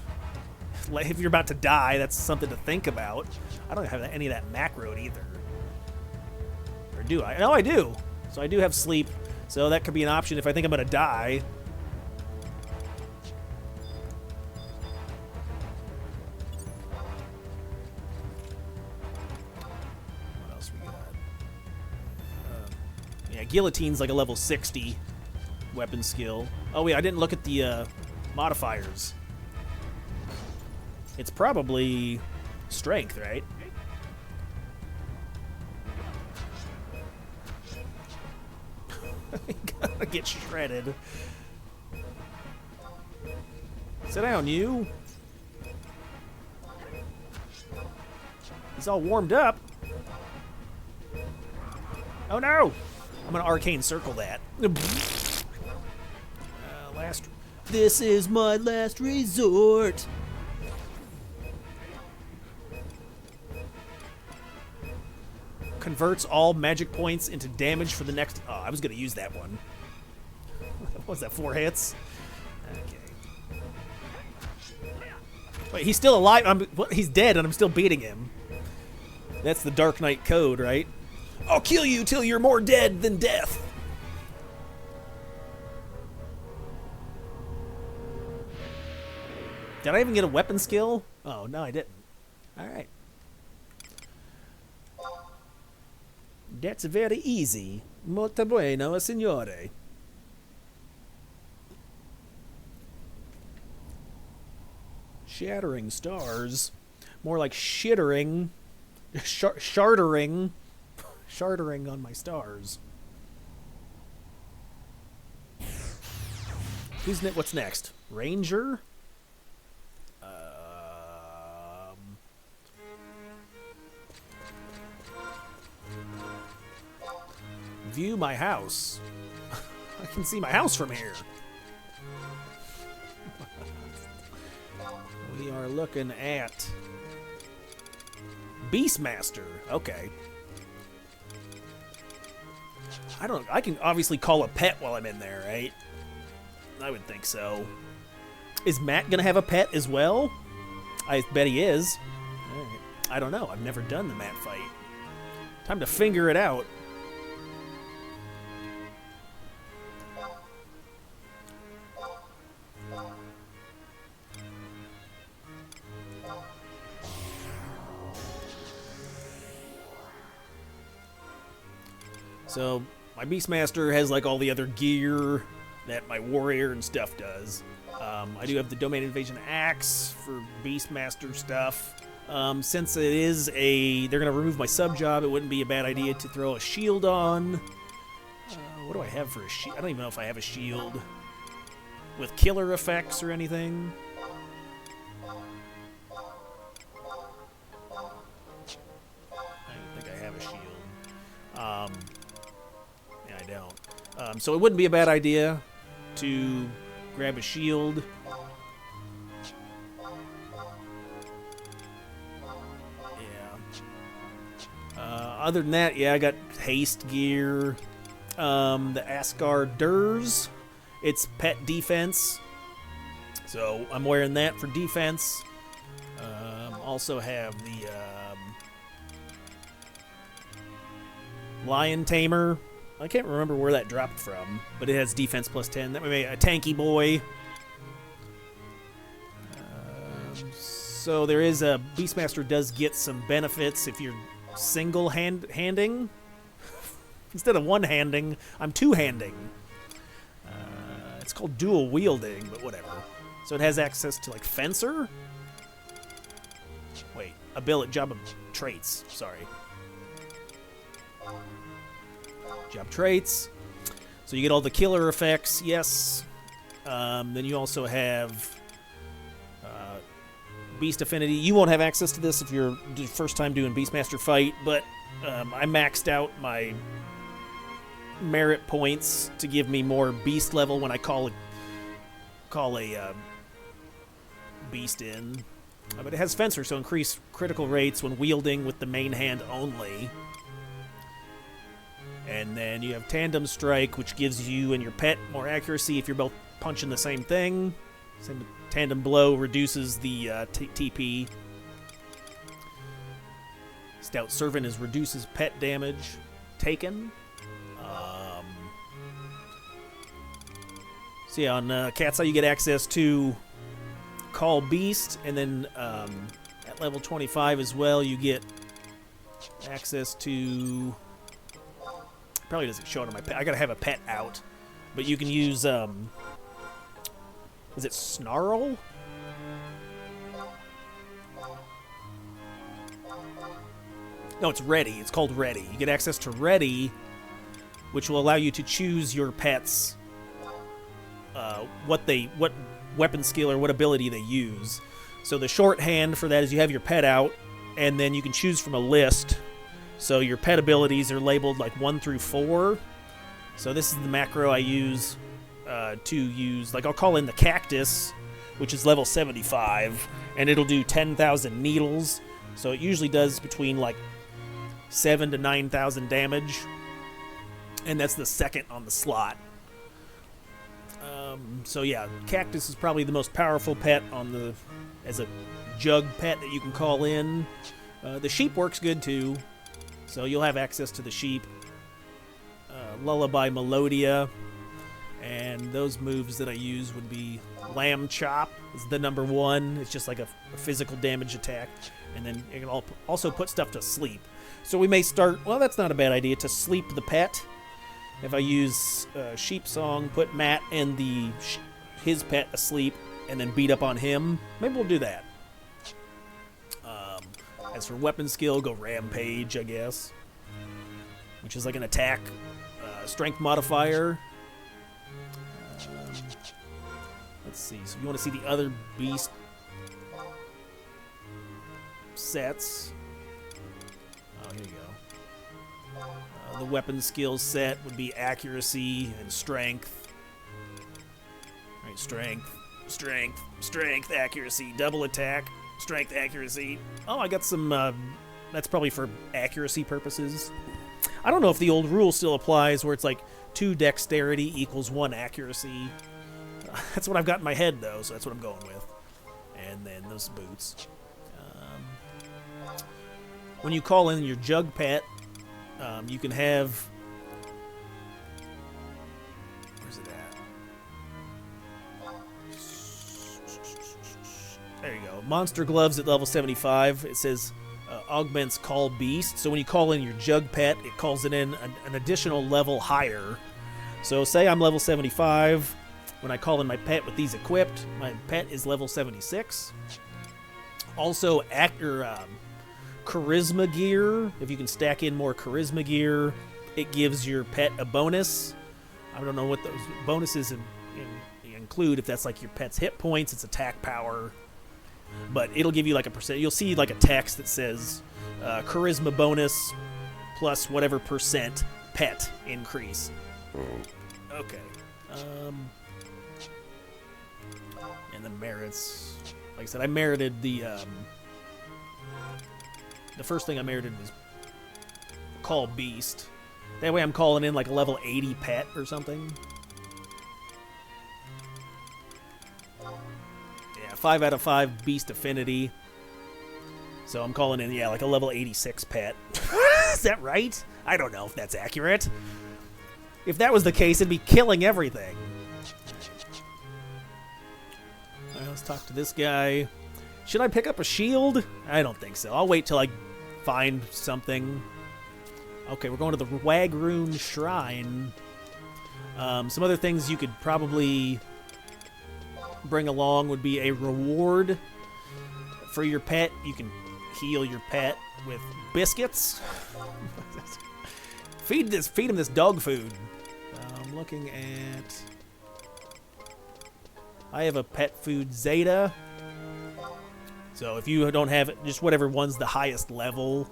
like if you're about to die, that's something to think about. I don't have any of that macroed either. Or do I? No, I do. So I do have sleep. So that could be an option if I think I'm going to die. What else we got? Yeah, guillotine's like a level 60 weapon skill. Oh, wait, I didn't look at the modifiers. It's probably strength, right? Gotta get shredded. Sit down, you. He's all warmed up. Oh no! I'm gonna arcane circle that. This is my last resort. Converts all magic points into damage for the next... Oh, I was going to use that one. What was that, 4 hits? Okay. Wait, he's still alive. He's dead, and I'm still beating him. That's the Dark Knight code, right? I'll kill you till you're more dead than death. Did I even get a weapon skill? Oh, no, I didn't. All right. That's very easy. Molto bueno, signore. Shattering stars. More like shittering. Shardering. Shardering on my stars. What's next? Ranger? View my house. I can see my house from here. We are looking at Beastmaster. Okay. I can obviously call a pet while I'm in there, right? I would think so. Is Matt gonna have a pet as well? I bet he is. All right. I don't know. I've never done the Matt fight. Time to figure it out. So, my Beastmaster has like all the other gear that my Warrior and stuff does. I do have the Domain Invasion Axe for Beastmaster stuff. Since it is they're going to remove my sub-job, it wouldn't be a bad idea to throw a shield on. What do I have for a shield? I don't even know if I have a shield with killer effects or anything. I don't think I have a shield. Yeah, I don't. So it wouldn't be a bad idea to grab a shield. Yeah. Other than that, yeah, I got haste gear. The Asgarders. It's pet defense. So I'm wearing that for defense. Also have the Lion Tamer. I can't remember where that dropped from, but it has defense plus 10. That way, a tanky boy. So there is a Beastmaster does get some benefits if you're single-handing. Instead of one-handing, I'm two-handing. It's called dual wielding, but whatever. So it has access to like Fencer. Wait, ability, job of traits. Sorry. Job traits. So you get all the killer effects, yes. Then you also have Beast Affinity. You won't have access to this if you're the first time doing Beastmaster fight, but I maxed out my merit points to give me more beast level when I call a beast in. But it has Fencer, so increase critical rates when wielding with the main hand only. And then you have Tandem Strike, which gives you and your pet more accuracy if you're both punching the same thing. Same Tandem Blow reduces the TP. Stout Servant reduces pet damage taken. So yeah, on CatseyeXI you get access to Call Beast, and then at level 25 as well you get access to... Probably doesn't show it on my pet. I gotta have a pet out. But you can use, is it Snarl? No, it's Ready. It's called Ready. You get access to Ready, which will allow you to choose your pet's, what weapon skill or what ability they use. So the shorthand for that is you have your pet out, and then you can choose from a list. So your pet abilities are labeled like 1 through 4. So this is the macro I use to use. Like I'll call in the Cactus, which is level 75, and it'll do 10,000 needles. So it usually does between like 7,000 to 9,000 damage, and that's the second on the slot. So yeah, cactus is probably the most powerful pet as a jug pet that you can call in. The sheep works good too, so you'll have access to the sheep. Lullaby Melodia, and those moves that I use would be Lamb Chop is the number 1. It's just like a physical damage attack, and then it can also put stuff to sleep. So we may start, well, that's not a bad idea, to sleep the pet. If I use Sheep Song, put Matt and his pet asleep, and then beat up on him, maybe we'll do that. As for weapon skill, go Rampage, I guess, which is like an attack strength modifier. Let's see. So if you want to see the other beast sets, oh, here you go. The weapon skill set would be accuracy and strength. Right, strength, accuracy, double attack, strength, accuracy. Oh, I got some. That's probably for accuracy purposes. I don't know if the old rule still applies where it's like 2 dexterity equals 1 accuracy. That's what I've got in my head, though, so that's what I'm going with. And then those boots. When you call in your jug pet, you can have... Where's it at? There you go. Monster Gloves at level 75. It says... augments Call Beast. So when you call in your jug pet, it calls it in an additional level higher. So say I'm level 75. When I call in my pet with these equipped, my pet is level 76. Also, Charisma gear. If you can stack in more Charisma gear, it gives your pet a bonus. I don't know what those bonuses include, if that's like your pet's hit points, its attack power. But it'll give you like a percent. You'll see like a text that says charisma bonus plus whatever percent pet increase. Okay. And the merits. Like I said, I merited the first thing I merited was Call Beast. That way I'm calling in like a level 80 pet or something. 5 out of 5 Beast Affinity. So I'm calling in, yeah, like a level 86 pet. Is that right? I don't know if that's accurate. If that was the case, it'd be killing everything. All right, let's talk to this guy. Should I pick up a shield? I don't think so. I'll wait till I find something. Okay, we're going to the Wagroon Shrine. Some other things you could probably... bring along would be a reward for your pet. You can heal your pet with biscuits. Feed him this dog food. I'm looking at... I have a pet food Zeta. So if you don't have it, just whatever one's the highest level,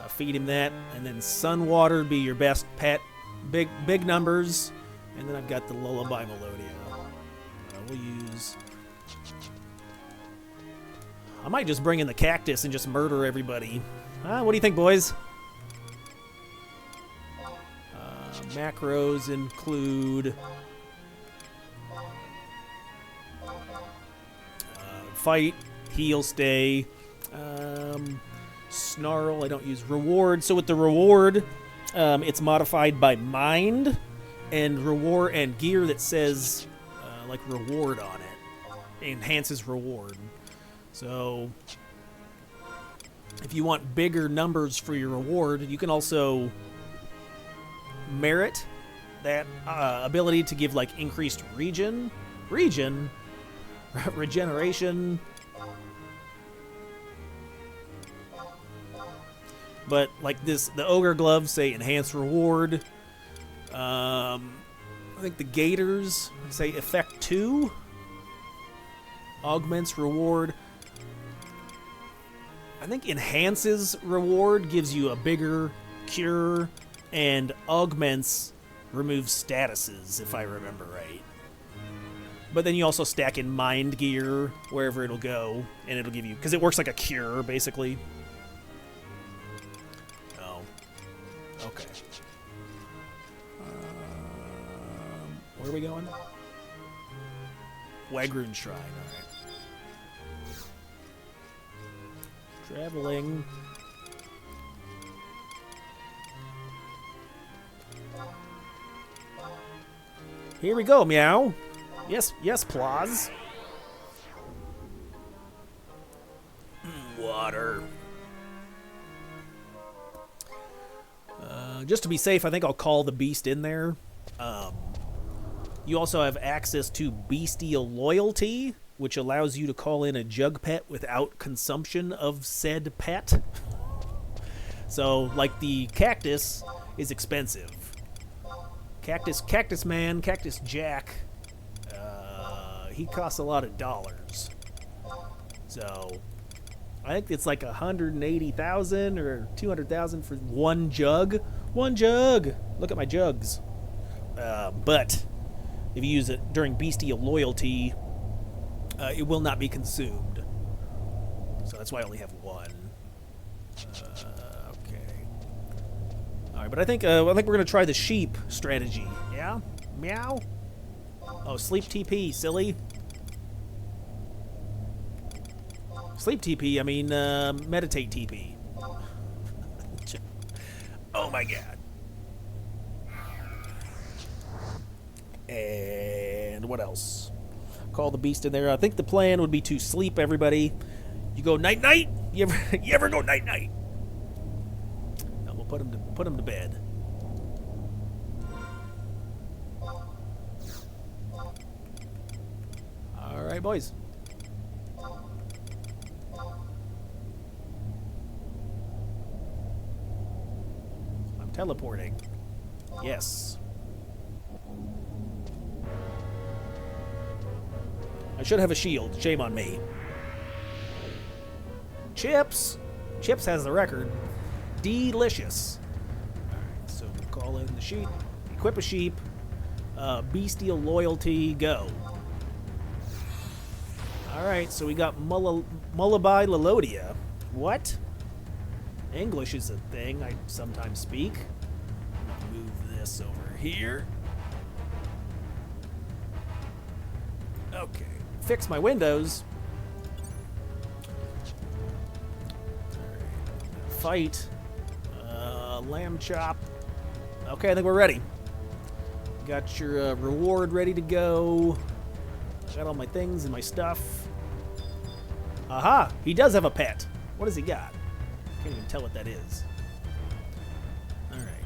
feed him that. And then Sunwater would be your best pet. Big numbers. And then I've got the Lullaby Melodia. We'll use... I might just bring in the cactus and just murder everybody. What do you think, boys? Macros include... fight, heal, stay. Snarl, I don't use reward. So with the reward, it's modified by mind and reward and gear that says... like reward on it. Enhances reward. So if you want bigger numbers for your reward, you can also merit that ability to give like increased regeneration. But like this, the ogre gloves say enhance reward. I think the gators say effect 2 augments reward. I think enhances reward gives you a bigger cure, and augments removes statuses, if I remember right. But then you also stack in mind gear wherever it'll go, and it'll give you, because it works like a cure basically. Oh, okay. Where are we going? Wagroon Shrine. All right. Traveling. Here we go, meow. Yes, yes, Plaz. Water. Just to be safe, I think I'll call the beast in there. You also have access to Bestial Loyalty, which allows you to call in a jug pet without consumption of said pet. So, like the cactus is expensive. Cactus Man, Cactus Jack, he costs a lot of dollars. So, I think it's like 180,000 or 200,000 for one jug. One jug! Look at my jugs. But if you use it during Bestial Loyalty, it will not be consumed. So that's why I only have one. Okay. All right, but I think we're gonna try the sheep strategy. Yeah, meow. Oh, sleep TP, silly. Sleep TP. I mean, meditate TP. Oh my god. And what else? Call the beast in there. I think the plan would be to sleep everybody. You go night night. You ever go night night? No, we'll put him to bed. All right, boys. I'm teleporting. Yes. I should have a shield. Shame on me. Chips! Chips has the record. Delicious. Alright, so we'll call in the sheep. Equip a sheep. Bestial Loyalty, go. Alright, so we got Mullaby Lelodia. What? English is a thing I sometimes speak. Move this over here. Okay. Fix my windows. Right. Fight. Lamb chop. Okay, I think we're ready. Got your reward ready to go. Got all my things and my stuff. Aha! He does have a pet. What does he got? Can't even tell what that is. Alright.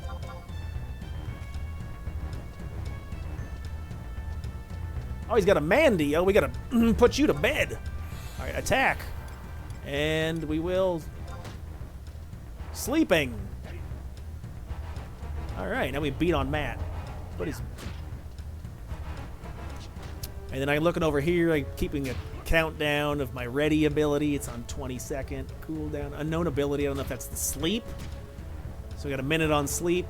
Oh, he's got a Mandy. Oh, we gotta put you to bed. Alright, attack. And we will... Sleeping. Alright, now we beat on Matt. What is... And then I'm looking over here, I'm keeping a countdown of my ready ability. It's on 22nd cooldown. Unknown ability, I don't know if that's the sleep. So we got a minute on sleep.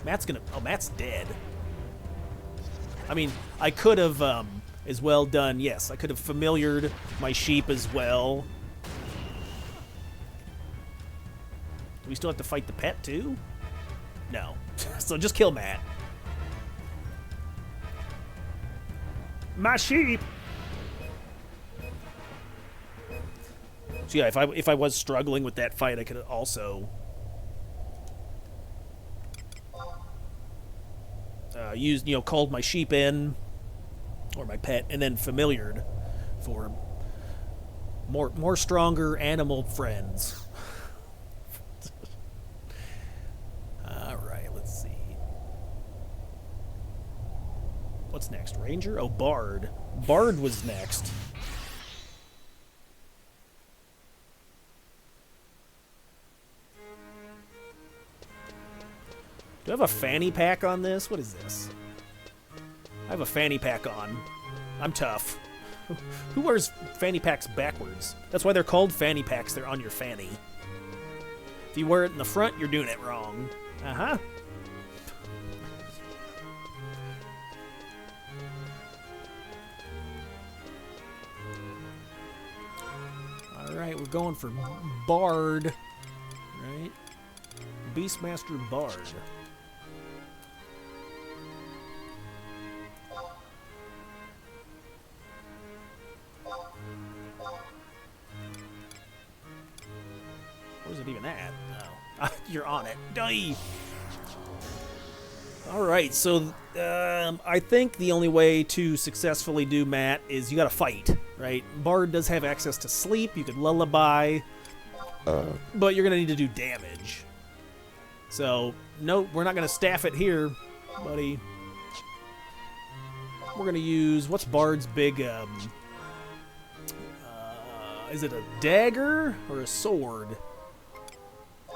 Matt's gonna... Oh, Matt's dead. I mean, I could have as well done... Yes, I could have familiared my sheep as well. Do we still have to fight the pet, too? No. So just kill Matt. My sheep! So yeah, if I was struggling with that fight, I could also... used, called my sheep in, or my pet, and then familiared for more stronger animal friends. Alright, let's see. What's next? Ranger? Oh, Bard. Bard was next. Do I have a fanny pack on this? What is this? I have a fanny pack on. I'm tough. Who wears fanny packs backwards? That's why they're called fanny packs. They're on your fanny. If you wear it in the front, you're doing it wrong. Uh-huh. Alright, we're going for Bard. Right? Beastmaster Bard. You're on it. Die. Alright, so I think the only way to successfully do Maat is you gotta fight, right? Bard does have access to sleep, you could lullaby, but you're gonna need to do damage. So, no, we're not gonna staff it here, buddy. We're gonna use, what's Bard's big, is it a dagger or a sword?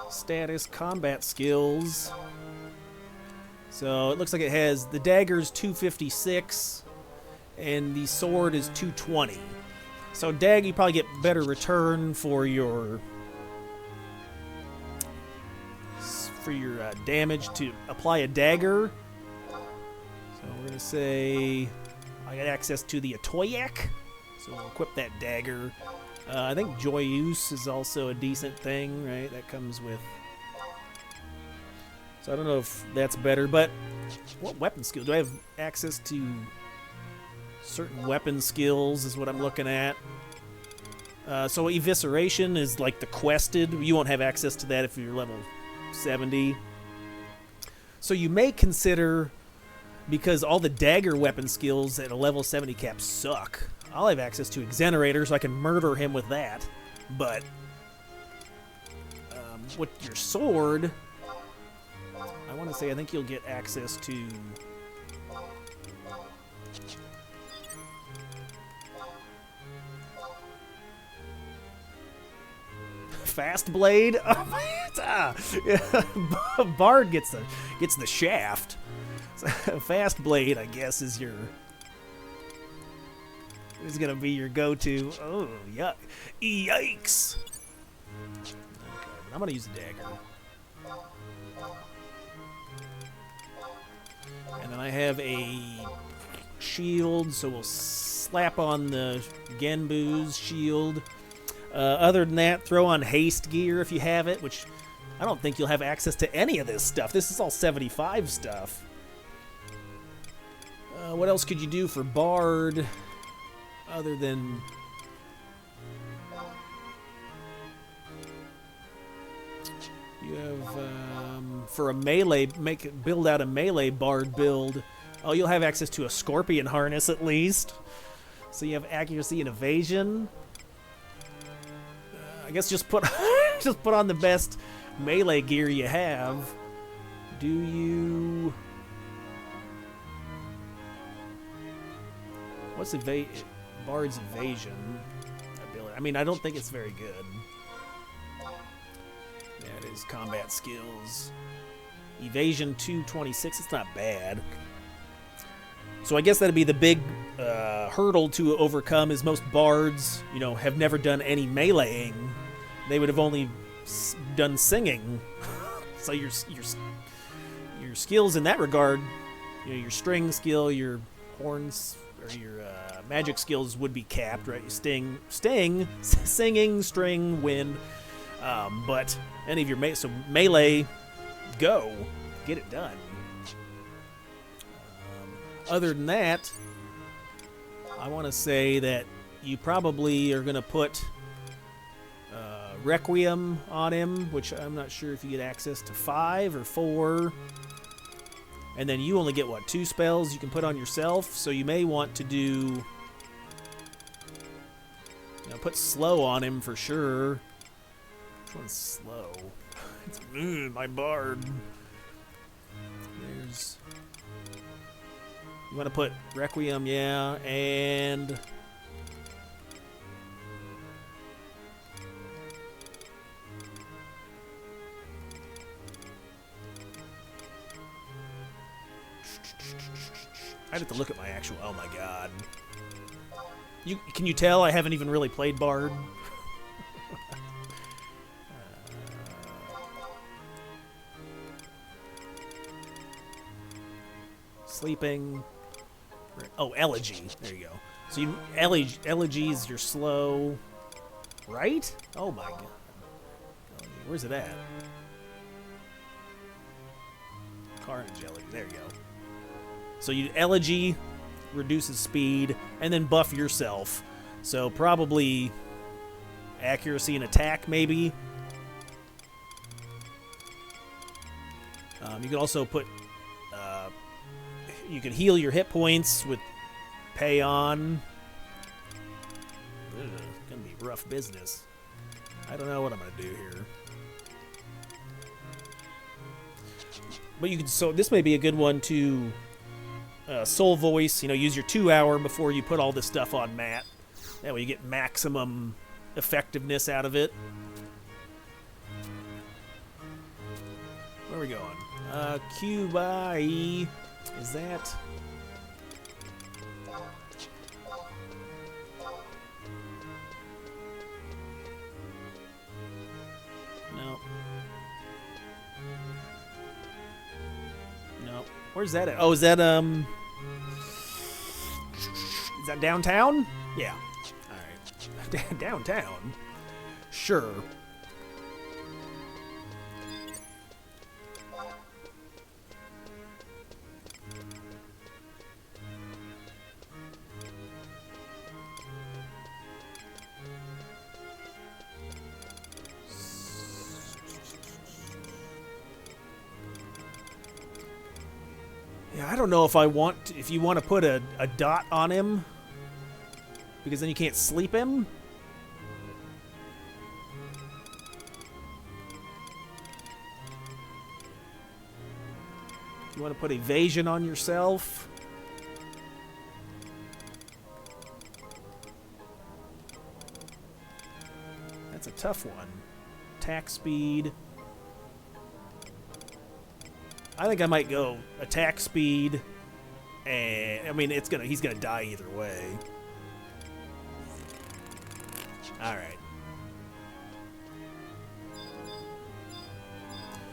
Status, combat skills. So it looks like it has, the dagger's 256 and the sword is 220. So dagger, you probably get better return for your damage to apply a dagger. So we're gonna say I got access to the Atoyak, so we'll equip that dagger. I think Joyeuse is also a decent thing, right? That comes with. So I don't know if that's better, but what weapon skill? Do I have access to certain weapon skills is what I'm looking at. So Evisceration is like the quested. You won't have access to that if you're level 70. So you may consider, because all the dagger weapon skills at a level 70 cap suck, I'll have access to Exenerator so I can murder him with that. But with your sword, I want to say I think you'll get access to Fast Blade. Bard gets the shaft. Fast Blade, I guess, is gonna be your go-to. Oh, yuck! Yikes! Okay, I'm gonna use a dagger. And then I have a shield, so we'll slap on the Genbu's shield. Other than that, throw on haste gear if you have it, which I don't think you'll have access to any of this stuff. This is all 75 stuff. What else could you do for Bard other than... You have, for a melee, build out a melee Bard build. Oh, you'll have access to a Scorpion Harness at least. So you have accuracy and evasion. I guess just put on the best melee gear you have. Do you... What's Bard's evasion ability? I mean, I don't think it's very good. That is combat skills. Evasion 226, it's not bad. So I guess that'd be the big hurdle to overcome, is most bards, you know, have never done any meleeing. They would have only done singing. So your skills in that regard, you know, your string skill, your horns, or your magic skills would be capped, right? Sting, singing, string, wind. But any of your melee, go, get it done. Other than that, I want to say that you probably are going to put Requiem on him, which I'm not sure if you get access to 5 or 4. And then you only get, what, 2 spells you can put on yourself? So you may want to do... You know, put slow on him for sure. Which one's slow? It's my Bard. There's... You want to put Requiem, yeah, and... I'd have to look at my actual... Oh my god. Can you tell I haven't even really played Bard? Sleeping... Oh, Elegy. There you go. So Elegy is your slow... Right? Oh my god. Where's it at? Carnage Elegy. There you go. So Elegy reduces speed, and then buff yourself. So probably accuracy and attack, maybe. You can also put... you can heal your hit points with pay on. Ugh, gonna be rough business. I don't know what I'm gonna do here. But you can... So this may be a good one to... soul voice, you know, use your 2 hour before you put all this stuff on Maat. That way you get maximum effectiveness out of it. Where are we going? CatseyeXI. Is that... No. No. Where's that at? Oh, is that, Is that downtown? Yeah. Alright. Downtown? Sure. Yeah, I don't know if I want to, if you want to put a dot on him, because then you can't sleep him. You want to put evasion on yourself. That's a tough one. Attack speed. I think I might go attack speed, and I mean he's gonna die either way. All right.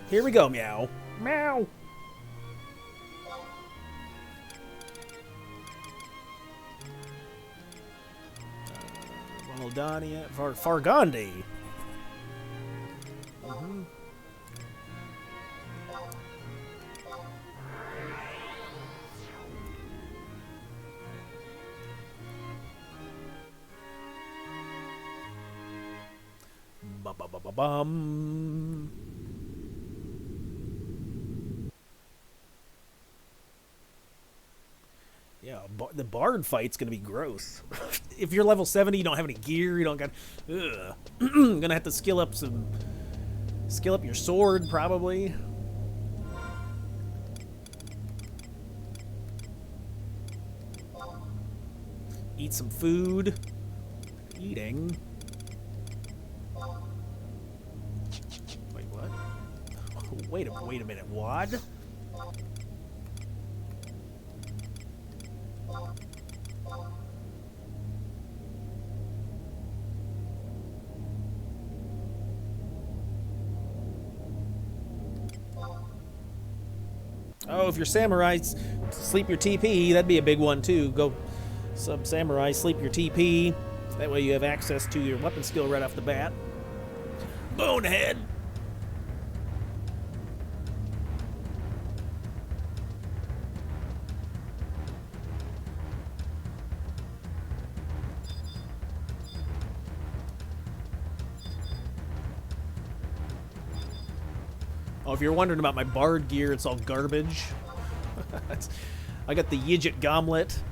Here we go, meow, meow. Valdania, Fargandi. Mm-hmm. Bum. Yeah, the bard fight's gonna be gross. If you're level 70, you don't have any gear, you don't got... Ugh. Gonna have to skill up your sword, probably. Eat some food. Eating. Wait, what? Wait a minute, what? Oh, if you're samurai, sleep your TP, that'd be a big one too. Go sub samurai, sleep your TP. That way you have access to your weapon skill right off the bat. Bonehead! Oh, if you're wondering about my bard gear, it's all garbage. I got the Yidget Goblet,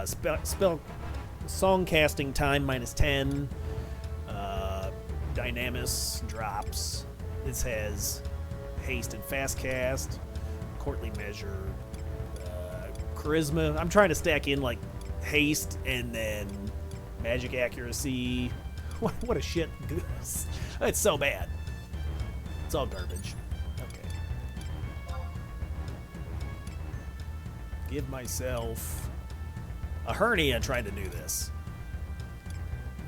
spell song casting time -10, dynamis drops. This has haste and fast cast, courtly measure, charisma. I'm trying to stack in like haste and then magic accuracy. What a shit goose. It's so bad. It's all garbage. Give myself a hernia trying to do this.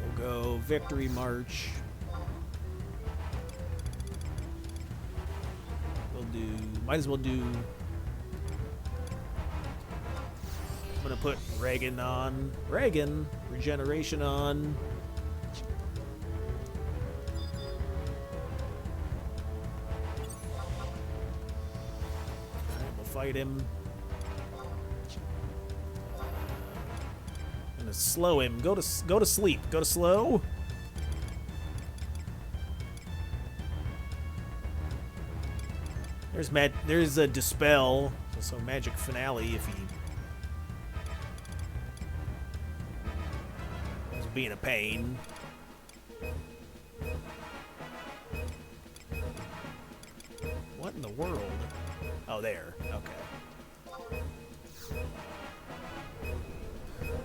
We'll go Victory March. We'll do... Might as well do... I'm gonna put Reagan on. Reagan! Regeneration on. Alright, we'll fight him. Slow him. Go to sleep. Go to slow. There's a Dispel. So Magic Finale if he was being a pain. What in the world? Oh, there. Okay.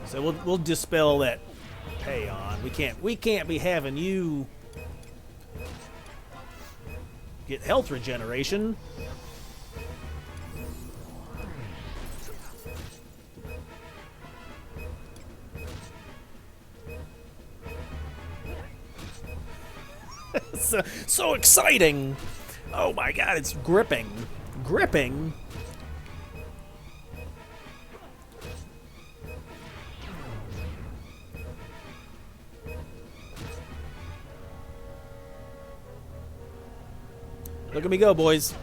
So we'll dispel that Payon. We can't be having you get health regeneration. So exciting! Oh my god, it's gripping. Gripping? Look at me go, boys.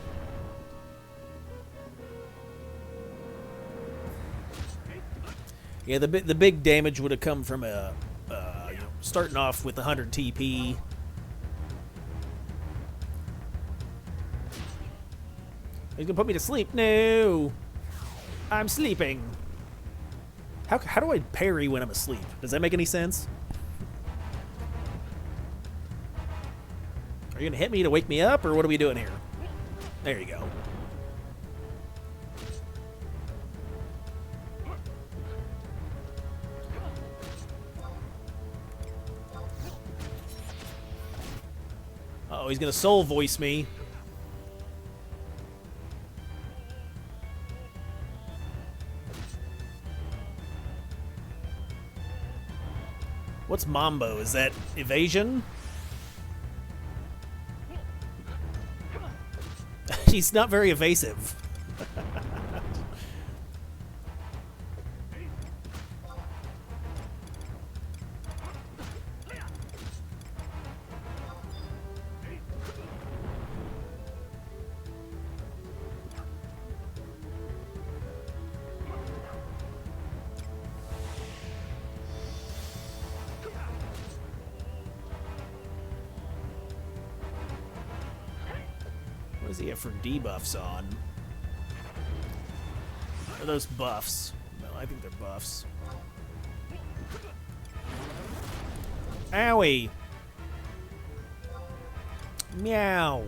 Yeah, the big damage would have come from starting off with 100 TP. He's gonna put me to sleep. No, I'm sleeping. How do I parry when I'm asleep? Does that make any sense? Are you gonna hit me to wake me up, or what are we doing here? There you go. Uh-oh, he's gonna soul voice me. What's Mambo? Is that evasion? He's not very evasive. What does he have for debuffs on? Are those buffs? No, I think they're buffs. Owie! Meow!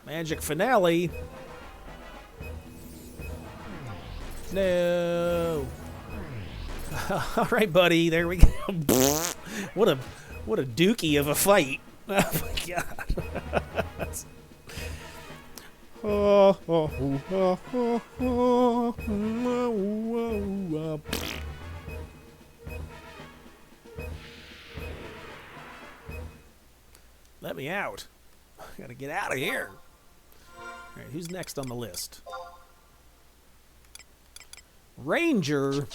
Magic Finale? No! Alright, buddy, there we go. What a dookie of a fight. Oh my god. Let me out. I gotta get out of here. Alright, who's next on the list? Ranger.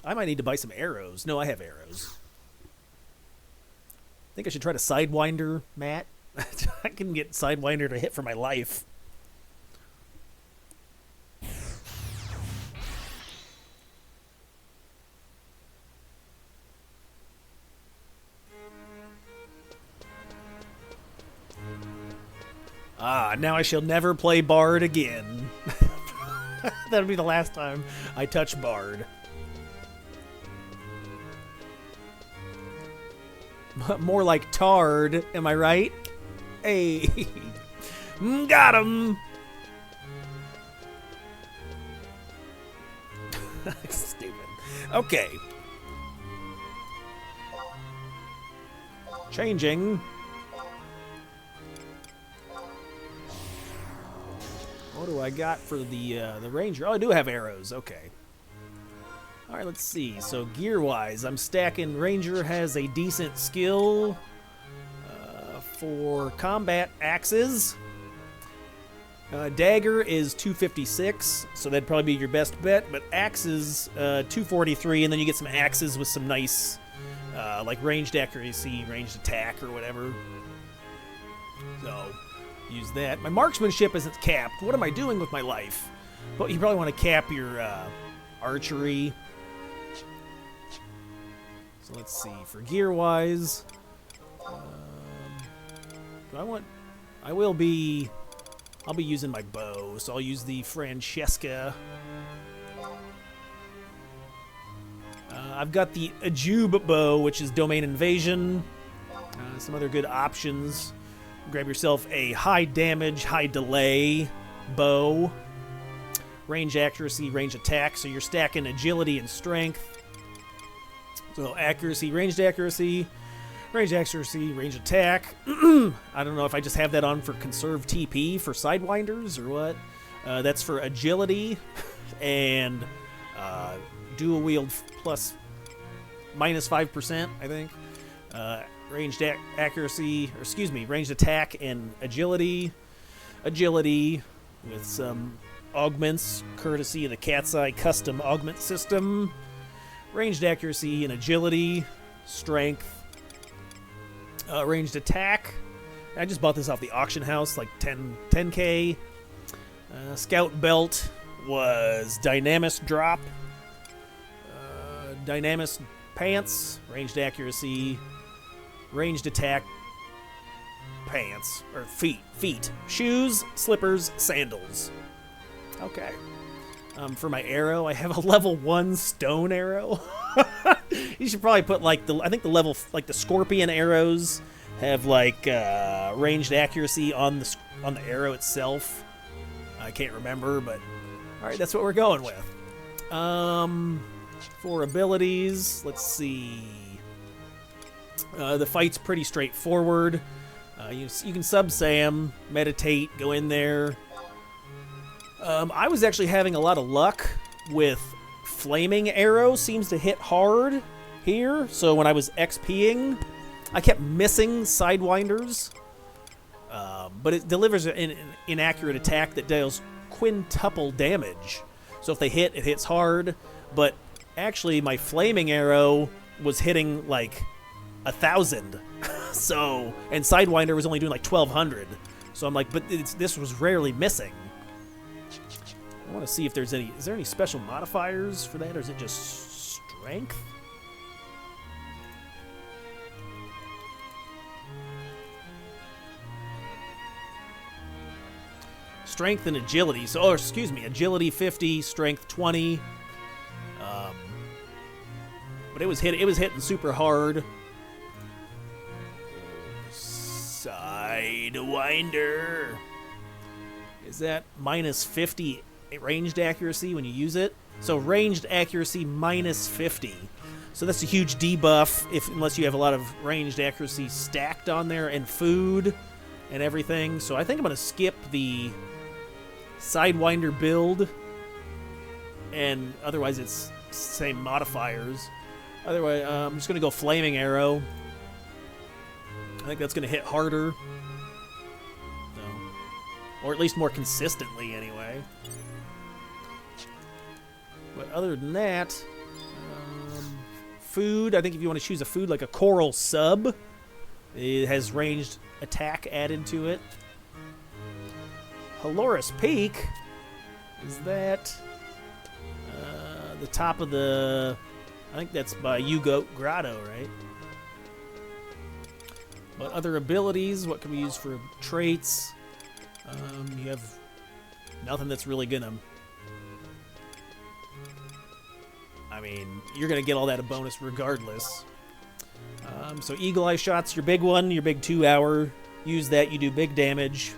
I might need to buy some arrows. No, I have arrows. I think I should try to Sidewinder, Matt. I can get Sidewinder to hit for my life. Ah, now I shall never play Bard again. That'll be the last time I touch Bard. More like Tard, am I right? Hey, got him. Stupid. Okay. Changing. What do I got for the Ranger? Oh, I do have arrows. Okay. All right, let's see. So gear-wise, I'm stacking. Ranger has a decent skill for combat axes. Dagger is 256, so that'd probably be your best bet. But axes, 243, and then you get some axes with some nice, like ranged accuracy, ranged attack, or whatever. So use that. My marksmanship isn't capped. What am I doing with my life? But you probably want to cap your archery. So let's see, for gear-wise, I'll be using my bow, so I'll use the Francesca. I've got the Ajube bow, which is domain invasion. Some other good options. Grab yourself a high damage, high delay bow. Range accuracy, range attack, so you're stacking agility and strength. So accuracy, ranged accuracy, range accuracy, range attack. I don't know if I just have that on for conserve TP for Sidewinders or what. That's for agility and dual wield plus minus 5%, I think. Ranged accuracy, or excuse me, ranged attack and agility. Agility with some augments, courtesy of the CatseyeXI custom augment system. Ranged accuracy and agility, strength. Ranged attack. I just bought this off the auction house, like 10K. Scout belt was dynamis drop. Dynamis pants, ranged accuracy, ranged attack, pants, or feet. Shoes, slippers, sandals. Okay. For my arrow, I have a level 1 stone arrow. You should probably put like I think the level, like the scorpion arrows have like ranged accuracy on the arrow itself. I can't remember, but all right, that's what we're going with. For abilities, let's see. The fight's pretty straightforward. You can sub-Sam, meditate, go in there. I was actually having a lot of luck with flaming arrow. Seems to hit hard here. So when I was XPing, I kept missing Sidewinders. But it delivers an inaccurate attack that deals quintuple damage. So if they hit, it hits hard. But actually, my flaming arrow was hitting like 1,000. So, and Sidewinder was only doing like 1,200. So I'm like, but this was rarely missing. I want to see if there's any. Is there any special modifiers for that, or is it just strength? Strength and agility. So, excuse me, agility 50, strength 20. But it was hitting super hard. Sidewinder. Is that minus 50 ranged accuracy when you use it? So ranged accuracy minus 50. So that's a huge debuff unless you have a lot of ranged accuracy stacked on there and food and everything. So I think I'm going to skip the Sidewinder build, and otherwise it's same modifiers. Otherwise, I'm just going to go Flaming Arrow. I think that's going to hit harder. So, or at least more consistently, anyway. But other than that, food, I think if you want to choose a food like a Coral Sub, it has ranged attack added to it. Halorus Peak, is that the top of the... I think that's by U-Goat Grotto, right? But other abilities, what can we use for traits? You have nothing that's really gonna... I mean, you're gonna get all that a bonus regardless. So Eagle Eye Shot's your big one, your big 2-hour. Use that, you do big damage.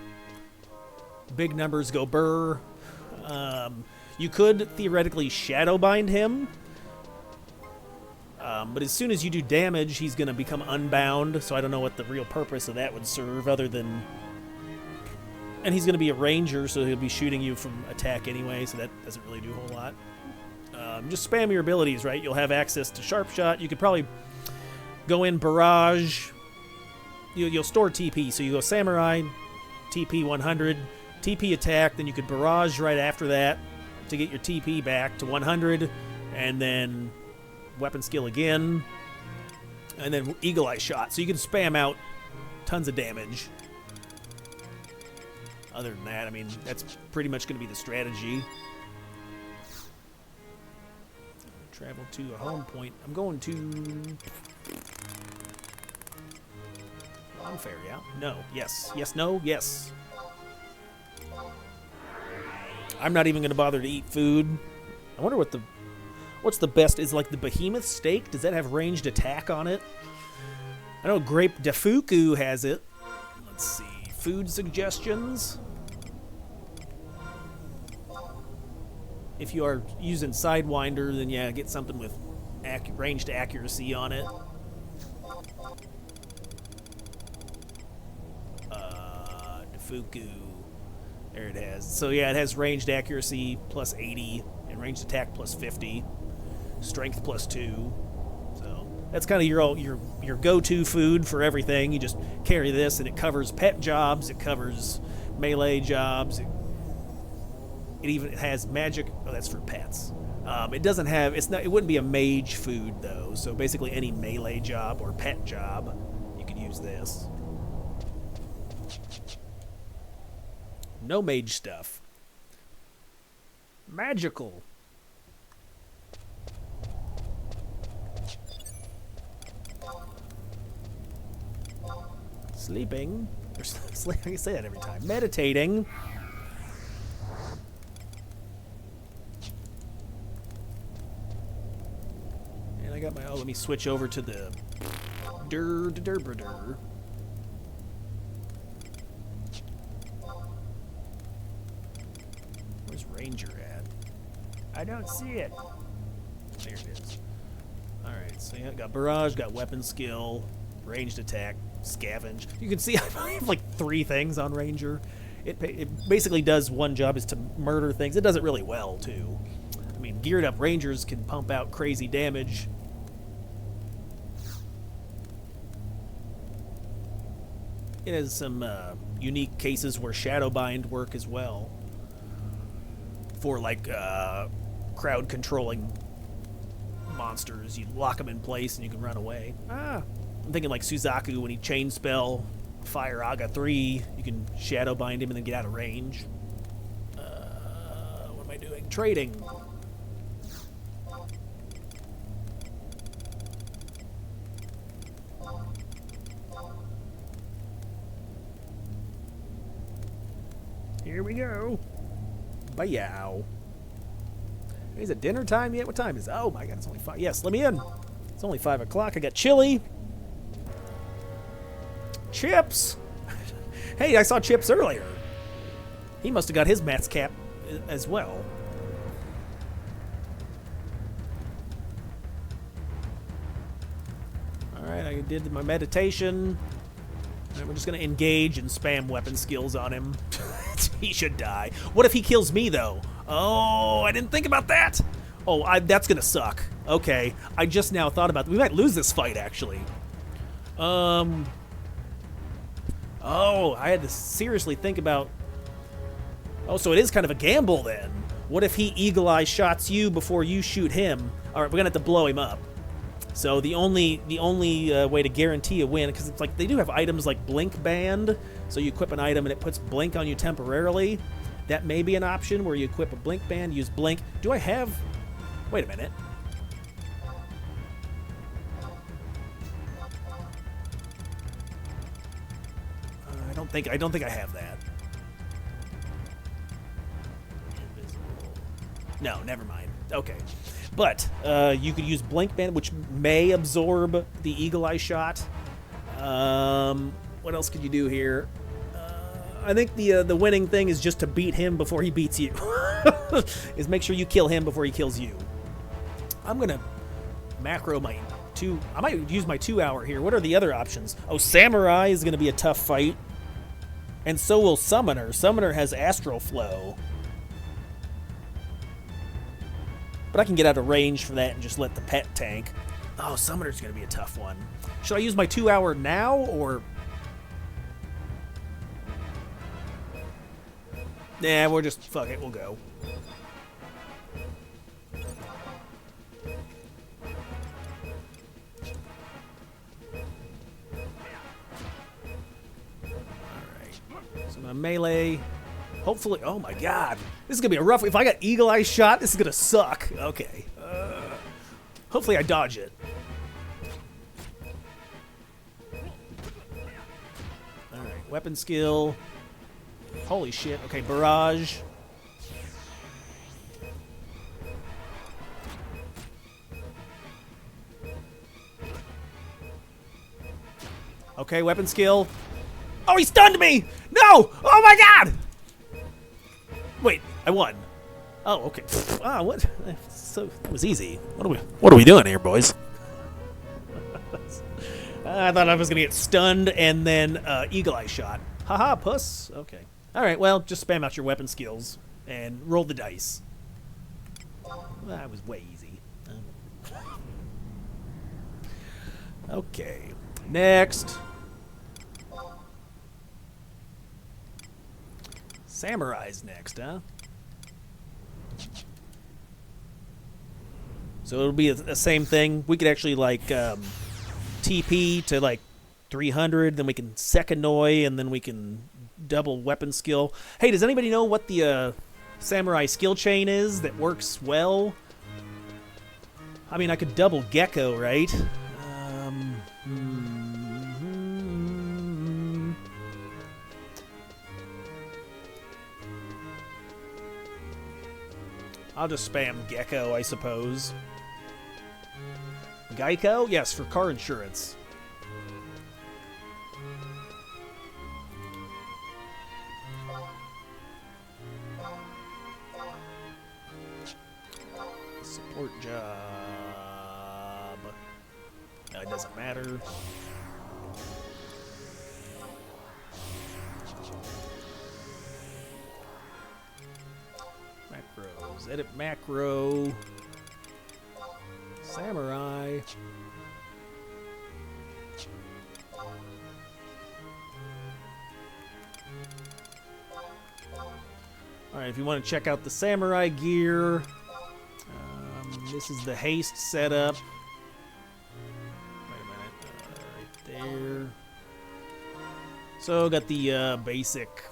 Big numbers go burr. You could theoretically Shadow Bind him. But as soon as you do damage, he's going to become unbound, so I don't know what the real purpose of that would serve other than... And he's going to be a ranger, so he'll be shooting you from attack anyway, so that doesn't really do a whole lot. Just spam your abilities, right? You'll have access to Sharp Shot. You could probably go in Barrage. You'll store TP, so you go Samurai, TP 100, TP attack, then you could Barrage right after that to get your TP back to 100, and then... weapon skill again, and then Eagle Eye Shot. So you can spam out tons of damage. Other than that, I mean, that's pretty much going to be the strategy. Travel to a home point. I'm going to... Unfair, yeah? No. Yes. Yes, no, yes. I'm not even going to bother to eat food. I wonder what's the best. Is like the behemoth steak? Does that have ranged attack on it? I know Grape Defuku has it. Let's see. Food suggestions. If you are using Sidewinder, then yeah, get something with ranged accuracy on it. Defuku. There it has. So yeah, it has ranged accuracy plus 80 and ranged attack plus 50, strength plus 2. So that's kind of your go-to food for everything. You just carry this, and it covers pet jobs. It covers melee jobs. It even has magic. Oh, that's for pets. It doesn't have. It's not. It wouldn't be a mage food though. So basically, any melee job or pet job, you could use this. No mage stuff. Magical. Sleeping. Or I can say that every time. Meditating. And I got my. Oh, let me switch over to the. Where's Ranger at? I don't see it. There it is. Alright, so yeah, got Barrage, got Weapon Skill, Ranged Attack, Scavenge. You can see I have like 3 things on Ranger. It basically does one job, is to murder things. It does it really well, too. I mean, geared up Rangers can pump out crazy damage. It has some unique cases where Shadowbind work as well. For like crowd controlling monsters, you lock them in place and you can run away. I'm thinking like Suzaku when he chain spell Fire Aga 3, you can Shadowbind him and then get out of range. What am I doing? Trading. Here we go. Bye-yow. Is it dinner time yet? What time is it? Oh my god, it's only 5. Yes, let me in. It's only 5 o'clock. I got chili. Chips. Hey, I saw Chips earlier. He must have got his Matt's cap as well. Alright, I did my meditation. And we're just going to engage and spam weapon skills on him. He should die. What if he kills me, though? Oh, I didn't think about that. Oh, that's going to suck. Okay, I just now thought about that. We might lose this fight, actually. Oh, I had to seriously think about... Oh, so it is kind of a gamble, then. What if he Eagle Eye shots you before you shoot him? All right, we're going to have to blow him up. So the only way to guarantee a win, because it's like they do have items like Blink Band, so you equip an item and it puts Blink on you temporarily. That may be an option where you equip a Blink Band, use Blink. Do I have... Wait a minute. I don't think I have that. No, never mind. Okay. But you could use Blink Band, which may absorb the Eagle Eye shot. What else could you do here? I think the winning thing is just to beat him before he beats you. Is make sure you kill him before he kills you. I'm going to macro my 2... I might use my 2-hour here. What are the other options? Oh, Samurai is going to be a tough fight. And so will Summoner. Summoner has Astral Flow. But I can get out of range for that and just let the pet tank. Oh, Summoner's going to be a tough one. Should I use my 2-hour now, or... Nah, we'll just... Fuck it, we'll go. Alright. So my melee... Hopefully, oh my god, this is gonna be a rough. If I got Eagle Eye shot, this is gonna suck. Okay. Hopefully, I dodge it. Weapon skill. Holy shit. Okay, barrage. Okay, weapon skill. Oh, he stunned me! No! Oh my god! Wait, I won. Oh, okay. Ah, what? So it was easy. What are we doing here, boys? I thought I was gonna get stunned and then eagle eye shot. Haha, puss. Okay. All right. Well, just spam out your weapon skills and roll the dice. That was way easy. Okay. Next. Samurai's next, huh? So it'll be the same thing. We could actually like TP to like 300, then we can Sekonoi, and then we can double weapon skill. Hey, does anybody know what the samurai skill chain is that works well? I mean, I could double Gecko, right? I'll just spam Gecko, I suppose. Geico? Yes, for car insurance. Support job. No, it doesn't matter. Macros. Edit macro. Samurai. Alright, if you want to check out the samurai gear, this is the haste setup. Wait a minute. Right there. So, got the basic.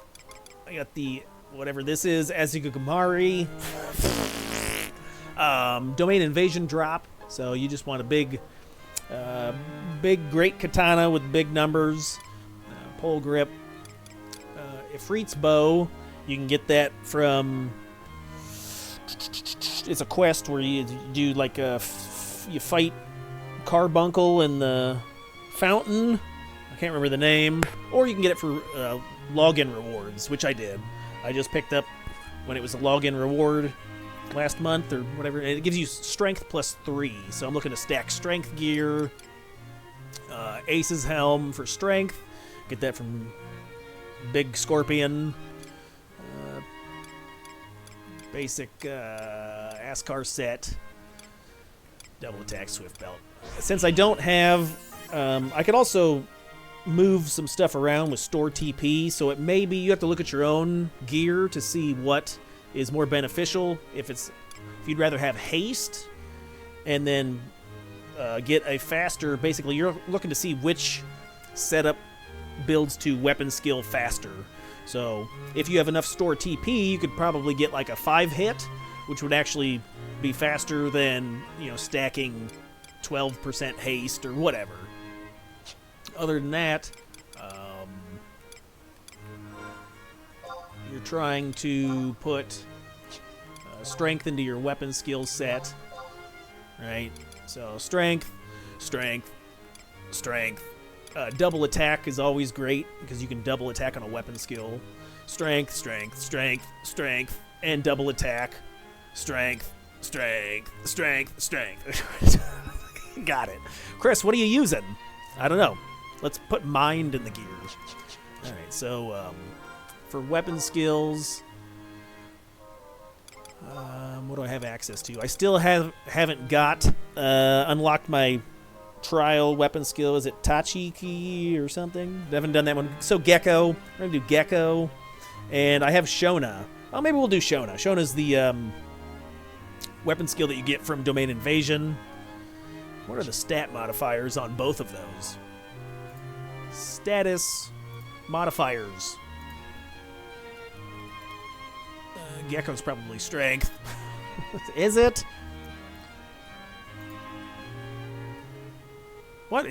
I got the whatever this is, Azukumari. Domain invasion drop. So you just want a big great katana with big numbers. Pole grip. Ifrit's bow. You can get that from. It's a quest where you do like you fight Carbuncle in the fountain. I can't remember the name. Or you can get it for login rewards, which I did. I just picked up when it was a login reward last month or whatever. It gives you strength plus 3. So I'm looking to stack strength gear. Ace's helm for strength. Get that from Big Scorpion. Basic Askar set. Double attack swift belt. Since I don't have... I could also move some stuff around with store TP, so it may be you have to look at your own gear to see what is more beneficial. If you'd rather have haste and then get a faster... Basically, you're looking to see which setup builds to weapon skill faster. So if you have enough store TP, you could probably get like a 5-hit, which would actually be faster than, stacking 12% haste or whatever. Other than that, you're trying to put strength into your weapon skill set, right? So strength, strength, strength. Double attack is always great because you can double attack on a weapon skill. Strength, strength, strength, strength, and double attack. Strength, strength, strength, strength. Got it. Chris, what are you using? I don't know. Let's put mind in the gear. Alright, so for weapon skills, what do I have access to? I still haven't got unlocked my trial weapon skill. Is it Tachiki or something? I haven't done that one. So Gecko. We're going to do Gecko. And I have Shona. Oh, maybe we'll do Shona. Shona's the weapon skill that you get from Domain Invasion. What are the stat modifiers on both of those? Status modifiers. Gecko's probably strength. Is it? What?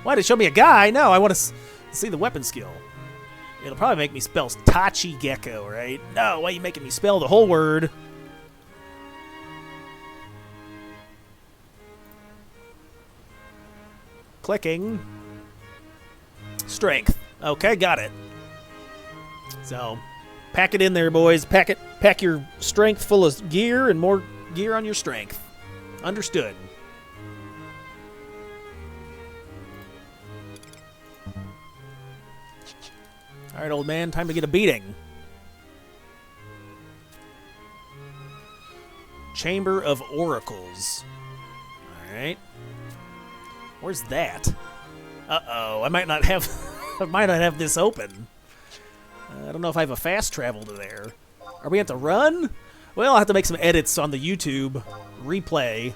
Why did it show me a guy? No, I want to see the weapon skill. It'll probably make me spell Tachi Gecko, right? No, why are you making me spell the whole word? Clicking. Strength. Okay, got it. So, pack it in there, boys. Pack it. Pack your strength full of gear and more gear on your strength. Understood. All right, old man, time to get a beating. Chamber of Oracles. All right. Where's that? Uh-oh, I might not have this open. I don't know if I have a fast travel to there. Are we have to run? Well, I'll have to make some edits on the YouTube replay.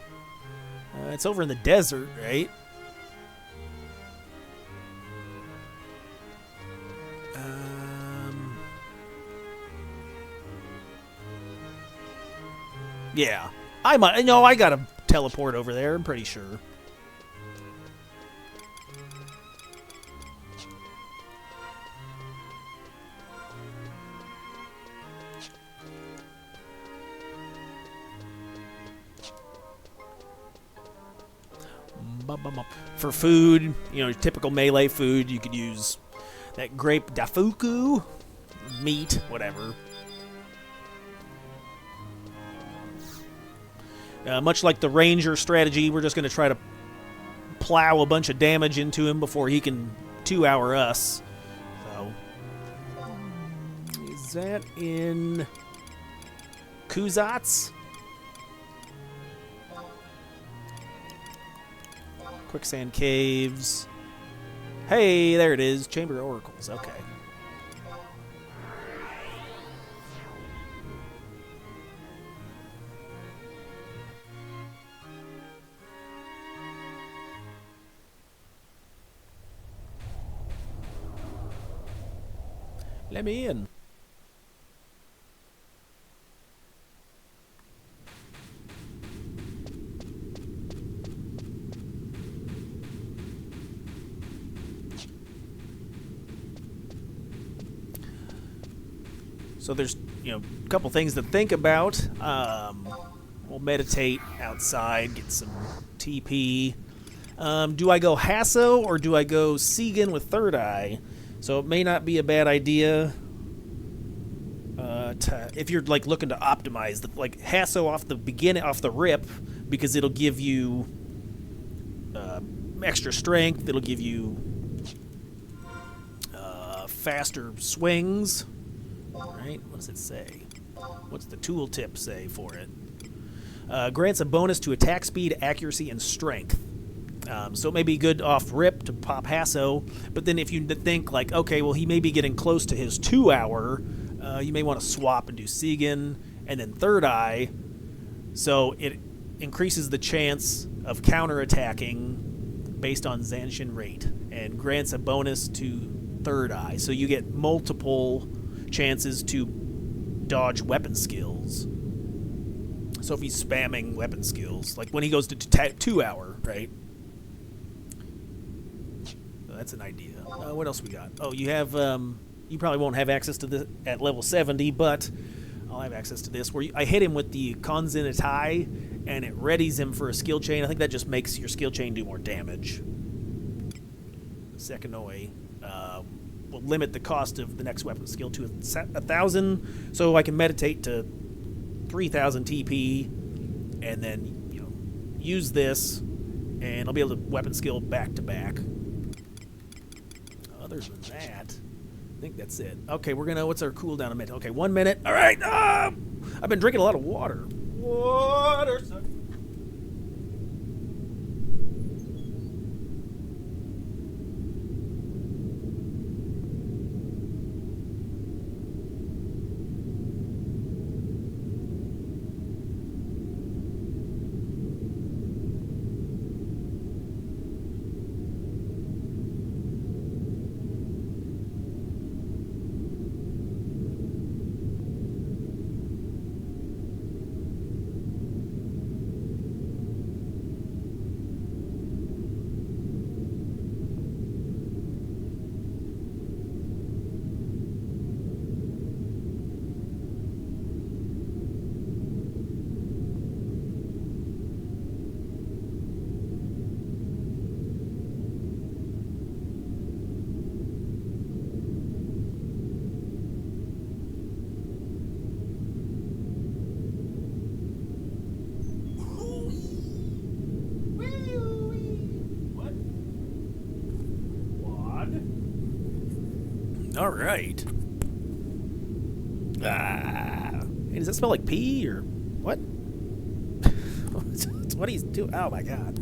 It's over in the desert, right? Yeah. I might. No, I gotta teleport over there, I'm pretty sure. For food, you know, typical melee food, you could use that grape dafuku, meat, whatever. Much like the ranger strategy, we're just going to try to plow a bunch of damage into him before he can 2-hour us. So, is that in Kuzats? Quicksand Caves. Hey, there it is. Chamber of Oracles. Okay. Let me in. So there's, you know, a couple things to think about. We'll meditate outside, get some TP. Do I go Hasso or do I go Segan with Third Eye? So it may not be a bad idea if you're like looking to optimize the Hasso off the rip, because it'll give you extra strength. It'll give you faster swings. All right, what does it say? What's the tooltip say for it? Grants a bonus to attack speed, accuracy, and strength. So it may be good off rip to pop Hasso, but then if you think like, okay, well, he may be getting close to his 2-hour, you may want to swap and do Segan and then Third Eye, so it increases the chance of counterattacking based on Zanshin rate and grants a bonus to Third Eye, so you get multiple chances to dodge weapon skills. So if he's spamming weapon skills, like when he goes to 2-hour, right? That's an idea. What else we got? Oh, you have, you probably won't have access to this at level 70, but I'll have access to this, where I hit him with the Konzinitai, and it readies him for a skill chain. I think that just makes your skill chain do more damage. Sekanoi will limit the cost of the next weapon skill to 1,000, so I can meditate to 3,000 TP, and then, you know, use this, and I'll be able to weapon skill back to back. Other than that, I think that's it. Okay, we're gonna. What's our cooldown? A minute. Okay, 1 minute. All right. I've been drinking a lot of water. Water. All right. Hey, does that smell like pee or what? What he's doing? Oh my god!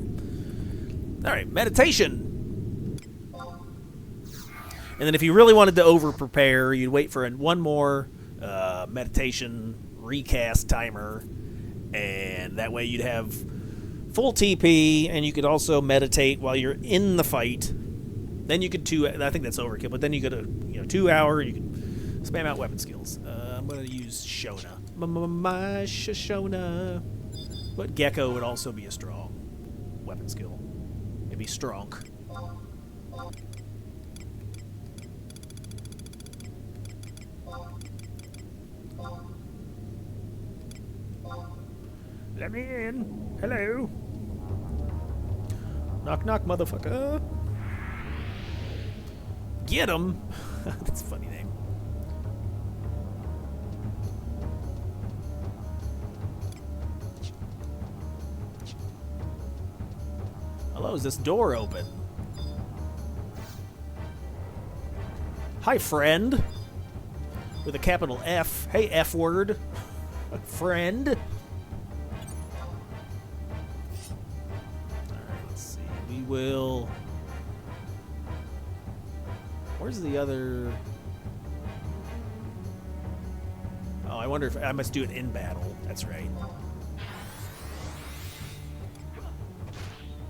All right, meditation. And then if you really wanted to over prepare, you'd wait for one more meditation recast timer, and that way you'd have full TP, and you could also meditate while you're in the fight. Then you could I think that's overkill, but then you could 2 hour. You can spam out weapon skills. I'm gonna use Shona. My Shona. But Gecko would also be a strong weapon skill. It'd be strong. Let me in. Hello. Knock, knock, motherfucker. Get him. That's a funny name. Hello, is this door open? Hi, friend. With a capital F. Hey, F word. Friend. Will. Where's the other? Oh, I wonder if I must do it in battle. That's right.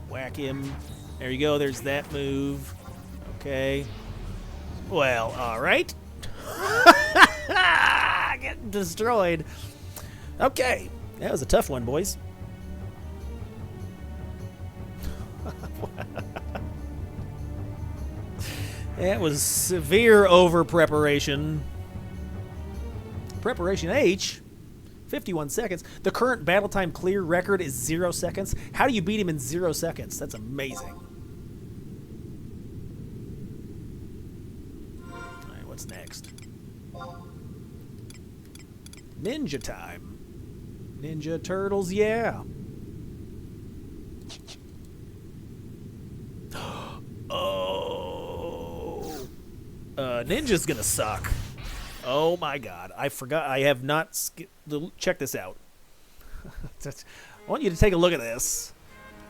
Whack him. There you go. There's that move. Okay. Well, all right. Getting destroyed. Okay. That was a tough one, boys. That was severe over preparation. Preparation H, 51 seconds. The current battle time clear record is 0 seconds. How do you beat him in 0 seconds? That's amazing. All right, what's next? Ninja time. Ninja Turtles, yeah. Ninja's gonna suck. Oh my god. I forgot. I have not... Check this out. I want you to take a look at this.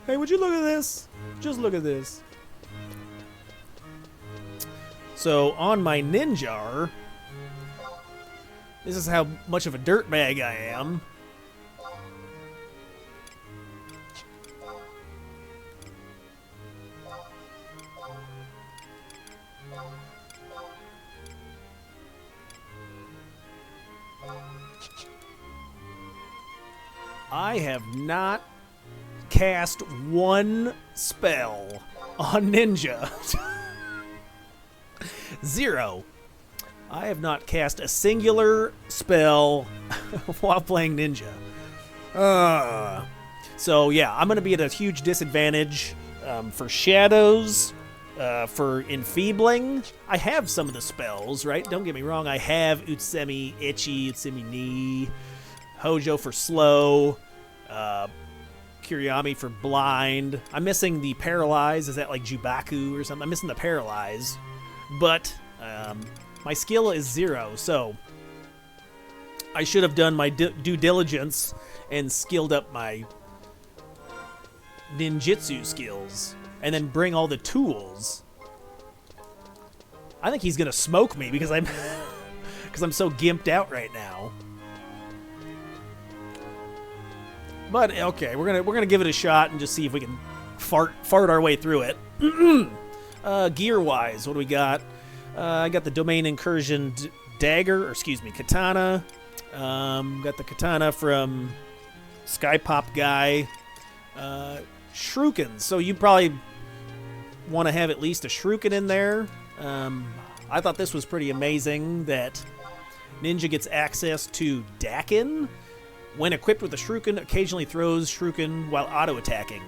Hey, would you look at this? Just look at this. So, on my Ninjar, this is how much of a dirtbag I am. I have not cast one spell on Ninja. 0. I have not cast a singular spell while playing Ninja. So yeah, I'm going to be at a huge disadvantage for Shadows, for Enfeebling. I have some of the spells, right? Don't get me wrong. I have Utsemi Ichi, Utsemi Ni, Hojo for slow, Kuriyami for blind. I'm missing the paralyze. Is that like Jubaku or something? I'm missing the paralyze. But my skill is 0, so I should have done my due diligence and skilled up my ninjutsu skills and then bring all the tools. I think he's gonna smoke me because I'm so gimped out right now. But okay, we're gonna give it a shot and just see if we can fart our way through it. Gear wise, what do we got? I got the Domain Incursion dagger, or excuse me, katana. Got the katana from Sky Pop guy. Shuriken. So you probably want to have at least a Shuriken in there. I thought this was pretty amazing that Ninja gets access to Dakin. When equipped with a Shuriken, occasionally throws Shuriken while auto-attacking.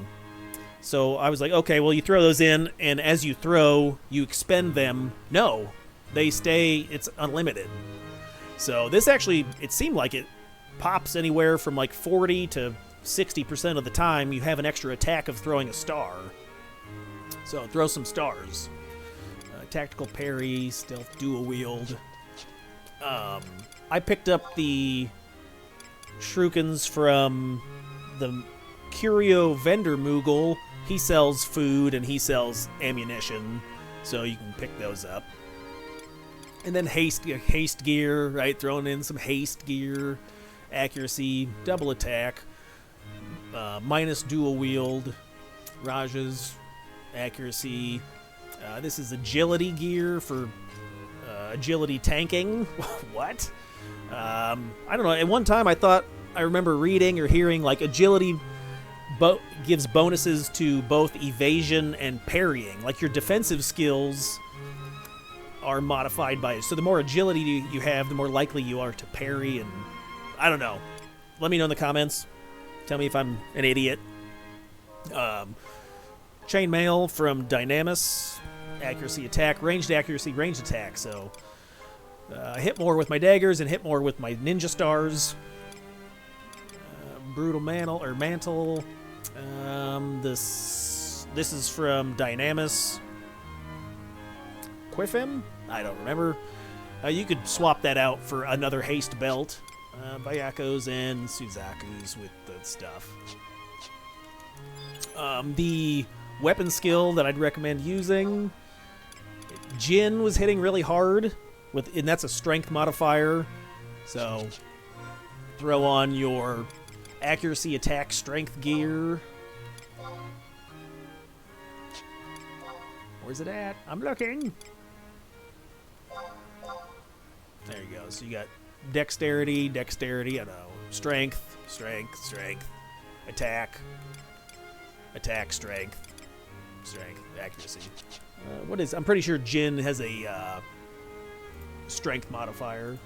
So I was like, okay, well, you throw those in, and as you throw, you expend them. No, they stay, it's unlimited. So this actually, it seemed like it pops anywhere from like 40 to 60% of the time. You have an extra attack of throwing a star. So throw some stars. tactical parry, stealth dual wield. I picked up the shurikens from the Curio vendor Moogle. He sells food and he sells ammunition, so you can pick those up. And then haste gear, right? Throwing in some haste gear, accuracy, double attack, minus dual wield, Raja's accuracy. This is agility gear for agility tanking. What? I don't know. At one time, I remember reading or hearing like agility gives bonuses to both evasion and parrying. Like your defensive skills are modified by it. So the more agility you have, the more likely you are to parry. And I don't know. Let me know in the comments. Tell me if I'm an idiot. Chainmail from Dynamis. Accuracy, attack, ranged accuracy, ranged attack. So I hit more with my daggers and hit more with my ninja stars. Brutal mantle. This is from Dynamis. Quiffim? I don't remember. You could swap that out for another haste belt. Bayakos and Suzakus with the stuff. The weapon skill that I'd recommend using, Jin was hitting really hard, and that's a strength modifier. So throw on your accuracy, attack, strength gear. Where's it at? I'm looking. There you go. So you got dexterity, I don't know, strength, attack, strength, accuracy. I'm pretty sure Jin has a strength modifier.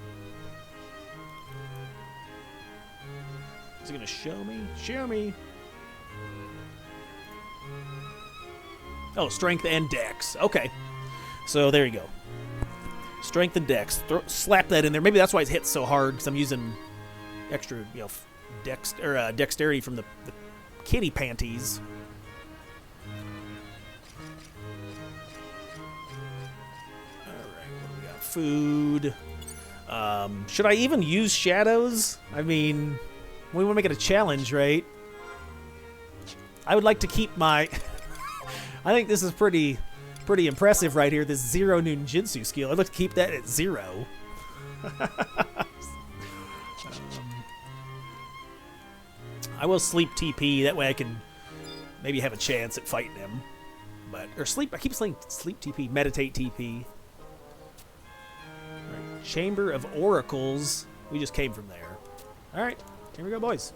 Is it gonna show me? Show me. Oh, strength and dex. Okay. So there you go. Strength and dex. Slap that in there. Maybe that's why it hits so hard, because I'm using extra, dexterity from the kitty panties. Alright, what do we got? Food. Should I even use shadows? I mean, we want to make it a challenge, right? I would like to keep my... I think this is pretty impressive right here, this 0 ninjutsu skill. I'd like to keep that at 0. I will sleep TP, that way I can maybe have a chance at fighting him. I keep saying sleep TP, meditate TP. Right. Chamber of Oracles. We just came from there. Alright, here we go, boys.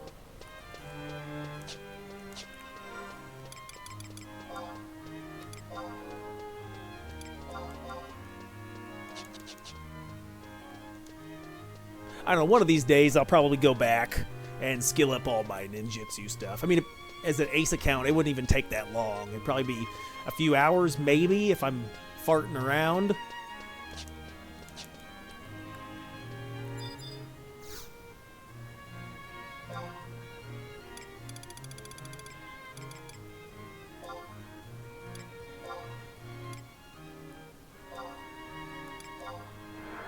I don't know, one of these days I'll probably go back and skill up all my ninjutsu stuff. I mean, as an ace account, it wouldn't even take that long. It'd probably be a few hours, maybe, if I'm farting around.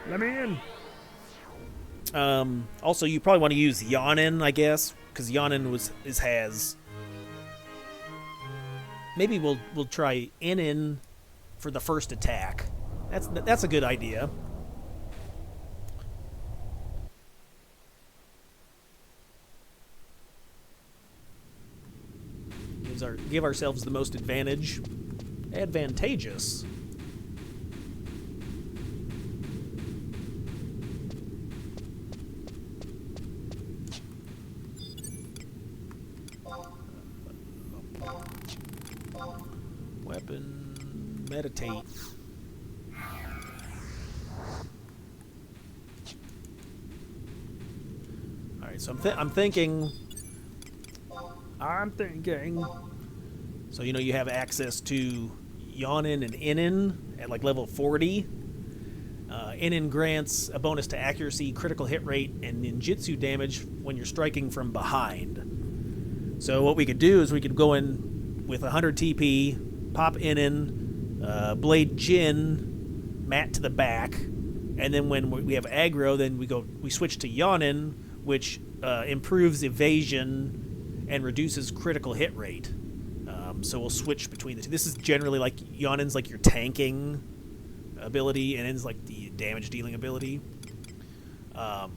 Let me in. Also, you probably want to use Yanin, I guess, because Yanin has. Maybe we'll try Inin for the first attack. That's a good idea. Give ourselves the most advantage. Advantageous. Weapon, meditate. All right, so I'm thinking. So you have access to Yanin and Inin at like level 40. Inin grants a bonus to accuracy, critical hit rate, and ninjutsu damage when you're striking from behind. So what we could do is we could go in with 100 TP. Pop Inin, Blade Jin, Maat to the back, and then when we have aggro, then we switch to Yawnin, which improves evasion and reduces critical hit rate. So we'll switch between the two. This is generally like Yawnin's like your tanking ability, and N's like the damage dealing ability. But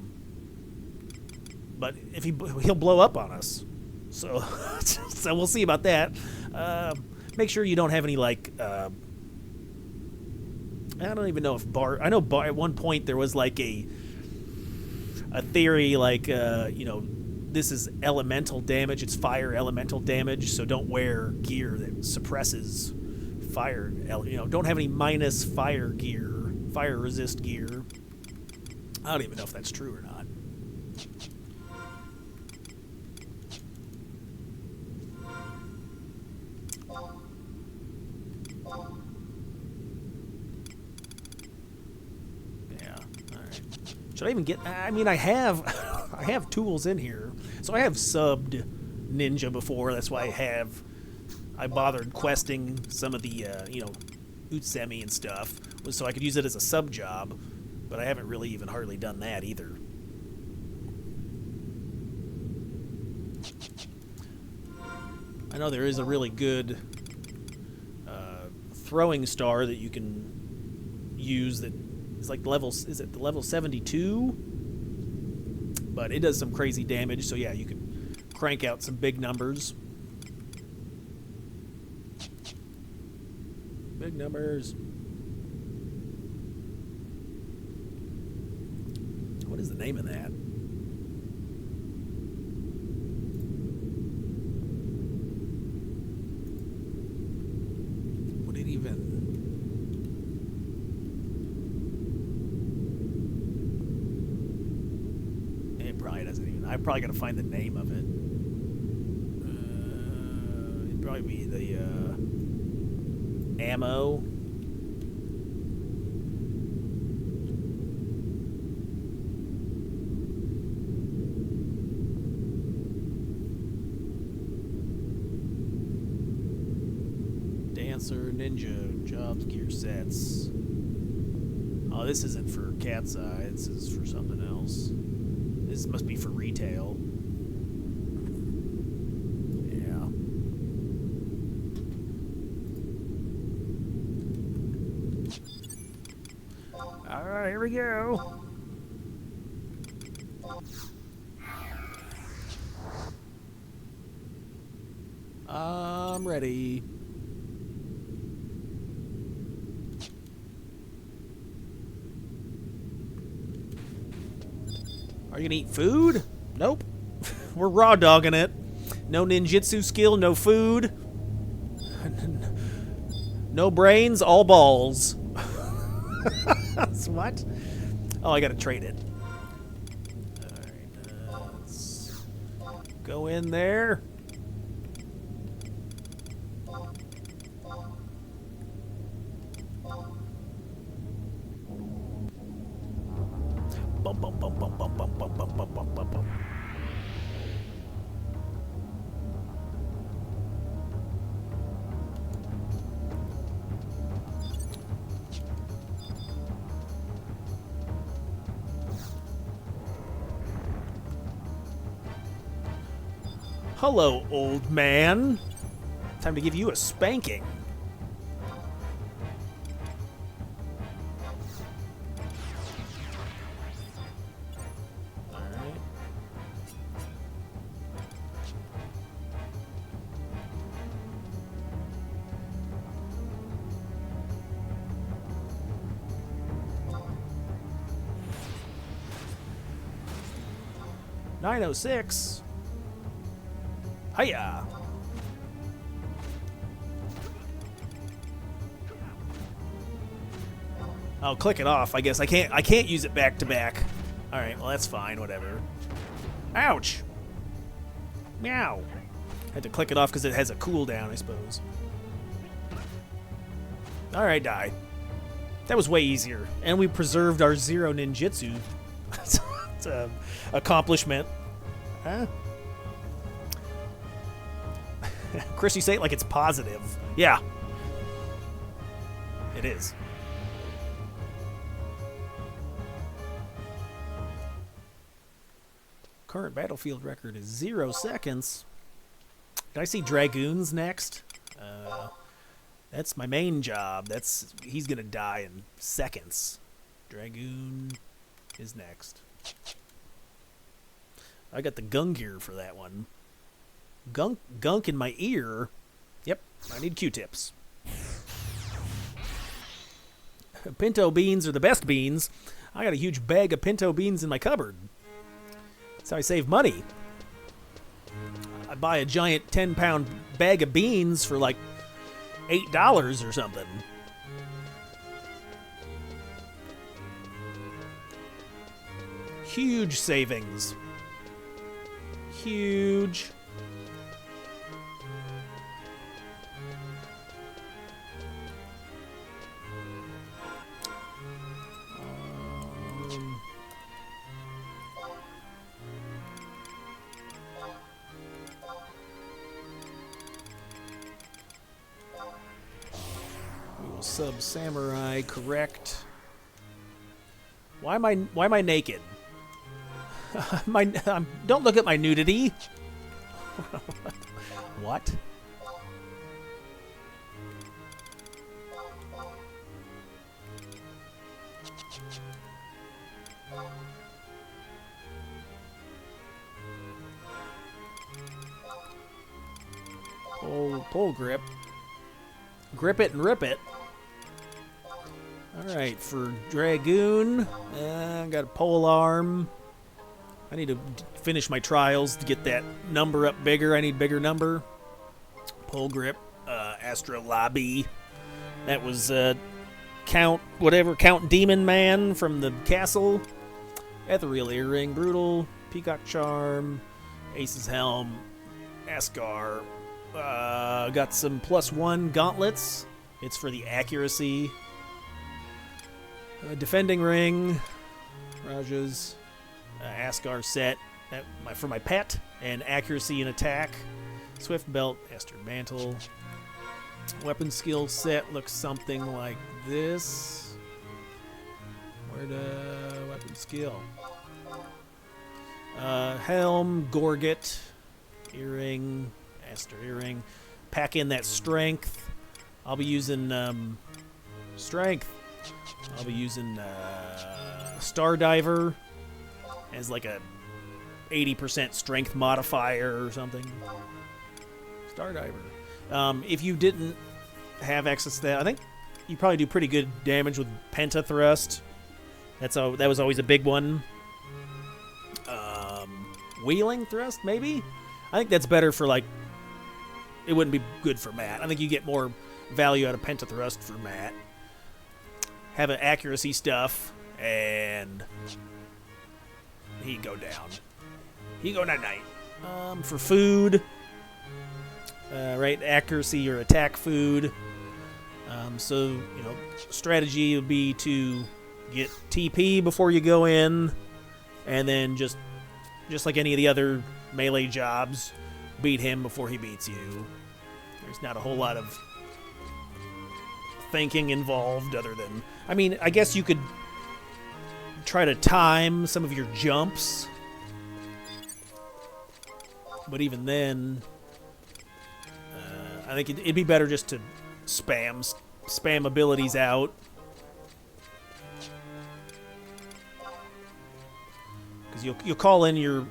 if he'll blow up on us, so so we'll see about that. Make sure you don't have any like I don't even know if I know at one point there was like a theory like this is elemental damage. It's fire elemental damage, so don't wear gear that suppresses fire. Don't have any minus fire gear, fire resist gear. I don't even know if that's true or not. Yeah. All right. Should I even get? I mean, I have. I have tools in here. So I have subbed Ninja before. That's why I bothered questing some of the, Utsemi and stuff, was so I could use it as a sub job. But I haven't really even hardly done that either. I know there is a really good throwing star that you can use that is like is it the level 72? But it does some crazy damage, so yeah, you can crank out some big numbers. Big numbers. What is the name of that? Would it even... Probably doesn't even. I probably got to find the name of it. It'd probably be the ammo. Dancer, ninja, jobs, gear sets. Oh, this isn't for CatseyeXI. This is for something else. This must be for retail. Yeah. Alright, here we go. I'm ready. Are you gonna eat food? Nope. We're raw dogging it. No ninjutsu skill, no food. No brains, all balls. What? Oh, I gotta trade it. Alright, let's go in there. Bum, bum, bum, bum, bum, bum, bum, bum, bum, bum, bum, bum. Hello, old man. Time to give you a spanking. Alright. $906. Hiya! I'll click it off. I guess I can't use it back to back. All right, well that's fine. Whatever. Ouch! Meow. Had to click it off because it has a cooldown, I suppose. All right, die. That was way easier, and we preserved our 0 ninjutsu. It's an accomplishment. Huh? Chris, you say it like it's positive. Yeah. It is. current battlefield record is 0 seconds. Did I see Dragoons next? That's my main job. He's gonna die in seconds. Dragoon is next. I got the gun gear for that one. Gunk in my ear. Yep, I need Q-tips. Pinto beans are the best beans. I got a huge bag of pinto beans in my cupboard. That's how I save money. I buy a giant 10-pound bag of beans for like $8 or something. Huge savings. Huge. Sub samurai, correct. Why am I naked? Don't look at my nudity. What? Pole grip. Grip it and rip it. Alright, for Dragoon, I got a pole arm. I need to finish my trials to get that number up bigger. I need bigger number. Pole grip, Astro Lobby. That was Count Demon Man from the castle. Ethereal Earring, Brutal, Peacock Charm, Ace's Helm, Ascar. Got some +1 gauntlets. It's for the accuracy. Defending Ring, Raja's Ascar set for my pet, and accuracy and attack. Swift Belt, Esther Mantle. Weapon skill set looks something like this. Where the weapon skill? Helm, Gorget, Earring, Esther Earring. Pack in that strength. I'll be using strength. I'll be using Star Diver as like a 80% strength modifier or something. Star Diver. If you didn't have access to that, I think you probably do pretty good damage with Penta Thrust. That was always a big one. Wheeling Thrust, maybe? I think that's better for, like, it wouldn't be good for Matt. I think you get more value out of Penta Thrust for Matt. Have an accuracy stuff, and he'd go down. He'd go night-night. For food, right, accuracy or attack food. So, you know, strategy would be to get TP before you go in, and then just like any of the other melee jobs, beat him before he beats you. There's not a whole lot of thinking involved other than... I mean, I guess you could try to time some of your jumps. But even then, I think it'd be better just to spam abilities out. Because you'll call in your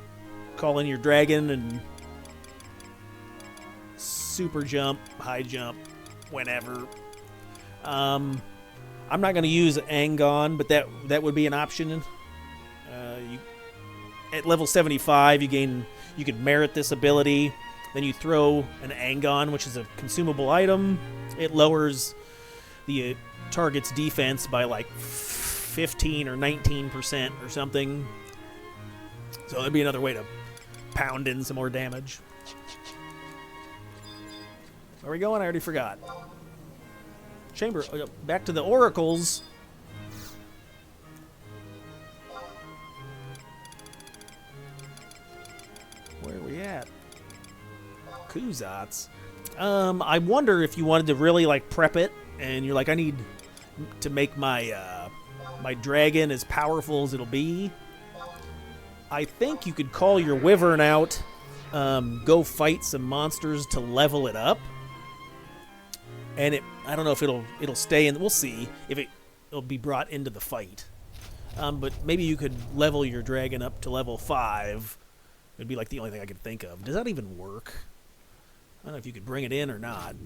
dragon and super jump, high jump, whenever. I'm not going to use Angon, but that would be an option. At level 75, you could merit this ability. Then you throw an Angon, which is a consumable item. It lowers the target's defense by like 15 or 19% or something. So that'd be another way to pound in some more damage. Where are we going? I already forgot. Chamber, back to the oracles. Where are we at? Kuzats. I wonder if you wanted to really like prep it, and you're like, I need to make my my dragon as powerful as it'll be. I think you could call your wyvern out, go fight some monsters to level it up. And I don't know if it'll stay in. We'll see if it'll be brought into the fight. But maybe you could level your dragon up to level 5. It'd be like the only thing I could think of. Does that even work? I don't know if you could bring it in or not.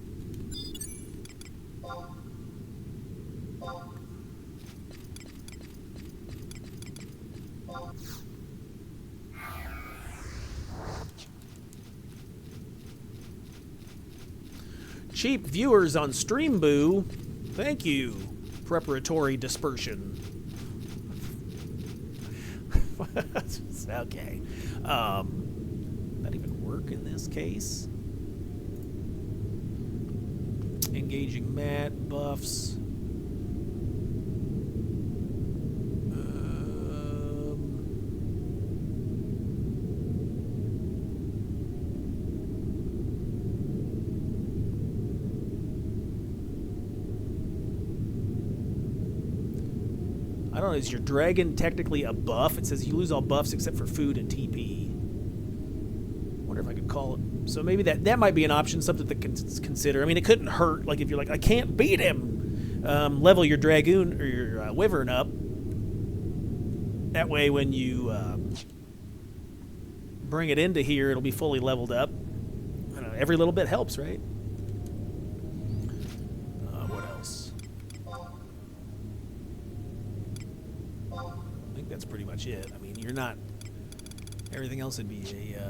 Cheap viewers on Stream Boo. Thank you. Preparatory dispersion. Okay. That even work in this case? Engaging Maat buffs. I don't know, is your dragon technically a buff? It says you lose all buffs except for food and TP. Wonder if I could call it. So maybe that might be an option, something to consider. I mean, it couldn't hurt. Like if you're like, I can't beat him. Level your dragoon or your wyvern up. That way, when you bring it into here, it'll be fully leveled up. I don't know, every little bit helps, right? What else? I think that's pretty much it. I mean, you're not. Everything else would be a.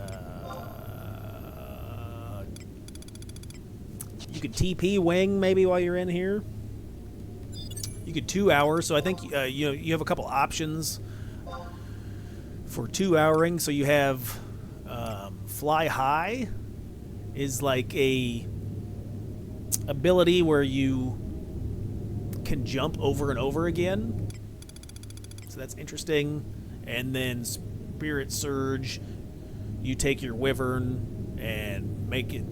You could TP wing maybe while you're in here. You could 2 hours. So I think you have a couple options for 2-houring. So you have fly high is like a ability where you can jump over and over again. So that's interesting. And then Spirit Surge, you take your wyvern and make it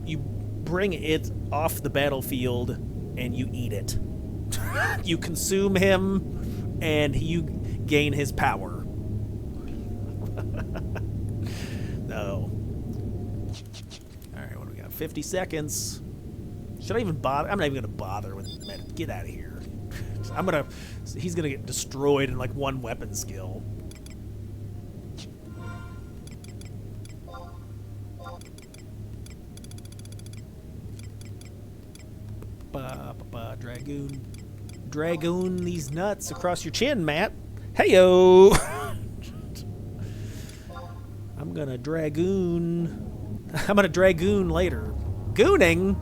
you bring it off the battlefield and you eat it. You consume him and you gain his power. No. Alright, what do we got? 50 seconds. Should I even bother? I'm not even going to bother with it. Get out of here. He's going to get destroyed in like one weapon skill. Dragoon these nuts across your chin, Matt. Heyo. I'm gonna dragoon later. Gooning.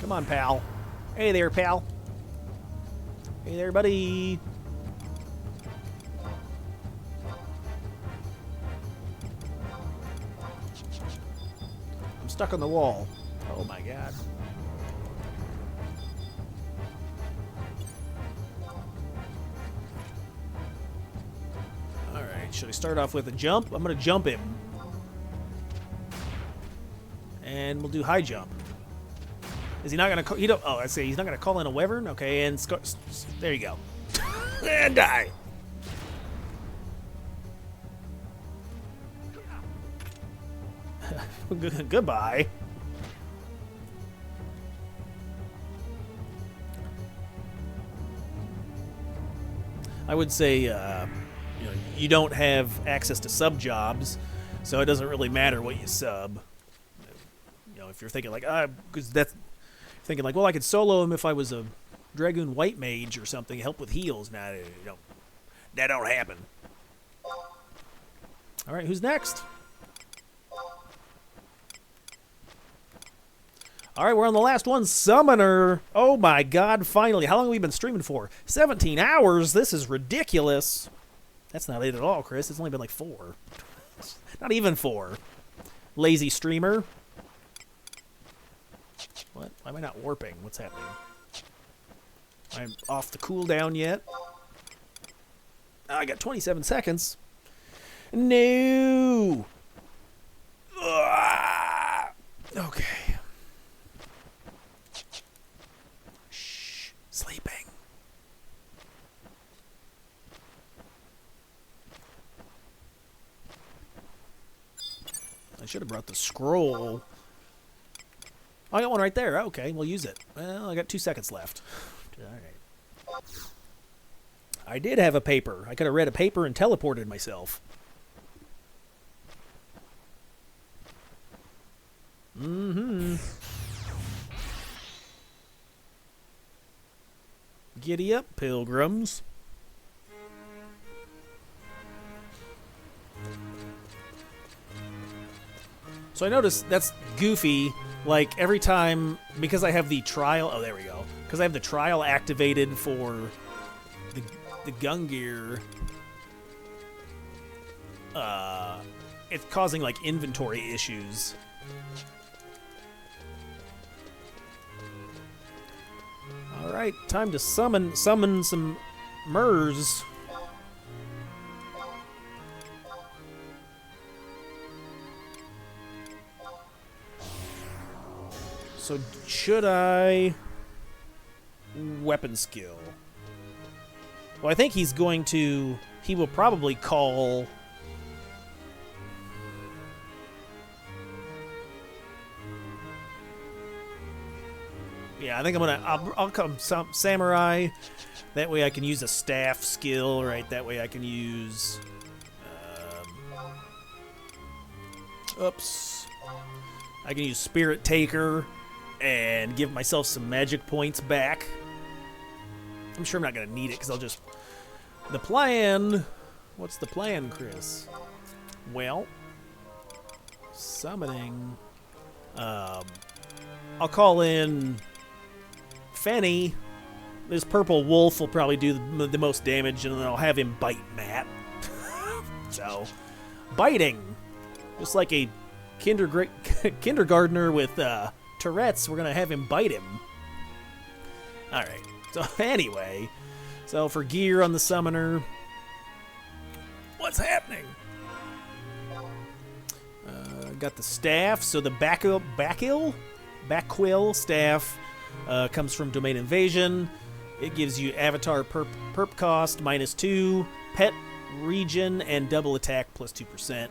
Come on, pal. Hey there, pal. Hey there, buddy. I'm stuck on the wall. Oh my god. Alright, should I start off with a jump? I'm gonna jump him. And we'll do high jump. Is he not gonna call? I say he's not gonna call in a wyvern. Okay, and there you go. And die. Goodbye. I would say, you don't have access to sub jobs, so it doesn't really matter what you sub. If you're thinking like, because that's thinking like, well, I could solo him if I was a Dragoon White Mage or something, help with heals. Nah, that don't happen. All right, who's next? All right, we're on the last one, Summoner. Oh my god, finally. How long have we been streaming for? 17 hours? This is ridiculous. That's not it at all, Chris. It's only been like 4. Not even 4. Lazy streamer. What? Why am I not warping? What's happening? I'm off the cooldown yet. I got 27 seconds. No! Ugh. should have brought the scroll. Oh, I got one right there. Okay, we'll use it. Well, I got 2 seconds left. All right. I did have a paper. I could have read a paper and teleported myself. Mm-hmm. Giddy up, pilgrims. So I noticed that's goofy. Like, every time, because I have the trial... Oh, there we go. Because I have the trial activated for the Gungear, it's causing, like, inventory issues. Alright, time to summon some Murs. So, should I... Weapon skill. Well, I think he's going to... He will probably call... Yeah, I think I'm gonna... I'll come Samurai. That way I can use a staff skill, right? That way I can use... oops. I can use Spirit Taker and give myself some magic points back. I'm sure I'm not going to need it because I'll just... The plan... What's the plan, Chris? Well... Summoning... I'll call in... Fenny. This purple wolf will probably do the most damage, and then I'll have him bite Matt. So... Biting! Just like a kindergartner with Tourette's, we're going to have him bite him. Alright. So, anyway, so for gear on the summoner, what's happening? Got the staff, so the Backquill staff comes from Domain Invasion. It gives you Avatar perp cost -2, Pet Region, and double attack plus 2%.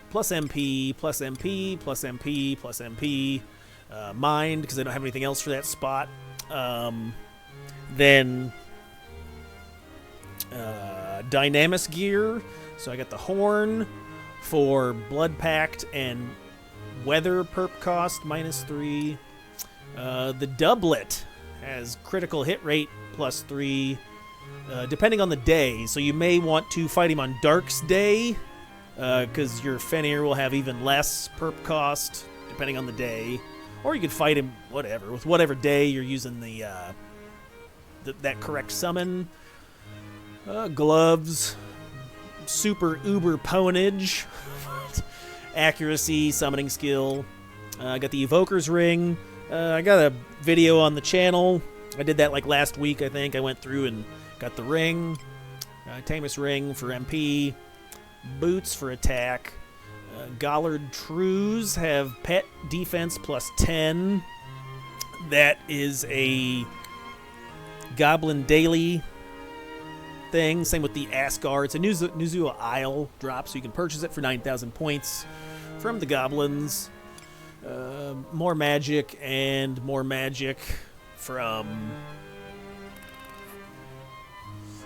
Plus MP, plus MP, plus MP, plus MP. Mind, because I don't have anything else for that spot. Then Dynamis gear. So I got the horn for Blood Pact and Weather perp cost -3. The doublet has critical hit rate +3, depending on the day. So you may want to fight him on Dark's day, because your Fenrir will have even less perp cost, depending on the day. Or you could fight him, whatever, with whatever day you're using that correct summon. Gloves, super uber ponage, accuracy, summoning skill. I got the Evoker's Ring. I got a video on the channel. I did that like last week, I think. I went through and got the ring. Tamus Ring for MP. Boots for attack. Gollard Trews have pet defense +10. That is a Goblin Daily thing. Same with the Asgard. It's a Nuzua Isle drop, so you can purchase it for 9,000 points from the Goblins. More magic and more magic from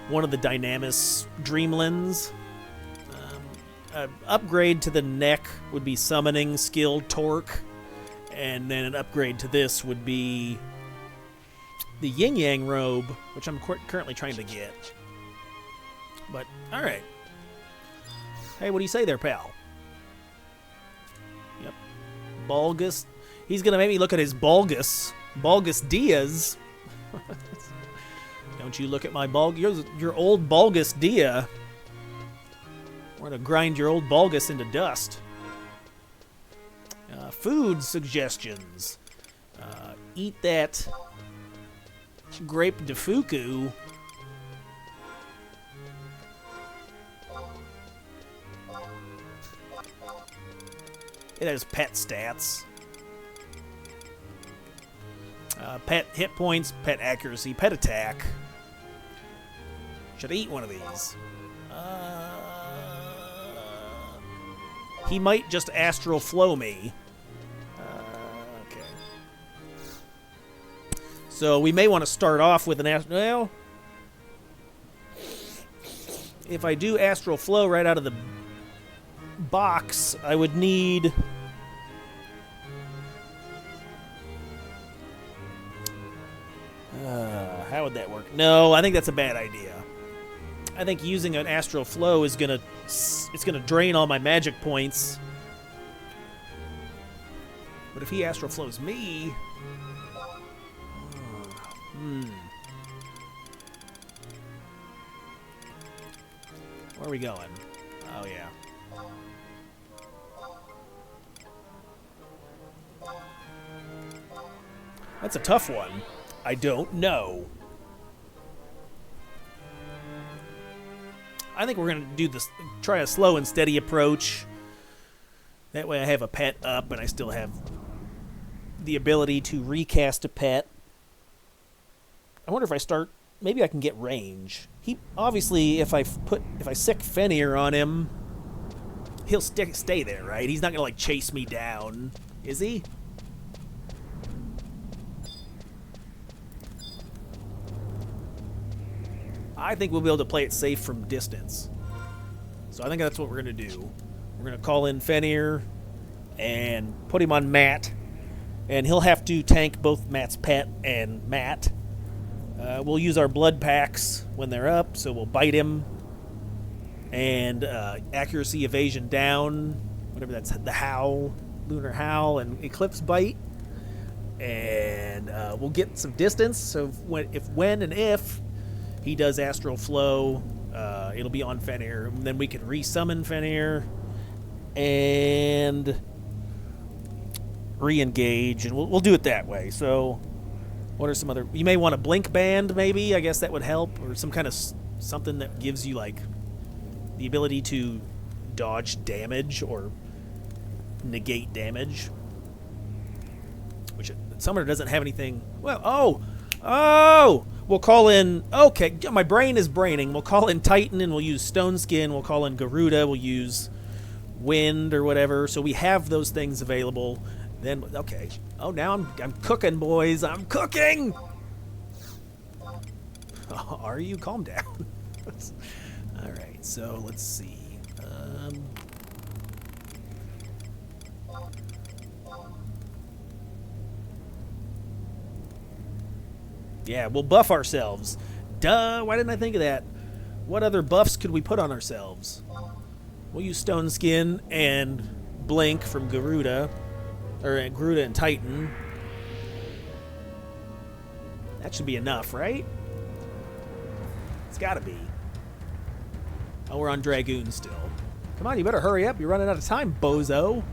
one of the Dynamis Dreamlands. Upgrade to the neck would be Summoning Skill Torque, and then an upgrade to this would be the Yin Yang Robe, which I'm currently trying to get. But, alright. Hey, what do you say there, pal? Yep. Bulgus. He's going to make me look at his Bulgus. Bulgus Diaz. Don't you look at my your old Bulgus Dia. We're going to grind your old Bulgus into dust. Food suggestions. Eat that grape defuku. It has pet stats. Pet hit points, pet accuracy, pet attack. Should I eat one of these? he might just astral flow me. Okay. So we may want to start off with an astral... Well, if I do astral flow right out of the box, I would need... how would that work? No, I think that's a bad idea. I think using an astral flow is gonna drain all my magic points. But if he astral flows me, where are we going? Oh yeah. That's a tough one. I don't know. I think we're going to do this, try a slow and steady approach. That way I have a pet up and I still have the ability to recast a pet. I wonder if I start, maybe I can get range. He obviously, if I sick Fenrir on him, he'll stay there, right? He's not going to like chase me down, is he? I think we'll be able to play it safe from distance. So I think that's what we're going to do. We're going to call in Fenrir and put him on Maat. And he'll have to tank both Matt's pet and Maat. We'll use our blood packs when they're up, so we'll bite him. And accuracy evasion down, whatever that's, the howl, lunar howl, and eclipse bite. And we'll get some distance, so when and if he does astral flow, it'll be on Fenrir. And then we can resummon Fenrir and re-engage, and we'll do it that way. So what are some other... You may want a blink band, maybe. I guess that would help. Or some kind of something that gives you, like, the ability to dodge damage or negate damage. Which Summoner doesn't have anything... Well, oh! We'll call in... Okay, my brain is braining. We'll call in Titan, and we'll use Stone Skin. We'll call in Garuda. We'll use Wind or whatever. So we have those things available. Then, okay. Oh, now I'm cooking, boys. I'm cooking! Oh, are you? Calm down. All right, so let's see. Yeah, we'll buff ourselves. Duh, why didn't I think of that? What other buffs could we put on ourselves? We'll use Stone Skin and Blink from Garuda. Or Garuda and Titan. That should be enough, right? It's gotta be. Oh, we're on Dragoon still. Come on, you better hurry up. You're running out of time, bozo.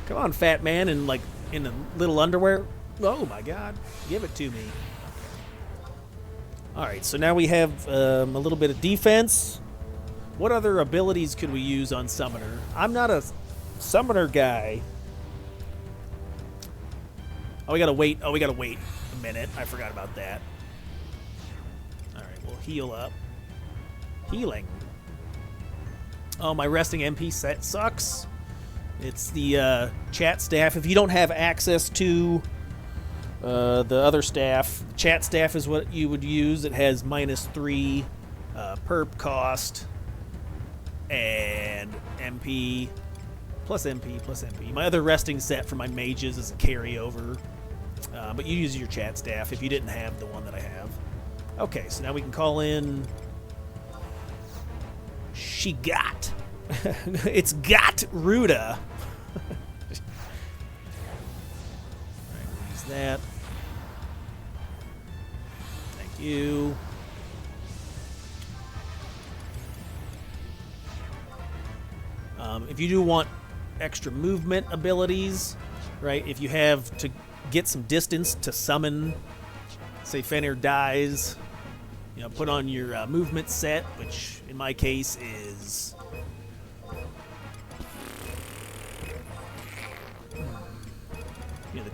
Come on, fat man, in a little underwear. Oh my God, give it to me. All right, so now we have a little bit of defense. What other abilities could we use on Summoner? I'm not a Summoner guy. Oh, we gotta wait. Oh, we gotta wait a minute. I forgot about that. All right, we'll heal up. Healing. Oh, my resting MP set sucks. It's the chat staff. If you don't have access to the other staff, chat staff is what you would use. It has -3 perp cost and MP plus MP plus MP. My other resting set for my mages is a carryover, but you use your chat staff if you didn't have the one that I have. Okay, so now we can call in She Got. It's got Ruda. Alright, we'll use that. Thank you. If you do want extra movement abilities, right? If you have to get some distance to summon, say Fenrir dies, you know, put on your movement set, which in my case is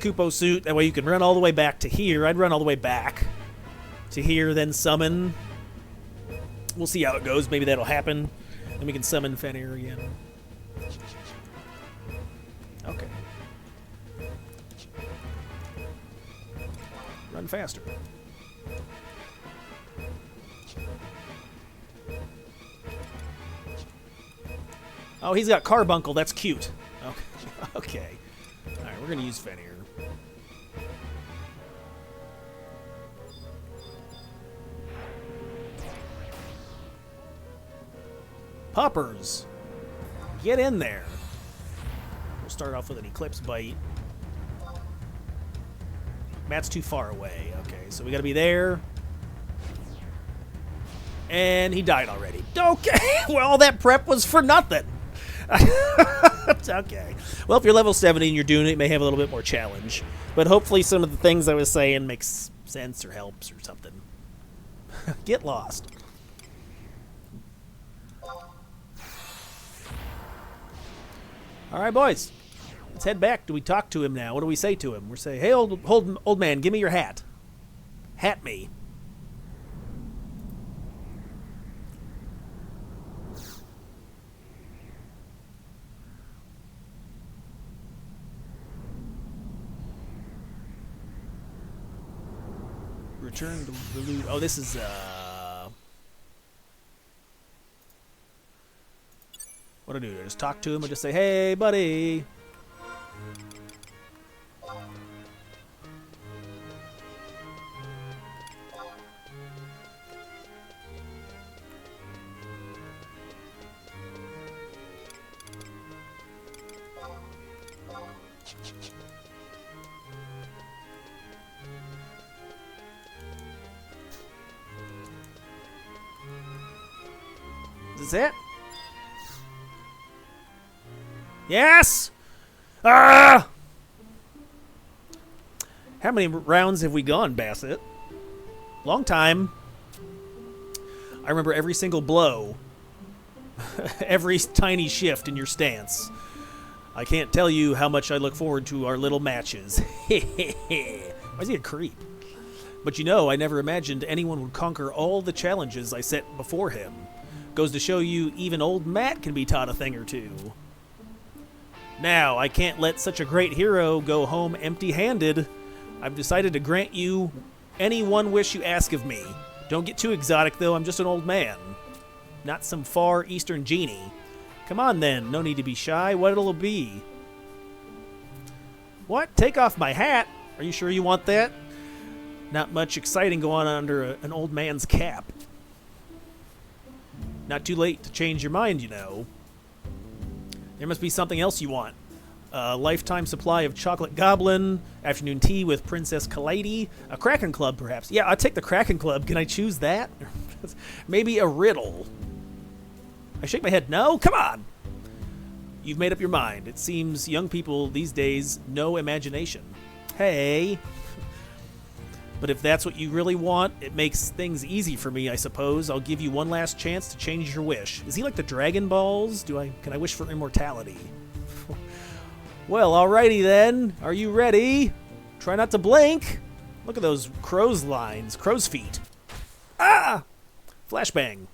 Kupo suit. That way you can run all the way back to here. I'd run all the way back to here, then summon. We'll see how it goes. Maybe that'll happen. Then we can summon Fenrir again. Okay. Run faster. Oh, he's got Carbuncle. That's cute. Okay. Okay. All right, we're going to use Fenrir. Puppers. Get in there. We'll start off with an Eclipse Bite. Matt's too far away. Okay, so we got to be there. And he died already. Okay. Well, all that prep was for nothing. Okay. Well, if you're level 70 and you're doing it, you may have a little bit more challenge. But hopefully some of the things I was saying makes sense or helps or something. Get lost. All right, boys. Let's head back. Do we talk to him now? What do we say to him? We say, hey, old man, give me your hat. Hat me. Return to the loot. Oh, this is, what do I do? I just talk to him or just say, hey, buddy. Is this it? Yes! Ah! How many rounds have we gone, Bassett? Long time. I remember every single blow. Every tiny shift in your stance. I can't tell you how much I look forward to our little matches. Why is he a creep? But you know, I never imagined anyone would conquer all the challenges I set before him. Goes to show you, even old Matt can be taught a thing or two. Now, I can't let such a great hero go home empty-handed. I've decided to grant you any one wish you ask of me. Don't get too exotic, though. I'm just an old man. Not some far eastern genie. Come on, then. No need to be shy. What'll it be? What? Take off my hat? Are you sure you want that? Not much exciting going on under an old man's cap. Not too late to change your mind, you know. There must be something else you want. A lifetime supply of chocolate goblin, afternoon tea with Princess Kaleidi, a Kraken Club, perhaps. Yeah, I'll take the Kraken Club. Can I choose that? Maybe a riddle. I shake my head. No? Come on! You've made up your mind. It seems young people these days, no imagination. Hey... But if that's what you really want, it makes things easy for me, I suppose. I'll give you one last chance to change your wish. Is he like the Dragon Balls? Can I wish for immortality? Well, alrighty then. Are you ready? Try not to blink. Look at those crow's lines. Crow's feet. Ah! Flashbang.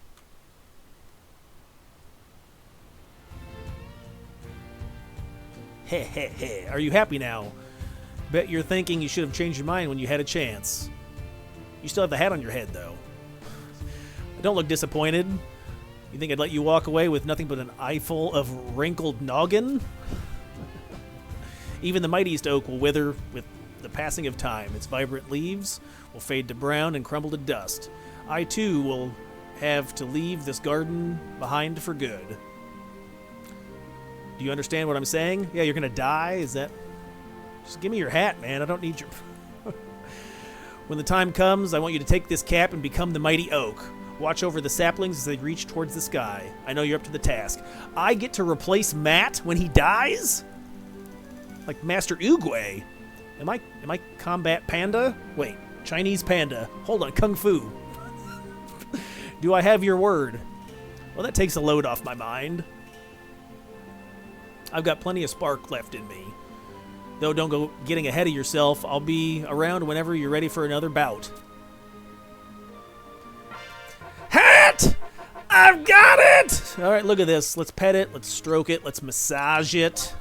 Heh heh heh. Are you happy now? Bet you're thinking you should have changed your mind when you had a chance. You still have the hat on your head, though. Don't look disappointed. You think I'd let you walk away with nothing but an eyeful of wrinkled noggin? Even the mightiest oak will wither with the passing of time. Its vibrant leaves will fade to brown and crumble to dust. I, too, will have to leave this garden behind for good. Do you understand what I'm saying? Yeah, you're gonna die? Is that... Just give me your hat, man. I don't need your... When the time comes, I want you to take this cap and become the mighty oak. Watch over the saplings as they reach towards the sky. I know you're up to the task. I get to replace Matt when he dies? Like Master Oogway. Am I Combat Panda? Wait, Chinese Panda. Hold on, Kung Fu. Do I have your word? Well, that takes a load off my mind. I've got plenty of spark left in me. Though don't go getting ahead of yourself. I'll be around whenever you're ready for another bout. Hat! I've got it! All right, look at this. Let's pet it. Let's stroke it. Let's massage it.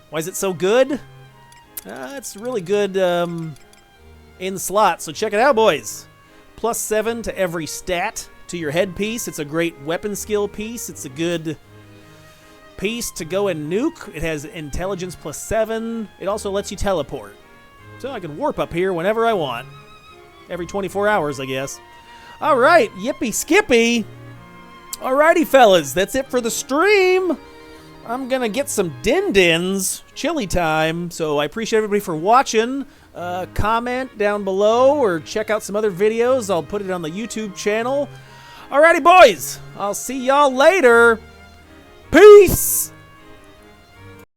Why is it so good? It's really good in slot, so check it out, boys. +7 to every stat to your headpiece. It's a great weapon skill piece. It's a good piece to go and nuke. It has intelligence +7. It also lets you teleport. So I can warp up here whenever I want. Every 24 hours, I guess. All right, yippee skippy. Alrighty, fellas, that's it for the stream. I'm gonna get some din-dins, chili time, so I appreciate everybody for watching. Comment down below or check out some other videos. I'll put it on the YouTube channel. Alrighty, boys, I'll see y'all later. Peace!